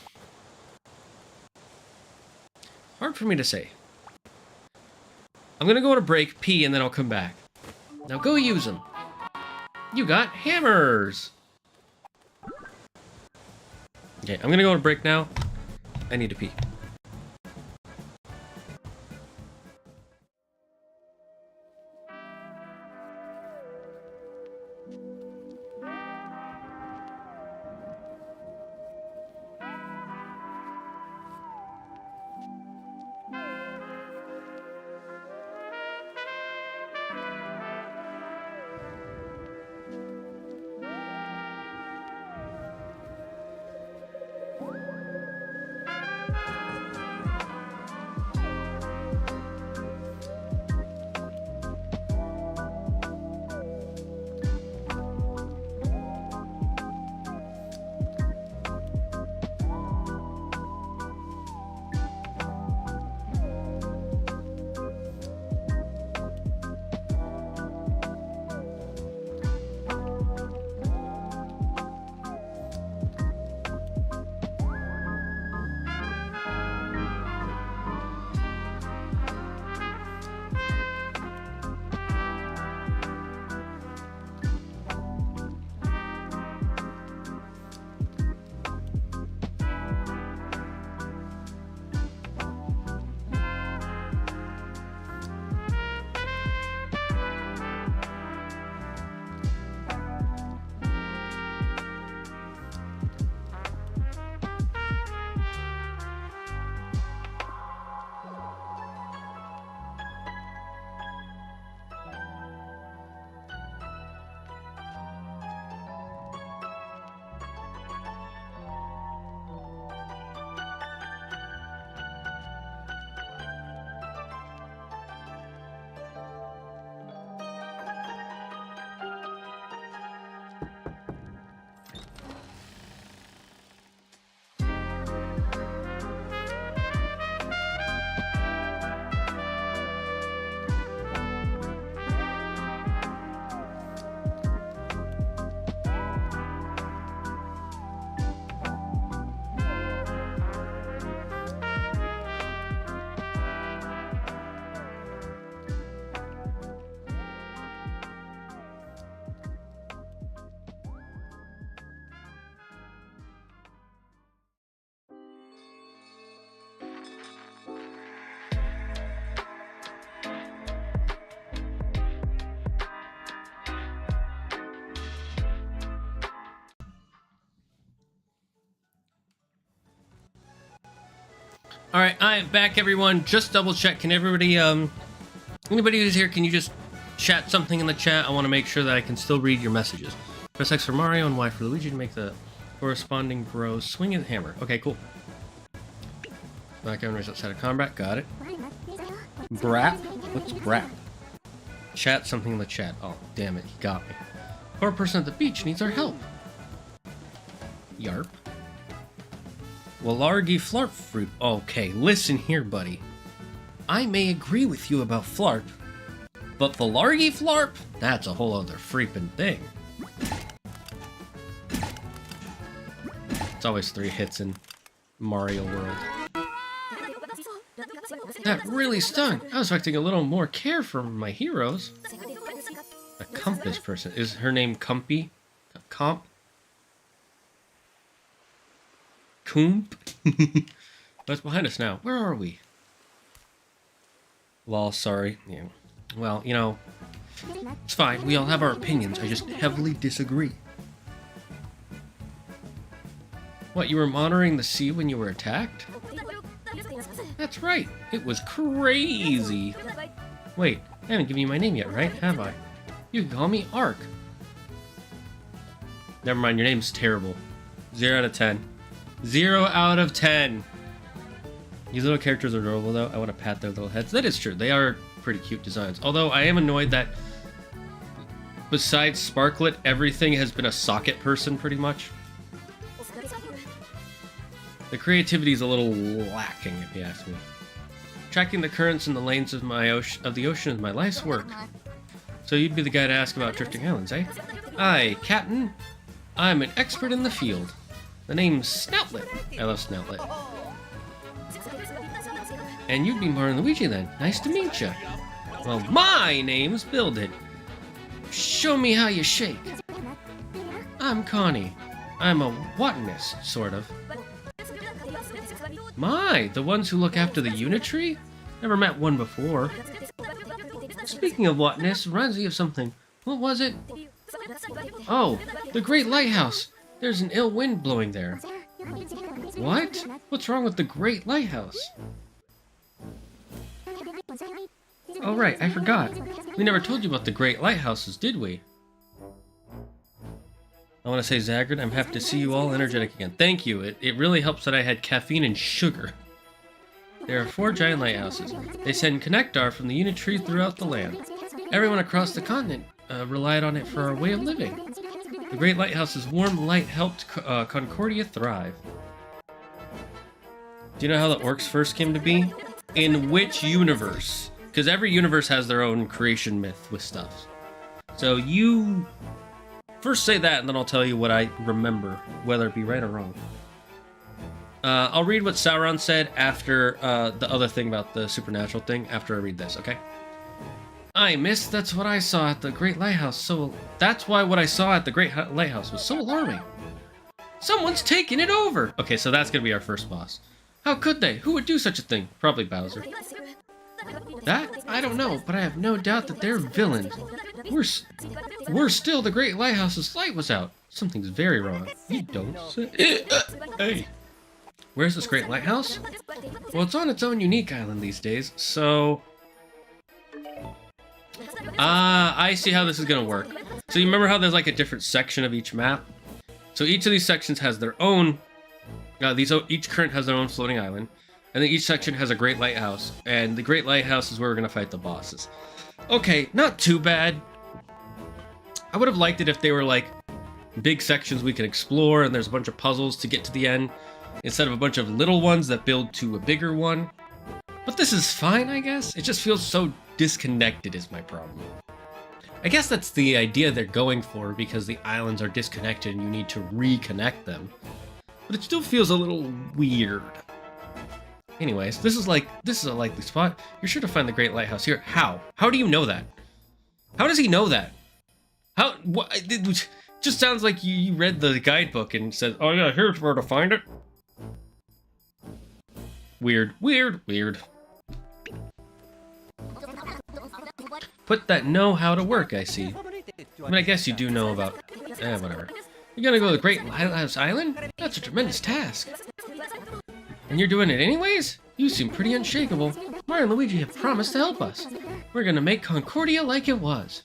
for me to say. I'm gonna go on a break, pee, and then I'll come back. Now go use them. You got hammers! Okay, I'm gonna go on a break now. I need to pee. Alright, I am back, everyone. Just double check. Can everybody, anybody who's here, can you just chat something in the chat? I want to make sure that I can still read your messages. Press X for Mario and Y for Luigi to make the corresponding bros swing a hammer. Okay, cool. Black enemies outside of combat. Got it. Brap? What's brap? Chat something in the chat. Oh, damn it. He got me. Poor person at the beach needs our help. Yarp. Walargi flarp fruit. Okay, listen here, buddy. I may agree with you about flarp, but the largy flarp? That's a whole other freaking thing. It's always 3 hits in Mario World. That really stung. I was expecting a little more care from my heroes. A compass person. Is her name Cumpy? Comp? Coomp? What's behind us now? Where are we? Lol, sorry. Yeah. Well, you know, it's fine. We all have our opinions. I just heavily disagree. What, you were monitoring the sea when you were attacked? That's right. It was crazy. Wait, I haven't given you my name yet, right? Have I? You can call me Ark. Never mind, your name's terrible. 0 out of 10. 0 out of 10. These little characters are adorable, though. I want to pat their little heads. That is true. They are pretty cute designs. Although, I am annoyed that besides Sparklet, everything has been a socket person, pretty much. The creativity is a little lacking, if you ask me. Tracking the currents and the lanes of the ocean is my life's work. So you'd be the guy to ask about drifting islands, eh? Aye, Captain. I'm an expert in the field. The name's Snoutlet. I love Snoutlet. And you'd be more than Luigi then. Nice to meet ya. Well, my name's Buildit. Show me how you shake. I'm Connie. I'm a botanist, sort of. My, the ones who look after the Unitree? Never met one before. Speaking of botanists, reminds me of something. What was it? Oh, the Great Lighthouse. There's an ill wind blowing there. What? What's wrong with the Great Lighthouse? Oh right, I forgot. We never told you about the Great Lighthouses, did we? I want to say, Zagrid, I'm happy to see you all energetic again. Thank you. It really helps that I had caffeine and sugar. There are 4 giant lighthouses. They send connectar from the Unitree throughout the land. Everyone across the continent relied on it for our way of living. The Great Lighthouse's warm light helped Concordia thrive. Do you know how the orcs first came to be? In which universe? Because every universe has their own creation myth with stuff. So you first say that, and then I'll tell you what I remember, whether it be right or wrong. I'll read what Sauron said after the other thing about the supernatural thing, after I read this, okay? Aye, miss, that's what I saw at the Great Lighthouse, that's why what I saw at the Great Lighthouse was so alarming. Someone's taking it over! Okay, so that's gonna be our first boss. How could they? Who would do such a thing? Probably Bowser. That? I don't know, but I have no doubt that they're villains. We're still the Great Lighthouse's light was out. Something's very wrong. You don't say. Hey. Where's this Great Lighthouse? Well, it's on its own unique island these days, so... I see how this is gonna work. So you remember how there's like a different section of each map? So each of these sections has their own... each current has their own floating island. And then each section has a Great Lighthouse. And the Great Lighthouse is where we're gonna fight the bosses. Okay, not too bad. I would have liked it if they were like big sections we could explore and there's a bunch of puzzles to get to the end, instead of a bunch of little ones that build to a bigger one. But this is fine, I guess. It just feels so disconnected is my problem. I guess that's the idea they're going for, because the islands are disconnected and you need to reconnect them. But it still feels a little weird. Anyways, this is a likely spot. You're sure to find the Great Lighthouse here. How? How do you know that? How does he know that? How? What? It just sounds like you read the guidebook and said, "Oh yeah, here's where to find it." Weird, weird, weird. Put that know-how to work, I see. I mean, I guess you do know about... whatever. You're gonna go to the Great Lighthouse Island? That's a tremendous task. And you're doing it anyways? You seem pretty unshakable. Mario and Luigi have promised to help us. We're gonna make Concordia like it was.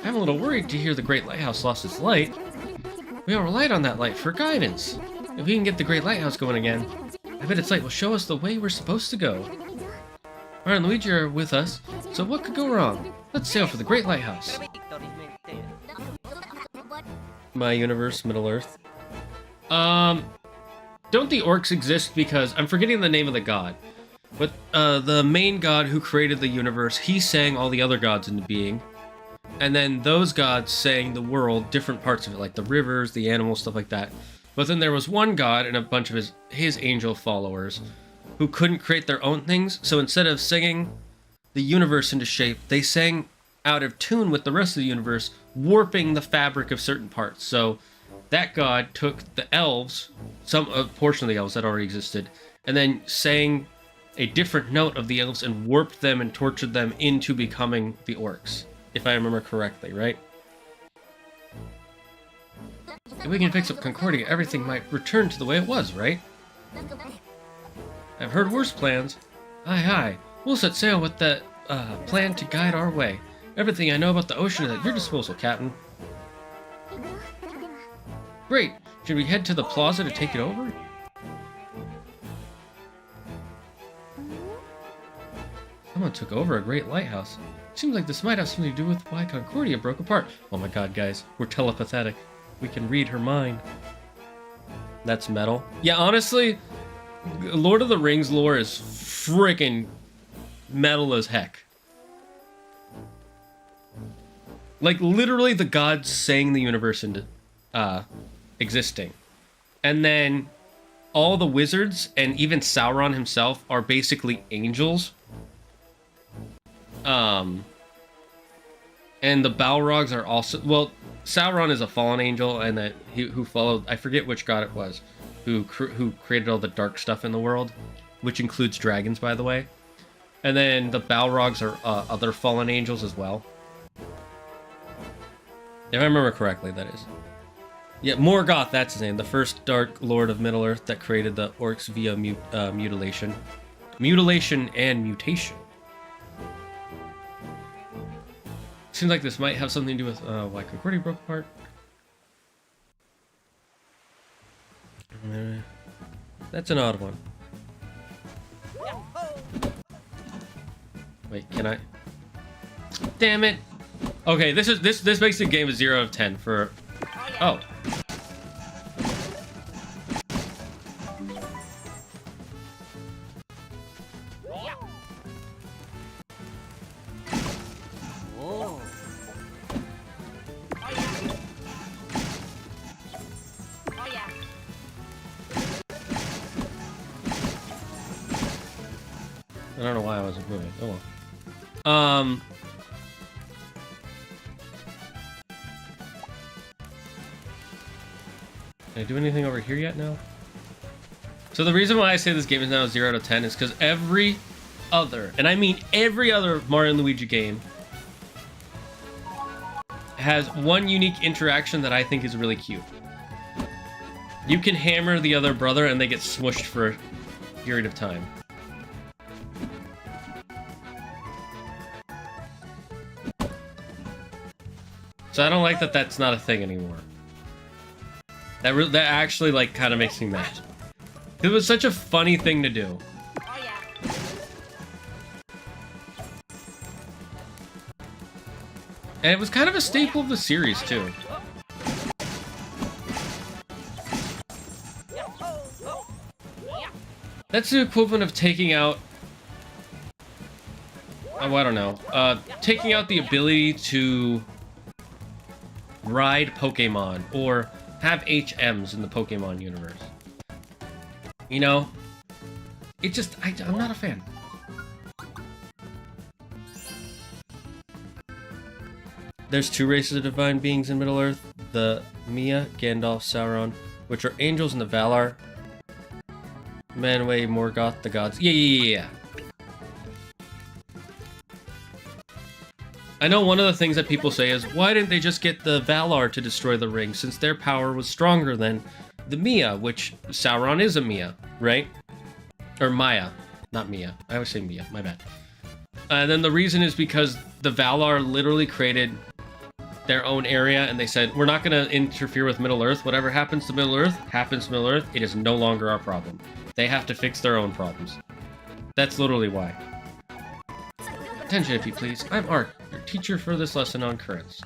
I'm a little worried to hear the Great Lighthouse lost its light. We all relied on that light for guidance. If we can get the Great Lighthouse going again, I bet its light will show us the way we're supposed to go. Mario and Luigi are with us, so what could go wrong? Let's sail for the Great Lighthouse. My universe, Middle Earth. Don't the orcs exist because... I'm forgetting the name of the god. But, the main god who created the universe, he sang all the other gods into being. And then those gods sang the world, different parts of it, like the rivers, the animals, stuff like that. But then there was one god and a bunch of his angel followers who couldn't create their own things. So instead of singing the universe into shape, they sang out of tune with the rest of the universe, warping the fabric of certain parts. So that god took the elves, a portion of the elves that already existed, and then sang a different note of the elves and warped them and tortured them into becoming the orcs, if I remember correctly, right? If we can fix up Concordia, everything might return to the way it was, right? I've heard worse plans. Aye. We'll set sail with that plan to guide our way. Everything I know about the ocean is at your disposal, Captain. Great! Should we head to the plaza to take it over? Someone took over a great lighthouse. Seems like this might have something to do with why Concordia broke apart. Oh my god, guys. We're telepathic. We can read her mind. That's metal. Yeah, honestly, Lord of the Rings lore is freaking metal as heck. Like, literally the gods sang the universe into existing. And then all the wizards and even Sauron himself are basically angels. And the Balrogs are also... Well, Sauron is a fallen angel, and that who followed... I forget which god it was, who created all the dark stuff in the world, which includes dragons, by the way. And then the Balrogs are other fallen angels as well. If I remember correctly, that is. Yeah, Morgoth, that's his name. The first Dark Lord of Middle-earth that created the orcs via mutilation. Mutilation and mutation. Seems like this might have something to do with why Concordia broke apart. That's an odd one. Wait, can I? Damn it! Okay, this makes the game a 0 out of 10 for. Oh. I don't know why I wasn't moving. Oh well. Can I do anything over here yet? No. So the reason why I say this game is now 0 out of 10 is because every other, and I mean every other Mario and Luigi game, has one unique interaction that I think is really cute. You can hammer the other brother and they get smushed for a period of time. So I don't like that that's not a thing anymore. That actually, like, kind of makes me mad. It was such a funny thing to do. And it was kind of a staple of the series, too. That's the equivalent of taking out... Oh, I don't know. Taking out the ability to ride Pokemon, or have HMs in the Pokemon universe. You know? It just... I'm not a fan. There's two races of divine beings in Middle-earth. The Mia, Gandalf, Sauron, which are angels, and the Valar. Manwë, Morgoth, the gods. Yeah. I know one of the things that people say is, why didn't they just get the Valar to destroy the ring, since their power was stronger than the Mia, which Sauron is a Mia, right? Or Maya, not Mia. I always say Mia, my bad. And then the reason is because the Valar literally created their own area, and they said, we're not going to interfere with Middle-earth. Whatever happens to Middle-earth, happens to Middle-earth. It is no longer our problem. They have to fix their own problems. That's literally why. Attention, if you please. I'm Art, your teacher for this lesson on currents.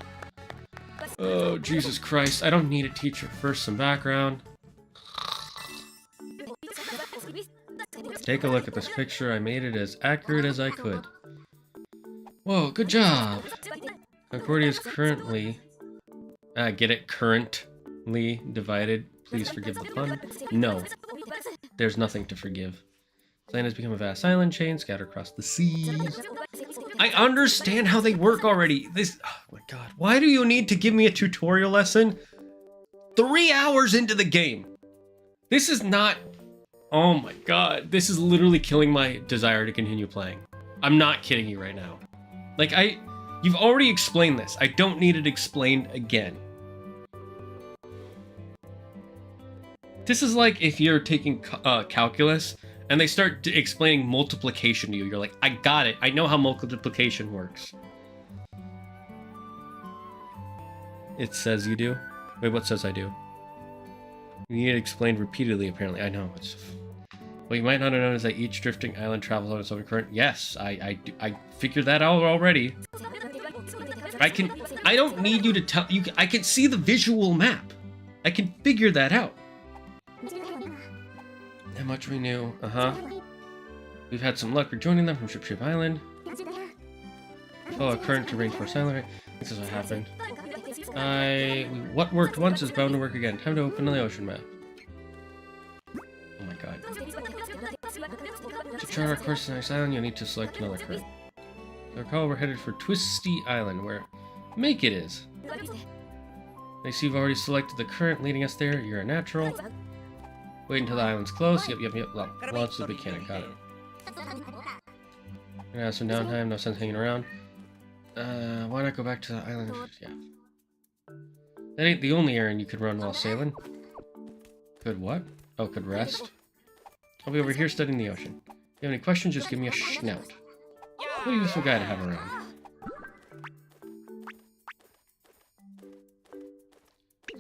Oh, Jesus Christ. I don't need a teacher. First, some background. Take a look at this picture. I made it as accurate as I could. Whoa, good job. Concordia is currently... get it? Currently divided. Please forgive the pun. No. There's nothing to forgive. This land has become a vast island chain scattered across the seas. I understand how they work already. This, oh my god. Why do you need to give me a tutorial lesson 3 hours into the game? This is not, oh my god. This is literally killing my desire to continue playing. I'm not kidding you right now. Like, you've already explained this. I don't need it explained again. This is like if you're taking calculus and they start explaining multiplication to you. You're like, I got it. I know how multiplication works. It says you do? Wait, what says I do? You need it explained repeatedly, apparently. I know. It's... What you might not have known is that each drifting island travels on its own current. Yes, I figured that out already. I don't need you to tell you. I can see the visual map. I can figure that out. How much we knew. We've had some luck rejoining them from Ship Island. Follow a current to Rainforest Island. This is what happened. What worked once is bound to work again. Time to open the ocean map. Oh my god. To chart our course to the next island, you'll need to select another current. So recall we're headed for Twisty Island, where Make It is. I see you've already selected the current leading us there. You're a natural. Wait until the island's close. Yep. Launch the mechanic. Got it. Gonna have some downtime. No sense hanging around. Why not go back to the island? Yeah. That ain't the only errand you could run while sailing. Could what? Oh, could rest. I'll be over here studying the ocean. If you have any questions, just give me a schnout. What a useful guy to have around.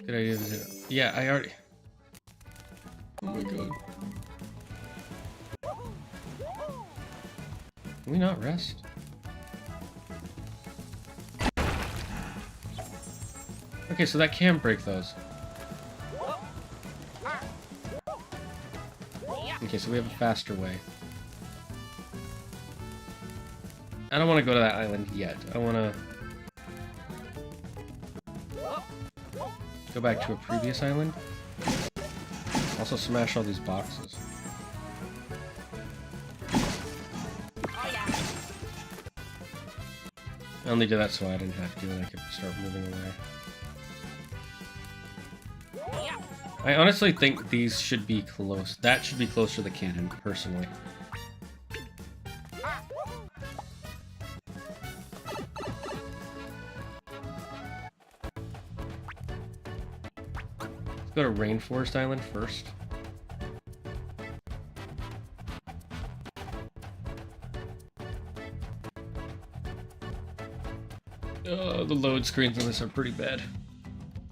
Good idea to do. Yeah, I already... Oh my god. Can we not rest? Okay, so that can break those. Okay, so we have a faster way. I don't want to go to that island yet. I want to go back to a previous island. Also smash all these boxes. I only did that so I didn't have to, and I could start moving away. I honestly think these should be close. That should be closer to the cannon, personally. Let's go to Rainforest Island first. The load screens on this are pretty bad.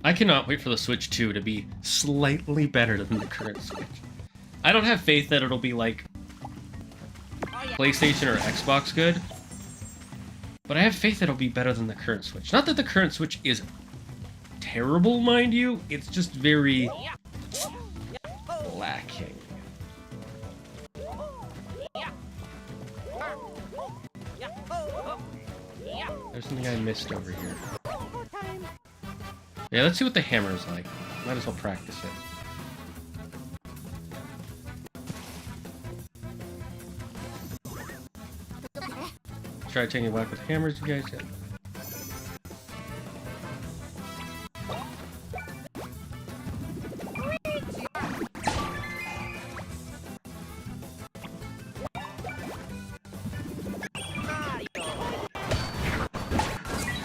I cannot wait for the Switch 2 to be slightly better than the current Switch. I don't have faith that it'll be like PlayStation or Xbox good, but I have faith that it'll be better than the current Switch. Not that the current Switch is terrible, mind you, it's just very lacking. There's something I missed over here. Yeah, let's see what the hammer is like. Might as well practice it. Try taking it back with hammers, you guys. Yeah.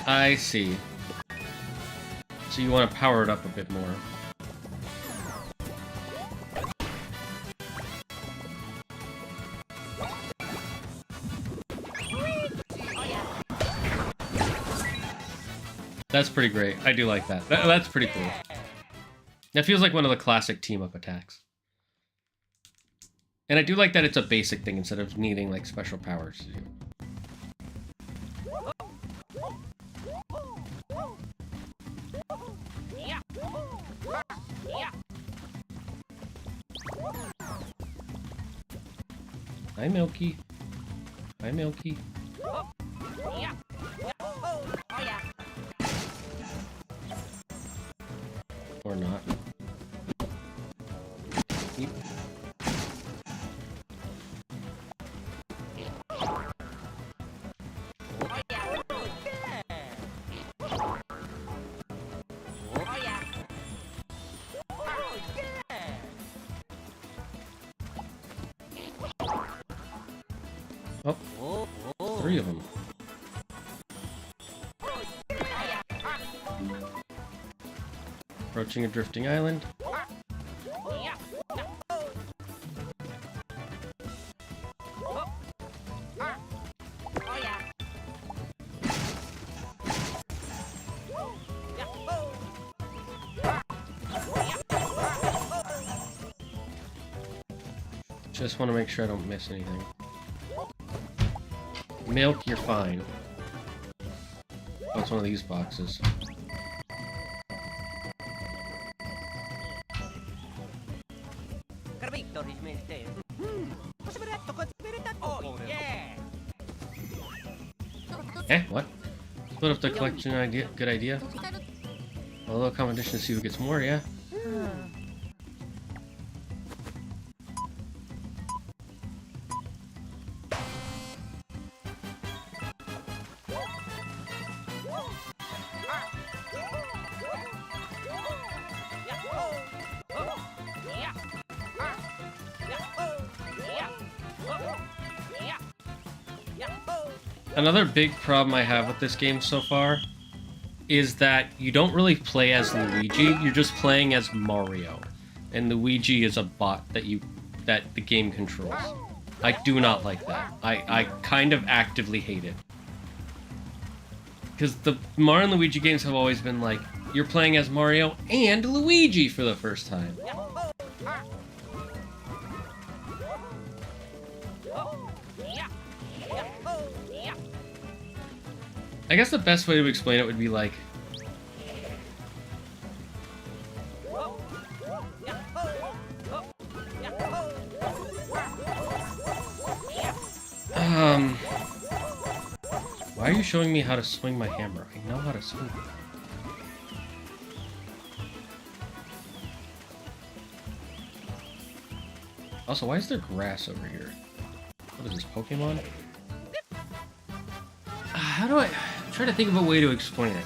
I see. So you want to power it up a bit more. That's pretty great. I do like that. That's pretty cool. That feels like one of the classic team-up attacks. And I do like that it's a basic thing instead of needing like special powers to do. Hi, Milky. Hi, Milky. Or not. Yep. Oh, 3 of them. Approaching a drifting island. Just want to make sure I don't miss anything. Milk, you're fine. Oh, it's one of these boxes. Eh, what? Split up the collection idea. Good idea. A little competition to see who gets more, yeah? Another big problem I have with this game so far is that you don't really play as Luigi, you're just playing as Mario. And Luigi is a bot that the game controls. I do not like that. I kind of actively hate it. Because the Mario and Luigi games have always been like, you're playing as Mario and Luigi for the first time. I guess the best way to explain it would be like... Why are you showing me how to swing my hammer? I know how to swing it. Also, why is there grass over here? What is this, Pokemon? How do I... try to think of a way to explain it.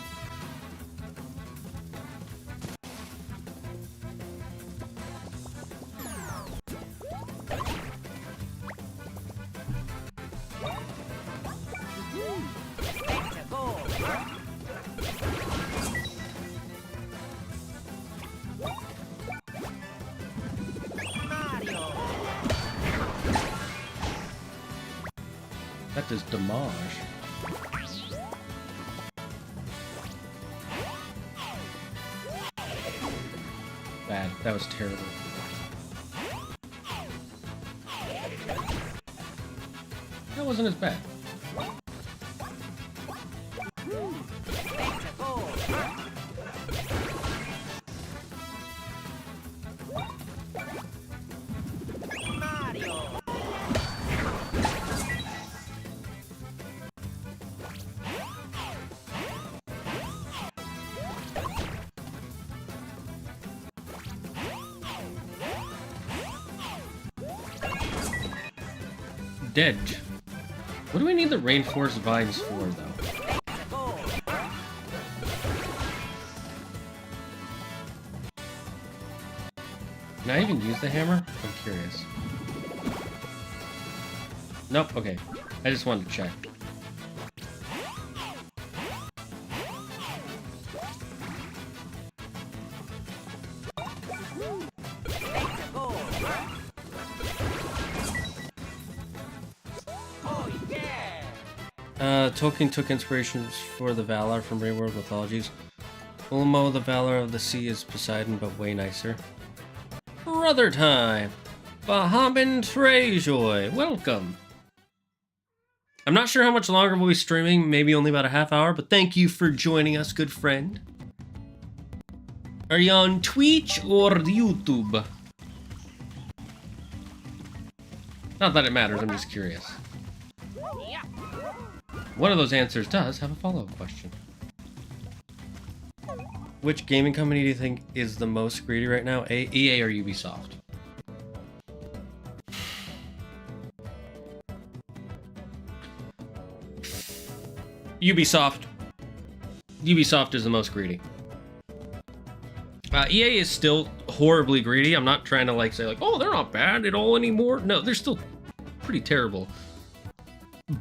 That does damage. Bad. That was terrible. That wasn't as bad. Dead. What do we need the rainforest vines for, though? Can I even use the hammer? I'm curious. Nope, okay. I just wanted to check. Tolkien took inspiration for the Valar from Real World mythologies. Ulmo, the Valar of the Sea, is Poseidon, but way nicer. Brother time! Bahamin Treyjoy, welcome! I'm not sure how much longer we'll be streaming, maybe only about a half hour, but thank you for joining us, good friend. Are you on Twitch or YouTube? Not that it matters, I'm just curious. One of those answers does have a follow-up question. Which gaming company do you think is the most greedy right now? EA or Ubisoft? Ubisoft. Ubisoft is the most greedy. EA is still horribly greedy. I'm not trying to like say like, oh, they're not bad at all anymore. No, they're still pretty terrible.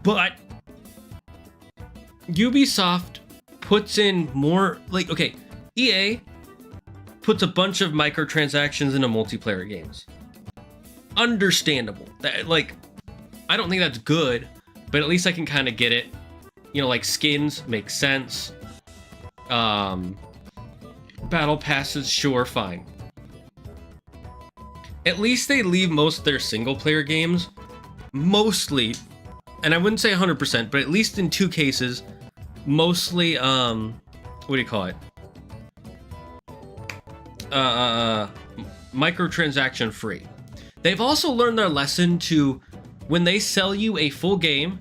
But Ubisoft puts in more, like, okay, EA puts a bunch of microtransactions into multiplayer games. Understandable. That, like, I don't think that's good, but at least I can kind of get it. You know, like skins make sense. Battle passes, sure, fine. At least they leave most of their single player games, mostly, and I wouldn't say 100%, but at least in 2 cases, mostly, what do you call it? Microtransaction free. They've also learned their lesson to, when they sell you a full game,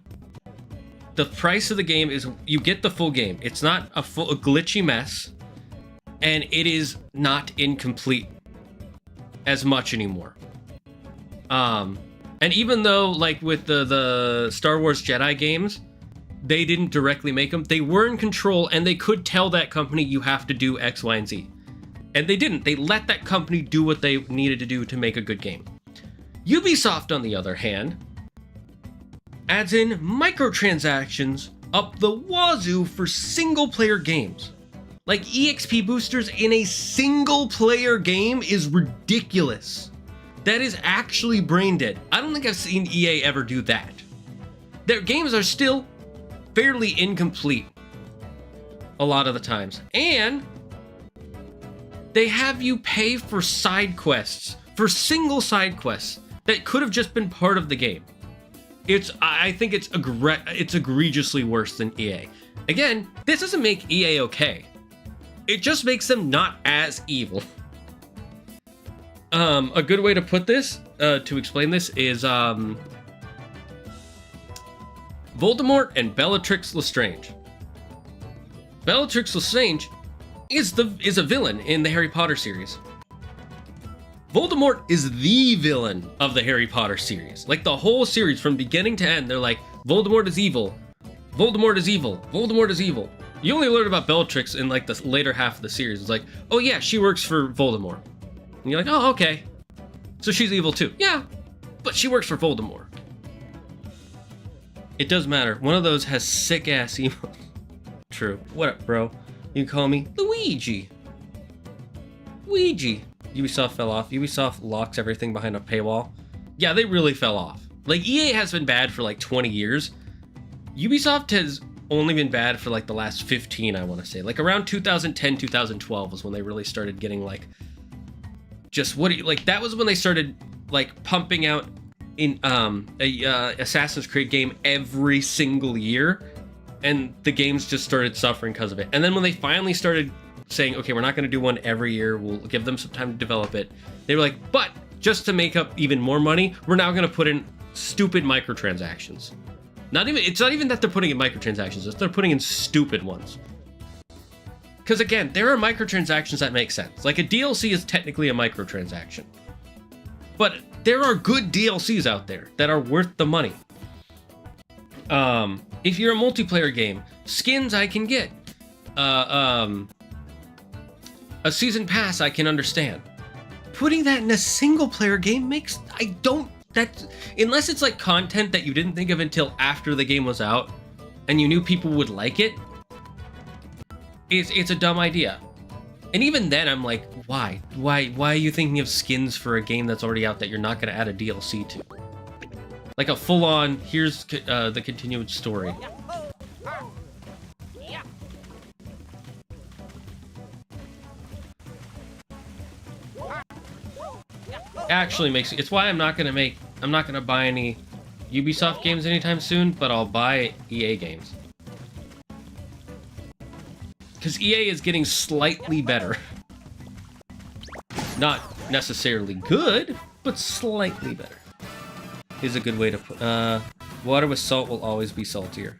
the price of the game is, you get the full game. It's not a glitchy mess, and it is not incomplete as much anymore. And even though, like with the Star Wars Jedi games, they didn't directly make them, they were in control, and they could tell that company, you have to do X, Y, and Z. And they didn't. They let that company do what they needed to do to make a good game. Ubisoft, on the other hand, adds in microtransactions up the wazoo for single-player games. Like, EXP boosters in a single-player game is ridiculous. That is actually brain dead. I don't think I've seen EA ever do that. Their games are still fairly incomplete a lot of the times. And they have you pay for side quests, for single side quests that could have just been part of the game. I think it's egregiously worse than EA. Again, this doesn't make EA okay. It just makes them not as evil. A good way to put this, to explain this, is Voldemort and Bellatrix Lestrange. Bellatrix Lestrange is a villain in the Harry Potter series. Voldemort is the villain of the Harry Potter series. Like, the whole series, from beginning to end, they're like, Voldemort is evil. Voldemort is evil. Voldemort is evil. You only learn about Bellatrix in, like, the later half of the series. It's like, oh yeah, she works for Voldemort. And you're like, oh, okay. So she's evil too. Yeah, but she works for Voldemort. It does matter. One of those has sick-ass emo. True. What up, bro? You can call me Luigi. Luigi. Ubisoft fell off. Ubisoft locks everything behind a paywall. Yeah, they really fell off. Like, EA has been bad for like 20 years. Ubisoft has only been bad for like the last 15, I want to say. Like around 2010, 2012 was when they really started getting like, just like that was when they started like pumping out in Assassin's Creed game every single year, and the games just started suffering because of it. And then when they finally started saying, okay, we're not going to do one every year, we'll give them some time to develop it, they were like, but just to make up even more money, we're now going to put in stupid microtransactions. It's not even that they're putting in microtransactions, it's they're putting in stupid ones. Because again, there are microtransactions that make sense. Like, a DLC is technically a microtransaction. But there are good DLCs out there that are worth the money. If you're a multiplayer game, skins I can get. A season pass I can understand. Putting that in a single player game makes, unless it's like content that you didn't think of until after the game was out and you knew people would like it, it's a dumb idea. And even then I'm like, why are you thinking of skins for a game that's already out that you're not going to add a DLC to? Like a full-on, here's the continued story. Actually makes it's why I'm not gonna buy any Ubisoft games anytime soon, but I'll buy EA games. Because EA is getting slightly better. Not necessarily good, but slightly better. Is a good way to put water with salt will always be saltier.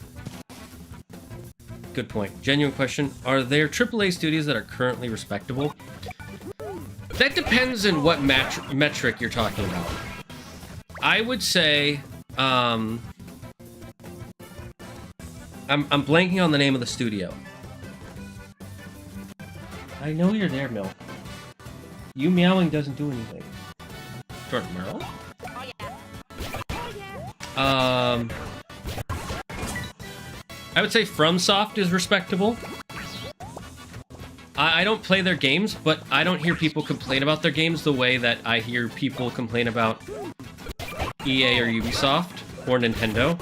Good point. Genuine question. Are there AAA studios that are currently respectable? That depends on what metric you're talking about. I would say, I'm blanking on the name of the studio. I know you're there, Mill. You meowing doesn't do anything. Jordan Merrill? I would say FromSoft is respectable. I don't play their games, but I don't hear people complain about their games the way that I hear people complain about EA or Ubisoft or Nintendo.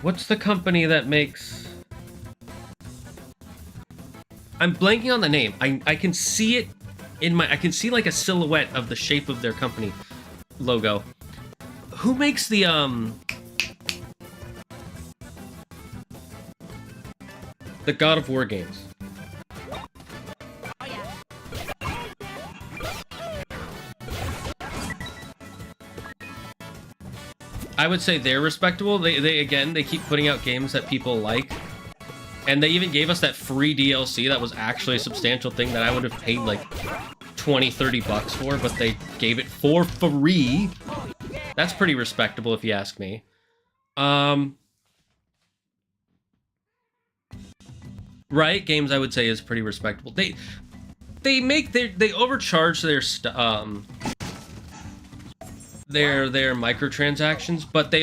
What's the company that makes... I'm blanking on the name. I can see it in my... I can see like a silhouette of the shape of their company logo. Who makes the, the God of War games? Oh yeah. I would say they're respectable. They keep putting out games that people like. And they even gave us that free DLC that was actually a substantial thing that I would have paid like 20, 30 bucks for, but they gave it for free. That's pretty respectable if you ask me. Riot Games, I would say, is pretty respectable. They overcharge their microtransactions, but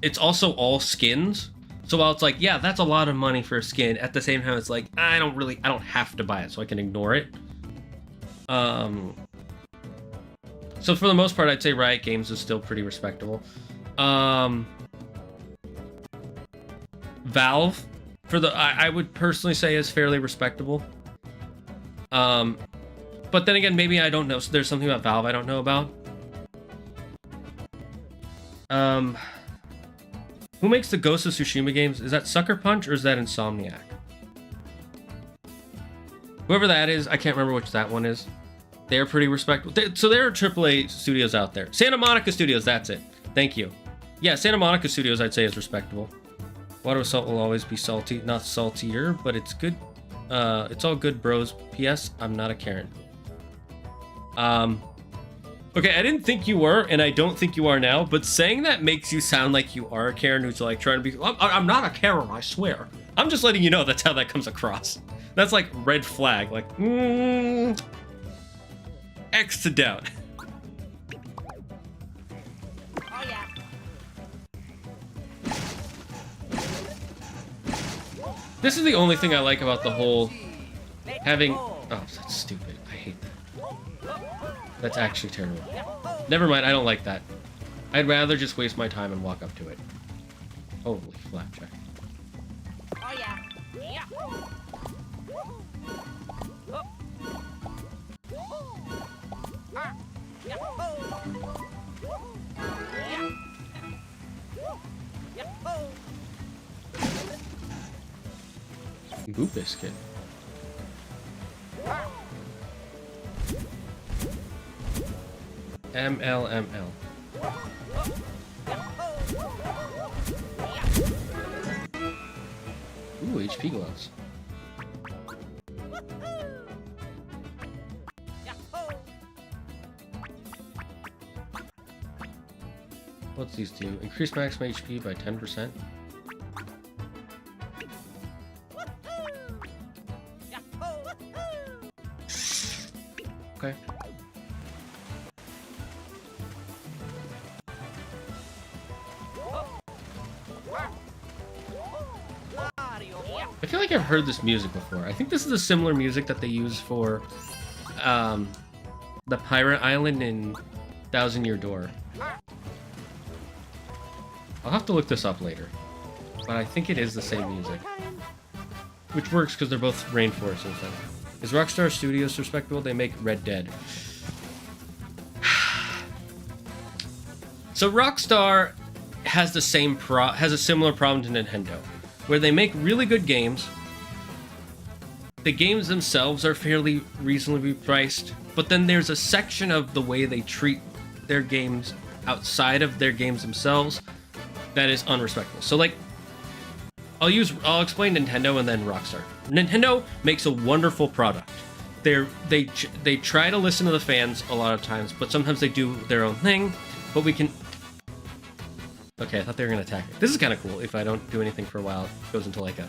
it's also all skins. So while it's like, yeah, that's a lot of money for a skin, at the same time it's like, I don't have to buy it, so I can ignore it. So for the most part, I'd say Riot Games is still pretty respectable. Valve, I would personally say is fairly respectable. But then again, maybe I don't know. So there's something about Valve I don't know about. Who makes the Ghost of Tsushima games? Is that Sucker Punch or is that Insomniac? Whoever that is, I can't remember which that one is. They're pretty respectable. So there are AAA studios out there. Santa Monica Studios, that's it. Thank you. Yeah, Santa Monica Studios, I'd say, is respectable. Water with salt will always be salty. Not saltier, but it's good. It's all good, bros. P.S. I'm not a Karen. Okay, I didn't think you were, and I don't think you are now, but saying that makes you sound like you are a Karen who's like trying to be... I'm not a Karen, I swear. I'm just letting you know that's how that comes across. That's like red flag, like, X to doubt. Oh yeah. This is the only thing I like about the whole having... Oh, that's stupid. I hate that. That's actually terrible. Never mind, I don't like that. I'd rather just waste my time and walk up to it. Holy flapjack. Oh yeah. Yeah. Ah. Yeah. Yeah. Yeah. Boop biscuit. MLML. Ooh, HP gloves. What's these do? Increase maximum HP by 10%. Okay. I feel like I've heard this music before. I think this is a similar music that they use for the Pirate Island in Thousand Year Door. I'll have to look this up later. But I think it is the same music. Which works because they're both rainforests and stuff. Is Rockstar Studios respectable? They make Red Dead. So Rockstar has the same has a similar problem to Nintendo, where they make really good games. The games themselves are fairly reasonably priced, but then there's a section of the way they treat their games outside of their games themselves that is unrespectful. So like, I'll explain Nintendo and then Rockstar. Nintendo makes a wonderful product. They try to listen to the fans a lot of times, but sometimes they do their own thing. But we can... Okay, I thought they were gonna attack it. This is kind of cool. If I don't do anything for a while, it goes into like a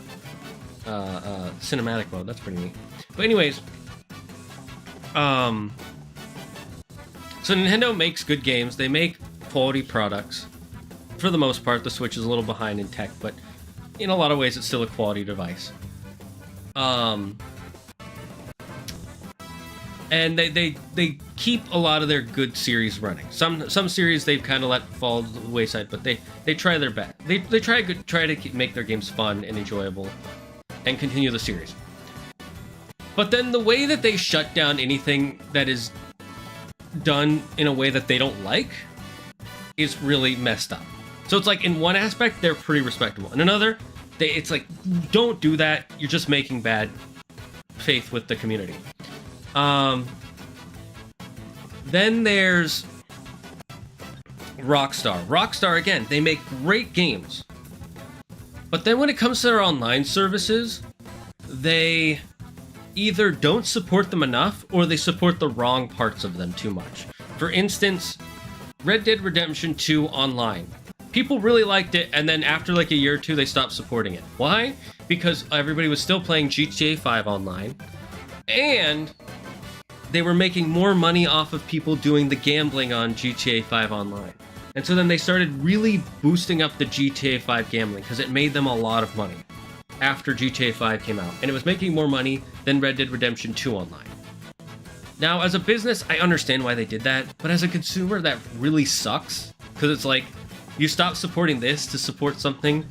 cinematic mode. That's pretty neat. But anyways, so Nintendo makes good games. They make quality products. For the most part, the Switch is a little behind in tech, but in a lot of ways, it's still a quality device. And they keep a lot of their good series running. Some series they've kind of let fall to the wayside, but they try their best. They try to make their games fun and enjoyable, and continue the series. But then the way that they shut down anything that is done in a way that they don't like is really messed up. So it's like in one aspect they're pretty respectable. In another, it's like, don't do that. You're just making bad faith with the community. Then there's Rockstar. Rockstar, again, they make great games. But then when it comes to their online services, they either don't support them enough or they support the wrong parts of them too much. For instance, Red Dead Redemption 2 Online. People really liked it, and then after like a year or two, they stopped supporting it. Why? Because everybody was still playing GTA 5 Online, and they were making more money off of people doing the gambling on GTA 5 Online. And so then they started really boosting up the GTA 5 gambling because it made them a lot of money after GTA 5 came out. And it was making more money than Red Dead Redemption 2 Online. Now, as a business, I understand why they did that, but as a consumer, that really sucks. Because it's like, you stop supporting this to support something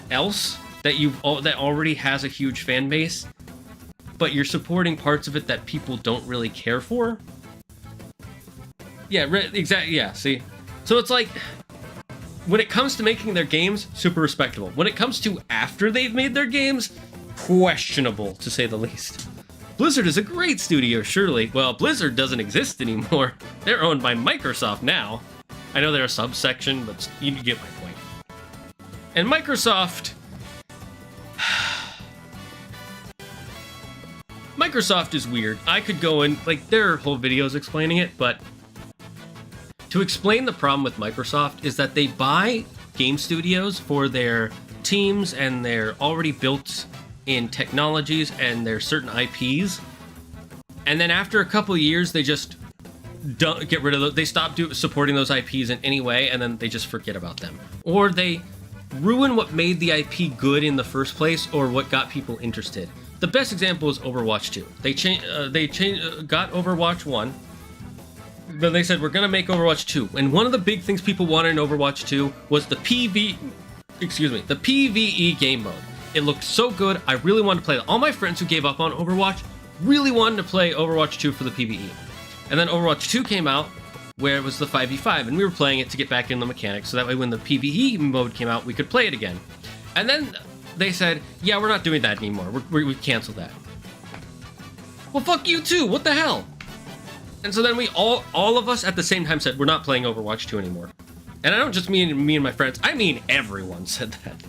else that that already has a huge fan base, but you're supporting parts of it that people don't really care for. Yeah, exactly. Yeah, see? So it's like, when it comes to making their games, super respectable. When it comes to after they've made their games, questionable, to say the least. Blizzard is a great studio, surely. Well, Blizzard doesn't exist anymore. They're owned by Microsoft now. I know they're a subsection, but you get my point. And Microsoft... Microsoft is weird. I could go in, like, there are whole videos explaining it, but to explain the problem with Microsoft is that they buy game studios for their teams and their already built-in technologies and their certain IPs, and then after a couple of years, they just don't get rid of those. They stop supporting those IPs in any way, and then they just forget about them. Or they ruin what made the IP good in the first place, or what got people interested. The best example is Overwatch 2. They got Overwatch 1, but they said, we're going to make Overwatch 2. And one of the big things people wanted in Overwatch 2 was the PvE game mode. It looked so good, I really wanted to play it. All my friends who gave up on Overwatch really wanted to play Overwatch 2 for the PvE. And then Overwatch 2 came out, where it was the 5v5, and we were playing it to get back in the mechanics, so that way when the PvE mode came out, we could play it again. And then they said, yeah, we're not doing that anymore. We canceled that. Well, fuck you too. What the hell? And so then we all of us at the same time said, we're not playing Overwatch 2 anymore. And I don't just mean me and my friends. I mean everyone said that.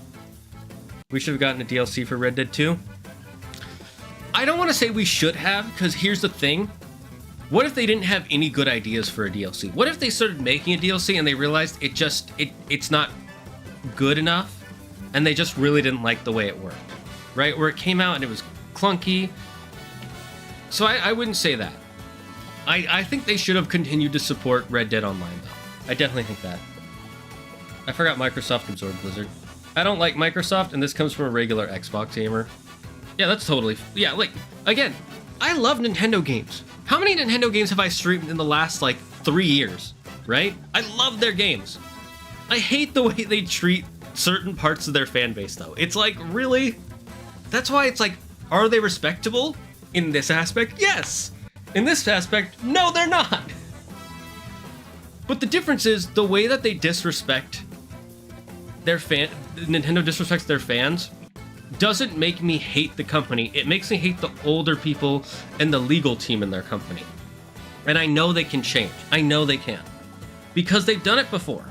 We should have gotten a DLC for Red Dead 2. I don't want to say we should have, because here's the thing. What if they didn't have any good ideas for a DLC? What if they started making a DLC and they realized it's not good enough? And they just really didn't like the way it worked, right? Where it came out and it was clunky. So I wouldn't say that. I think they should have continued to support Red Dead Online, though. I definitely think that. I forgot Microsoft absorbed Blizzard. I don't like Microsoft, and this comes from a regular Xbox gamer. Yeah, that's totally... Yeah, like, again, I love Nintendo games. How many Nintendo games have I streamed in the last, like, 3 years, right? I love their games. I hate the way they treat certain parts of their fan base, though. It's like, really? That's why it's like, are they respectable in this aspect? Yes! In this aspect, no, they're not! But the difference is, the way that they disrespect their Nintendo disrespects their fans, doesn't make me hate the company. It makes me hate the older people and the legal team in their company. And I know they can change. I know they can. Because they've done it before.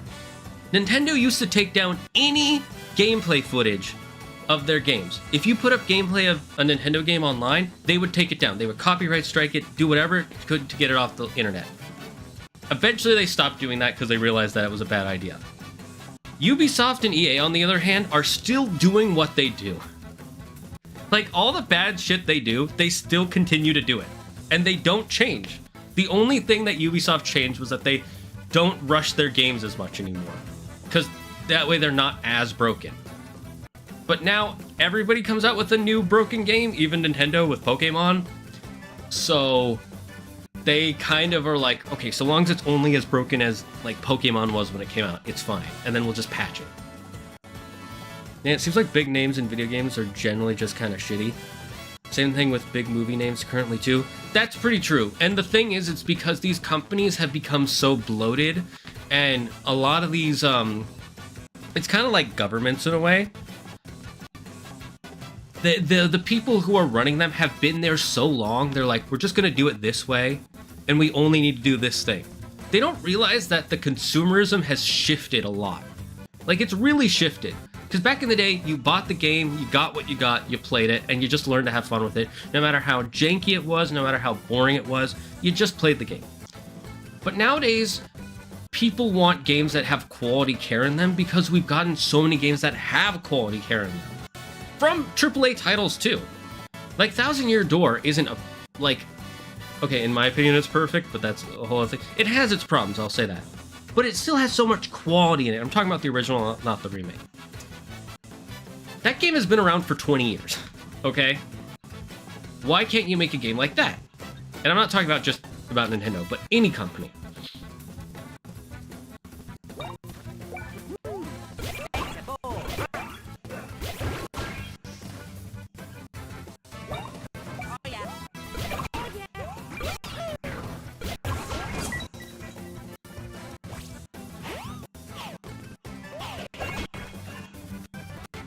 Nintendo used to take down any gameplay footage of their games. If you put up gameplay of a Nintendo game online, they would take it down. They would copyright strike it, do whatever it could to get it off the internet. Eventually they stopped doing that because they realized that it was a bad idea. Ubisoft and EA, on the other hand, are still doing what they do. Like, all the bad shit they do, they still continue to do it. And they don't change. The only thing that Ubisoft changed was that they don't rush their games as much anymore, because that way they're not as broken. But now everybody comes out with a new broken game, even Nintendo with Pokemon. So they kind of are like, okay, so long as it's only as broken as like Pokemon was when it came out, it's fine, and then we'll just patch it. And it seems like big names in video games are generally just kind of shitty. Same thing with big movie names currently too. That's pretty true. And the thing is, it's because these companies have become so bloated, and a lot of these, it's kind of like governments in a way. The people who are running them have been there so long, they're like, we're just gonna do it this way, and we only need to do this thing. They don't realize that the consumerism has shifted a lot. Like, it's really shifted. Because back in the day, you bought the game, you got what you got, you played it, and you just learned to have fun with it. No matter how janky it was, no matter how boring it was, you just played the game. But nowadays, people want games that have quality care in them because we've gotten so many games that have quality care in them. From AAA titles, too. Like, Thousand Year Door isn't a, like, okay, in my opinion, it's perfect, but that's a whole other thing. It has its problems, I'll say that. But it still has so much quality in it. I'm talking about the original, not the remake. That game has been around for 20 years, okay? Why can't you make a game like that? And I'm not talking about just about Nintendo, but any company.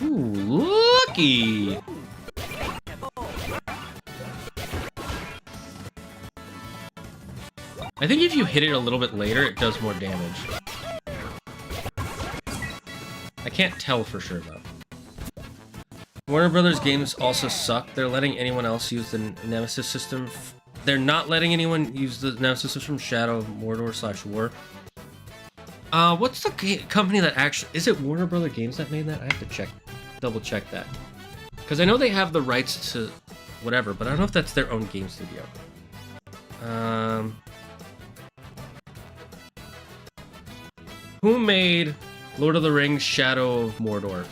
Lucky! I think if you hit it a little bit later, it does more damage. I can't tell for sure, though. Warner Brothers games also suck. They're letting anyone else use the Nemesis system. They're not letting anyone use the Nemesis system from Shadow of Mordor/War. What's the company that actually... Is it Warner Brothers Games that made that? I have to check. Double check that. Because I know they have the rights to whatever, but I don't know if that's their own game studio. Who made Lord of the Rings Shadow of Mordor?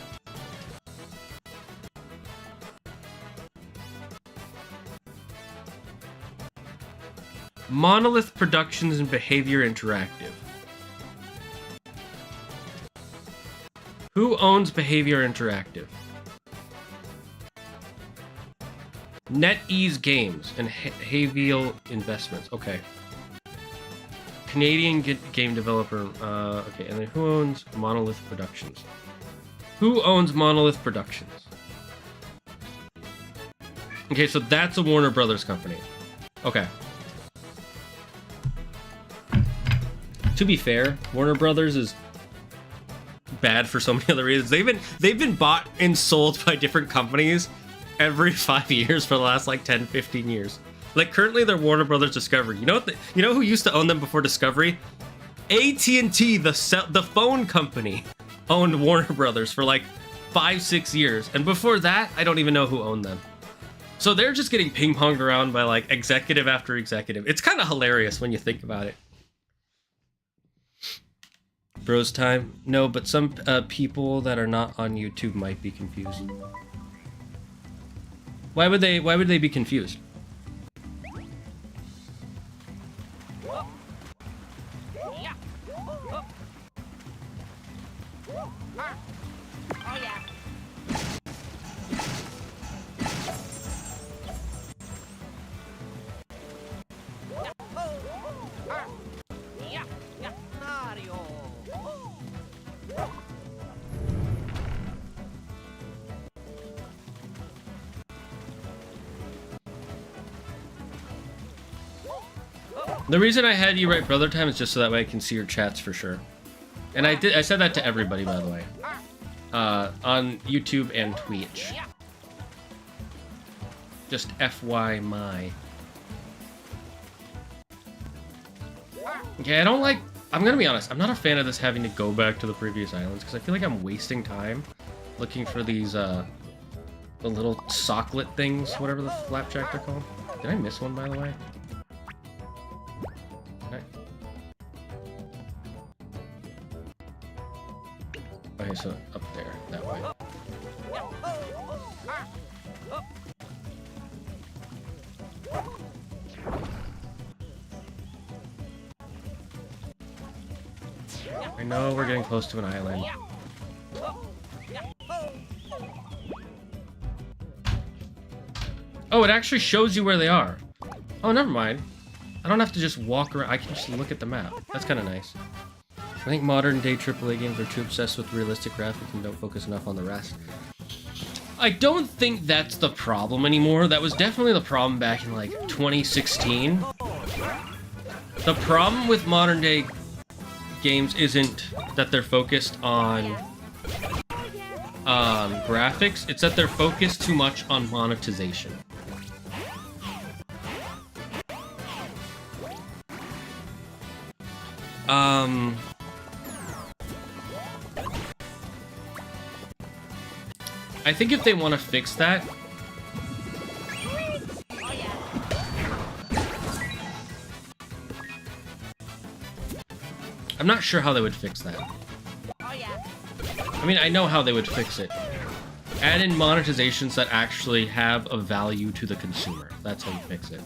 Monolith Productions and Behavior Interactive. Who owns Behavior Interactive? NetEase Games and Haviel Investments. Okay. Canadian game developer. Okay, and then who owns Monolith Productions? Who owns Monolith Productions? Okay, so that's a Warner Brothers company. Okay. To be fair, Warner Brothers is bad for so many other reasons. They've been bought and sold by different companies every 5 years for the last like 10, 15 years. Like currently they're Warner Brothers Discovery. You know what? You know who used to own them before Discovery? AT&T, the phone company, owned Warner Brothers for like 5-6 years, and before that, I don't even know who owned them. So they're just getting ping-ponged around by like executive after executive. It's kind of hilarious when you think about it. Bros time? No, but some people that are not on YouTube might be confused. Why would they be confused? The reason I had you write brother time is just so that way I can see your chats for sure. And I said that to everybody, by the way. On YouTube and Twitch. Just FY my. Okay, I don't like... I'm gonna be honest, I'm not a fan of this having to go back to the previous islands, because I feel like I'm wasting time looking for these, the little socklet things, whatever the flapjack they're called. Did I miss one, by the way? Okay, so up there, that way. I know we're getting close to an island. Oh, it actually shows you where they are. Oh, never mind. I don't have to just walk around. I can just look at the map. That's kind of nice. I think modern day AAA games are too obsessed with realistic graphics and don't focus enough on the rest. I don't think that's the problem anymore. That was definitely the problem back in like 2016. The problem with modern day games isn't that they're focused on graphics, it's that they're focused too much on monetization. I think if they want to fix that, I'm not sure how they would fix that. I mean, I know how they would fix it. Add in monetizations that actually have a value to the consumer. That's how you fix it.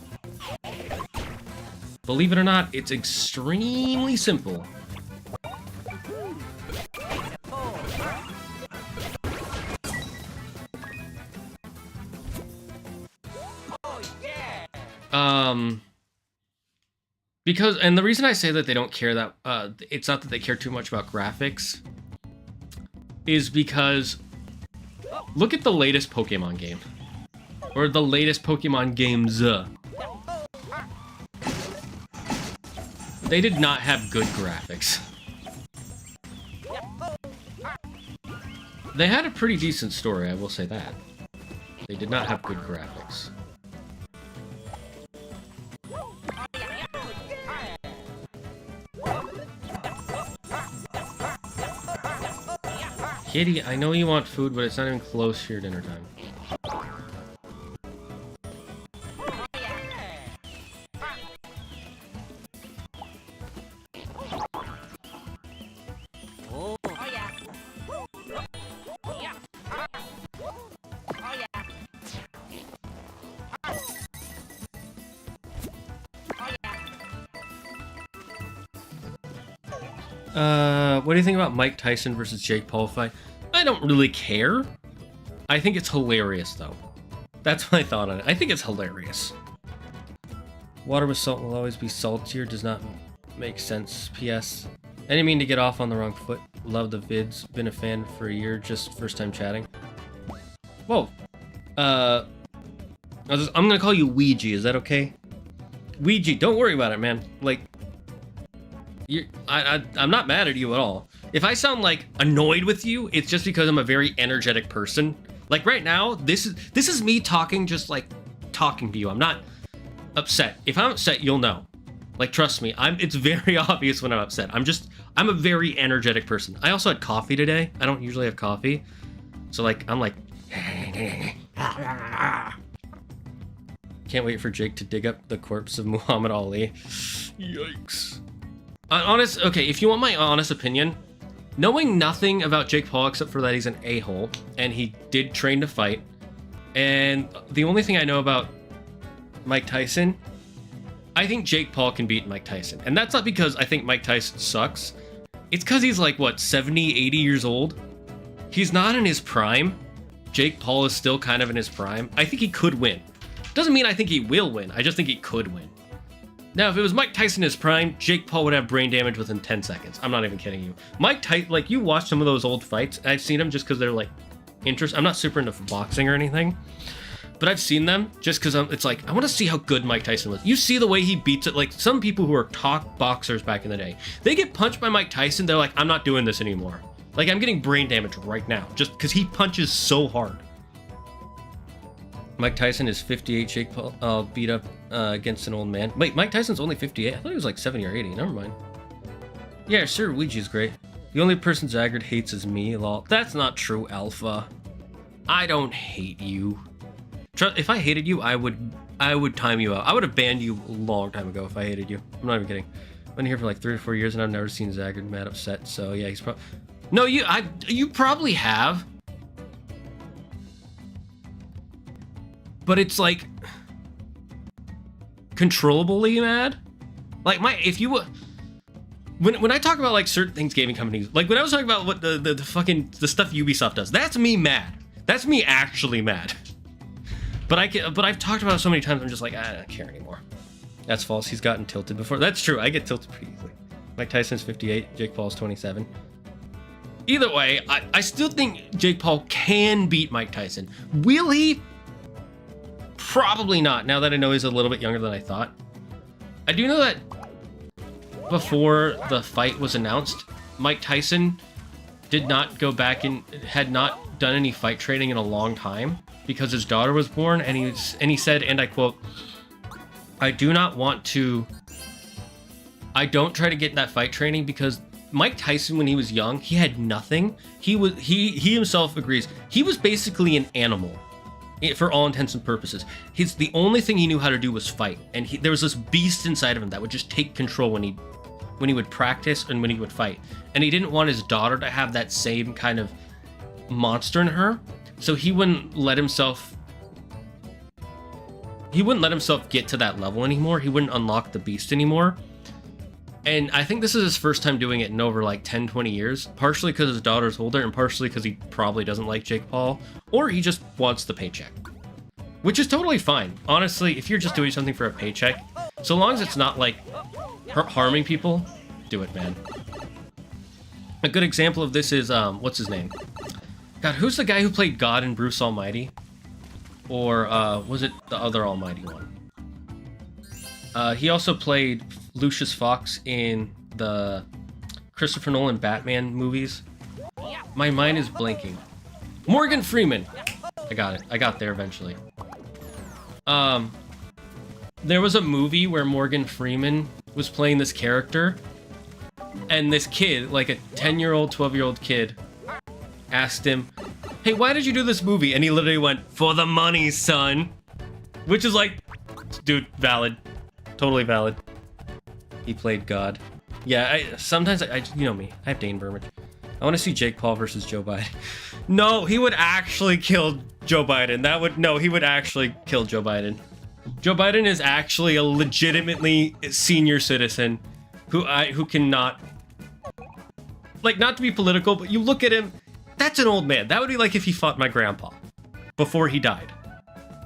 Believe it or not, it's extremely simple. Because, and the reason I say that they don't care that, it's not that they care too much about graphics, is because look at the latest Pokemon game. Or the latest Pokemon games. They did not have good graphics. They had a pretty decent story, I will say that. They did not have good graphics. Kitty, I know you want food, but it's not even close to your dinner time. What do you think about Mike Tyson versus Jake Paul fight? I don't really care. I think it's hilarious, though. That's my thought on it. I think it's hilarious. Water with salt will always be saltier. Does not make sense. P.S. I didn't mean to get off on the wrong foot. Love the vids. Been a fan for a year. Just first time chatting. Whoa. I'm gonna call you Luigi. Is that okay? Luigi, don't worry about it, man. Like, I'm not mad at you at all. If I sound like annoyed with you, it's just because I'm a very energetic person. Like right now, this is me talking, just like talking to you. I'm not upset. If I'm upset, you'll know. Like, trust me, it's very obvious when I'm upset. I'm a very energetic person. I also had coffee today. I don't usually have coffee. So like, I'm like, can't wait for Jake to dig up the corpse of Muhammad Ali. Yikes. Okay, if you want my honest opinion, knowing nothing about Jake Paul except for that he's an a-hole, and he did train to fight, and the only thing I know about Mike Tyson, I think Jake Paul can beat Mike Tyson. And that's not because I think Mike Tyson sucks. It's because he's like, what, 70, 80 years old? He's not in his prime. Jake Paul is still kind of in his prime. I think he could win. Doesn't mean I think he will win. I just think he could win. Now, if it was Mike Tyson in his prime, Jake Paul would have brain damage within 10 seconds. I'm not even kidding you. Mike Tyson, like, you watch some of those old fights. I've seen them just because they're, like, interesting. I'm not super into boxing or anything. But I've seen them just because it's like, I want to see how good Mike Tyson was. You see the way he beats it. Like, some people who are top boxers back in the day, they get punched by Mike Tyson. They're like, I'm not doing this anymore. Like, I'm getting brain damage right now just because he punches so hard. Mike Tyson is 58. Jake Paul beat up against an old man. Wait, Mike Tyson's only 58? I thought he was like 70 or 80. Never mind. Yeah, sure, Luigi's great. The only person Zaggard hates is me, lol. That's not true, Alpha. I don't hate you. If I hated you, I would time you out. I would have banned you a long time ago if I hated you. I'm not even kidding. I've been here for like 3 or 4 years and I've never seen Zaggard mad upset. So yeah, he's probably... No, you probably have. But it's like controllably mad. Like if you when I talk about like certain things gaming companies, like when I was talking about what the fucking the stuff Ubisoft does, that's me mad. That's me actually mad. But I've talked about it so many times, I'm just like, I don't care anymore. That's false. He's gotten tilted before. That's true. I get tilted pretty easily. Mike Tyson's 58, Jake Paul's 27. Either way, I still think Jake Paul can beat Mike Tyson. Will he? Probably not, now that I know he's a little bit younger than I thought. I do know that before the fight was announced, Mike Tyson did not go back and had not done any fight training in a long time because his daughter was born, and he said, and I quote, I don't try to get that fight training because Mike Tyson, when he was young, he had nothing. He himself agrees. He was basically an animal for all intents and purposes. The only thing he knew how to do was fight. And there was this beast inside of him that would just take control when he would practice and when he would fight. And he didn't want his daughter to have that same kind of monster in her. So he wouldn't let himself get to that level anymore. He wouldn't unlock the beast anymore. And I think this is his first time doing it in over like 10, 20 years, partially because his daughter's older and partially because he probably doesn't like Jake Paul, or he just wants the paycheck, which is totally fine. Honestly, if you're just doing something for a paycheck, so long as it's not like harming people, do it, man. A good example of this is, what's his name? God, who's the guy who played God in Bruce Almighty? Or was it the other Almighty one? He also played Lucius Fox in the Christopher Nolan Batman movies. My mind is blanking. Morgan Freeman. I got it. I got there eventually. There was a movie where Morgan Freeman was playing this character, and this kid, like a 10-year-old, 12-year-old kid, asked him, hey, why did you do this movie? And he literally went, for the money, son. Which is like, dude, valid. Totally valid. He played God. Yeah, sometimes you know me. I have dainbermage. I want to see Jake Paul versus Joe Biden. No, he would actually kill Joe Biden. He would actually kill Joe Biden. Joe Biden is actually a legitimately senior citizen who cannot, like, not to be political, but you look at him, that's an old man. That would be like if he fought my grandpa before he died.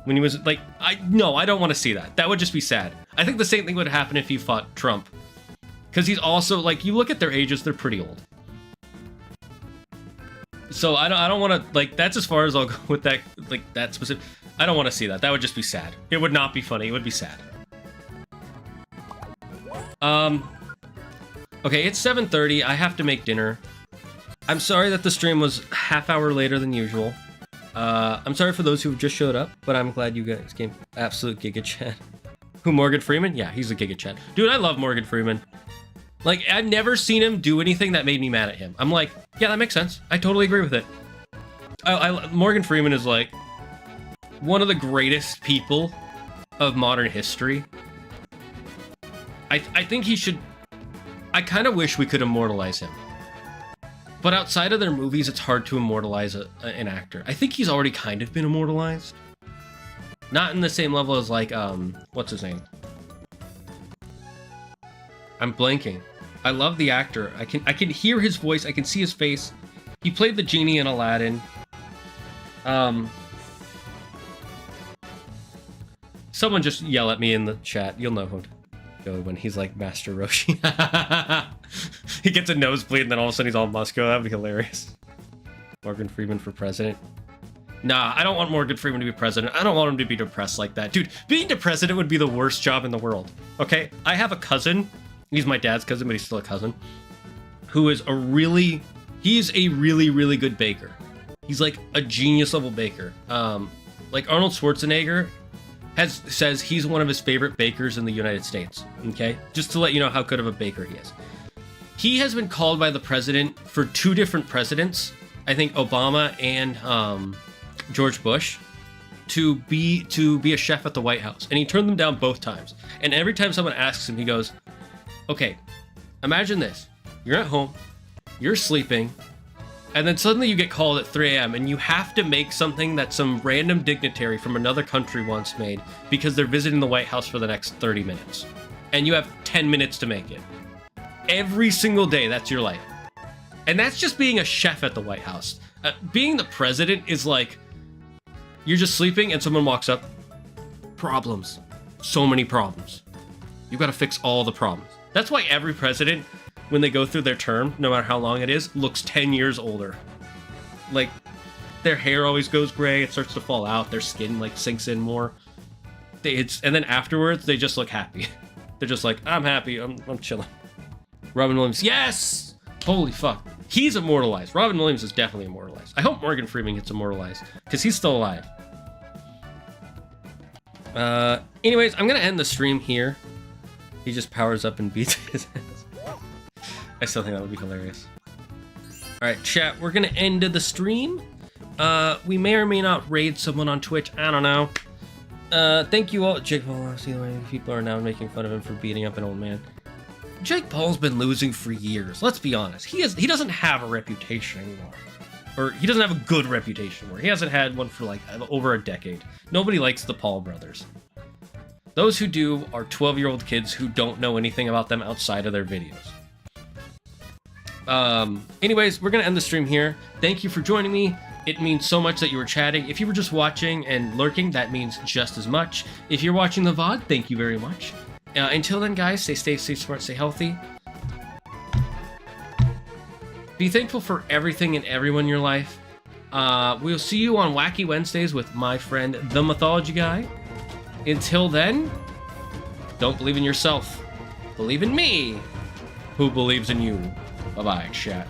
When he was like, I don't want to see that. That would just be sad. I think the same thing would happen if he fought Trump. Because he's also, like, you look at their ages, they're pretty old. So I don't want to, like, that's as far as I'll go with that, like, that specific. I don't want to see that. That would just be sad. It would not be funny. It would be sad. Okay, it's 7:30. I have to make dinner. I'm sorry that the stream was half hour later than usual. I'm sorry for those who just showed up, but I'm glad you guys came. Absolute Giga Chat. Who, Morgan Freeman? Yeah, he's a Giga Chat. Dude, I love Morgan Freeman. Like, I've never seen him do anything that made me mad at him. I'm like, yeah, that makes sense. I totally agree with it. Morgan Freeman is like one of the greatest people of modern history. I think he should. I kind of wish we could immortalize him. But outside of their movies, it's hard to immortalize an actor. I think he's already kind of been immortalized. Not in the same level as, like, what's his name? I'm blanking. I love the actor. I can hear his voice. I can see his face. He played the genie in Aladdin. Someone just yell at me in the chat. You'll know who to go when he's like Master Roshi. He gets a nosebleed and then all of a sudden he's all muscular. That'd be hilarious. Morgan Freeman for president. Nah, I don't want Morgan Freeman to be president. I don't want him to be depressed like that. Dude, being the president would be the worst job in the world. Okay? I have a cousin. He's my dad's cousin, but he's still a cousin. He's a really, really good baker. He's like a genius level baker. Like Arnold Schwarzenegger says he's one of his favorite bakers in the United States. Okay? Just to let you know how good of a baker he is. He has been called by the president for 2 different presidents, I think Obama and George Bush, to be a chef at the White House. And he turned them down both times. And every time someone asks him, he goes, okay, imagine this. You're at home, you're sleeping, And then suddenly you get called at 3 a.m. and you have to make something that some random dignitary from another country once made because they're visiting the White House for the next 30 minutes. And you have 10 minutes to make it. Every single day, that's your life. And that's just being a chef at the White House. Being the president is like, you're just sleeping and someone walks up. Problems. So many problems. You've got to fix all the problems. That's why every president, when they go through their term, no matter how long it is, looks 10 years older. Like, their hair always goes gray, it starts to fall out, their skin like sinks in more. And then afterwards, they just look happy. They're just like, I'm happy, I'm chilling. Robin Williams, yes! Holy fuck. He's immortalized. Robin Williams is definitely immortalized. I hope Morgan Freeman gets immortalized, because he's still alive. Anyways, I'm gonna end the stream here. He just powers up and beats his ass. I still think that would be hilarious. Alright, chat, we're gonna end the stream. We may or may not raid someone on Twitch, I don't know. Thank you all. Jake Paul, see the way people are now making fun of him for beating up an old man. Jake Paul's been losing for years, let's be honest. He doesn't have a reputation anymore. Or he doesn't have a good reputation anymore. He hasn't had one for like over a decade. Nobody likes the Paul brothers. Those who do are 12-year-old kids who don't know anything about them outside of their videos. Anyways, we're gonna end the stream here. Thank you for joining me. It means so much that you were chatting. If you were just watching and lurking, that means just as much. If you're watching the VOD, thank you very much. Until then, guys, stay smart, stay healthy. Be thankful for everything and everyone in your life. We'll see you on Wacky Wednesdays with my friend, the Mythology Guy. Until then, don't believe in yourself. Believe in me, who believes in you. Bye-bye, chat.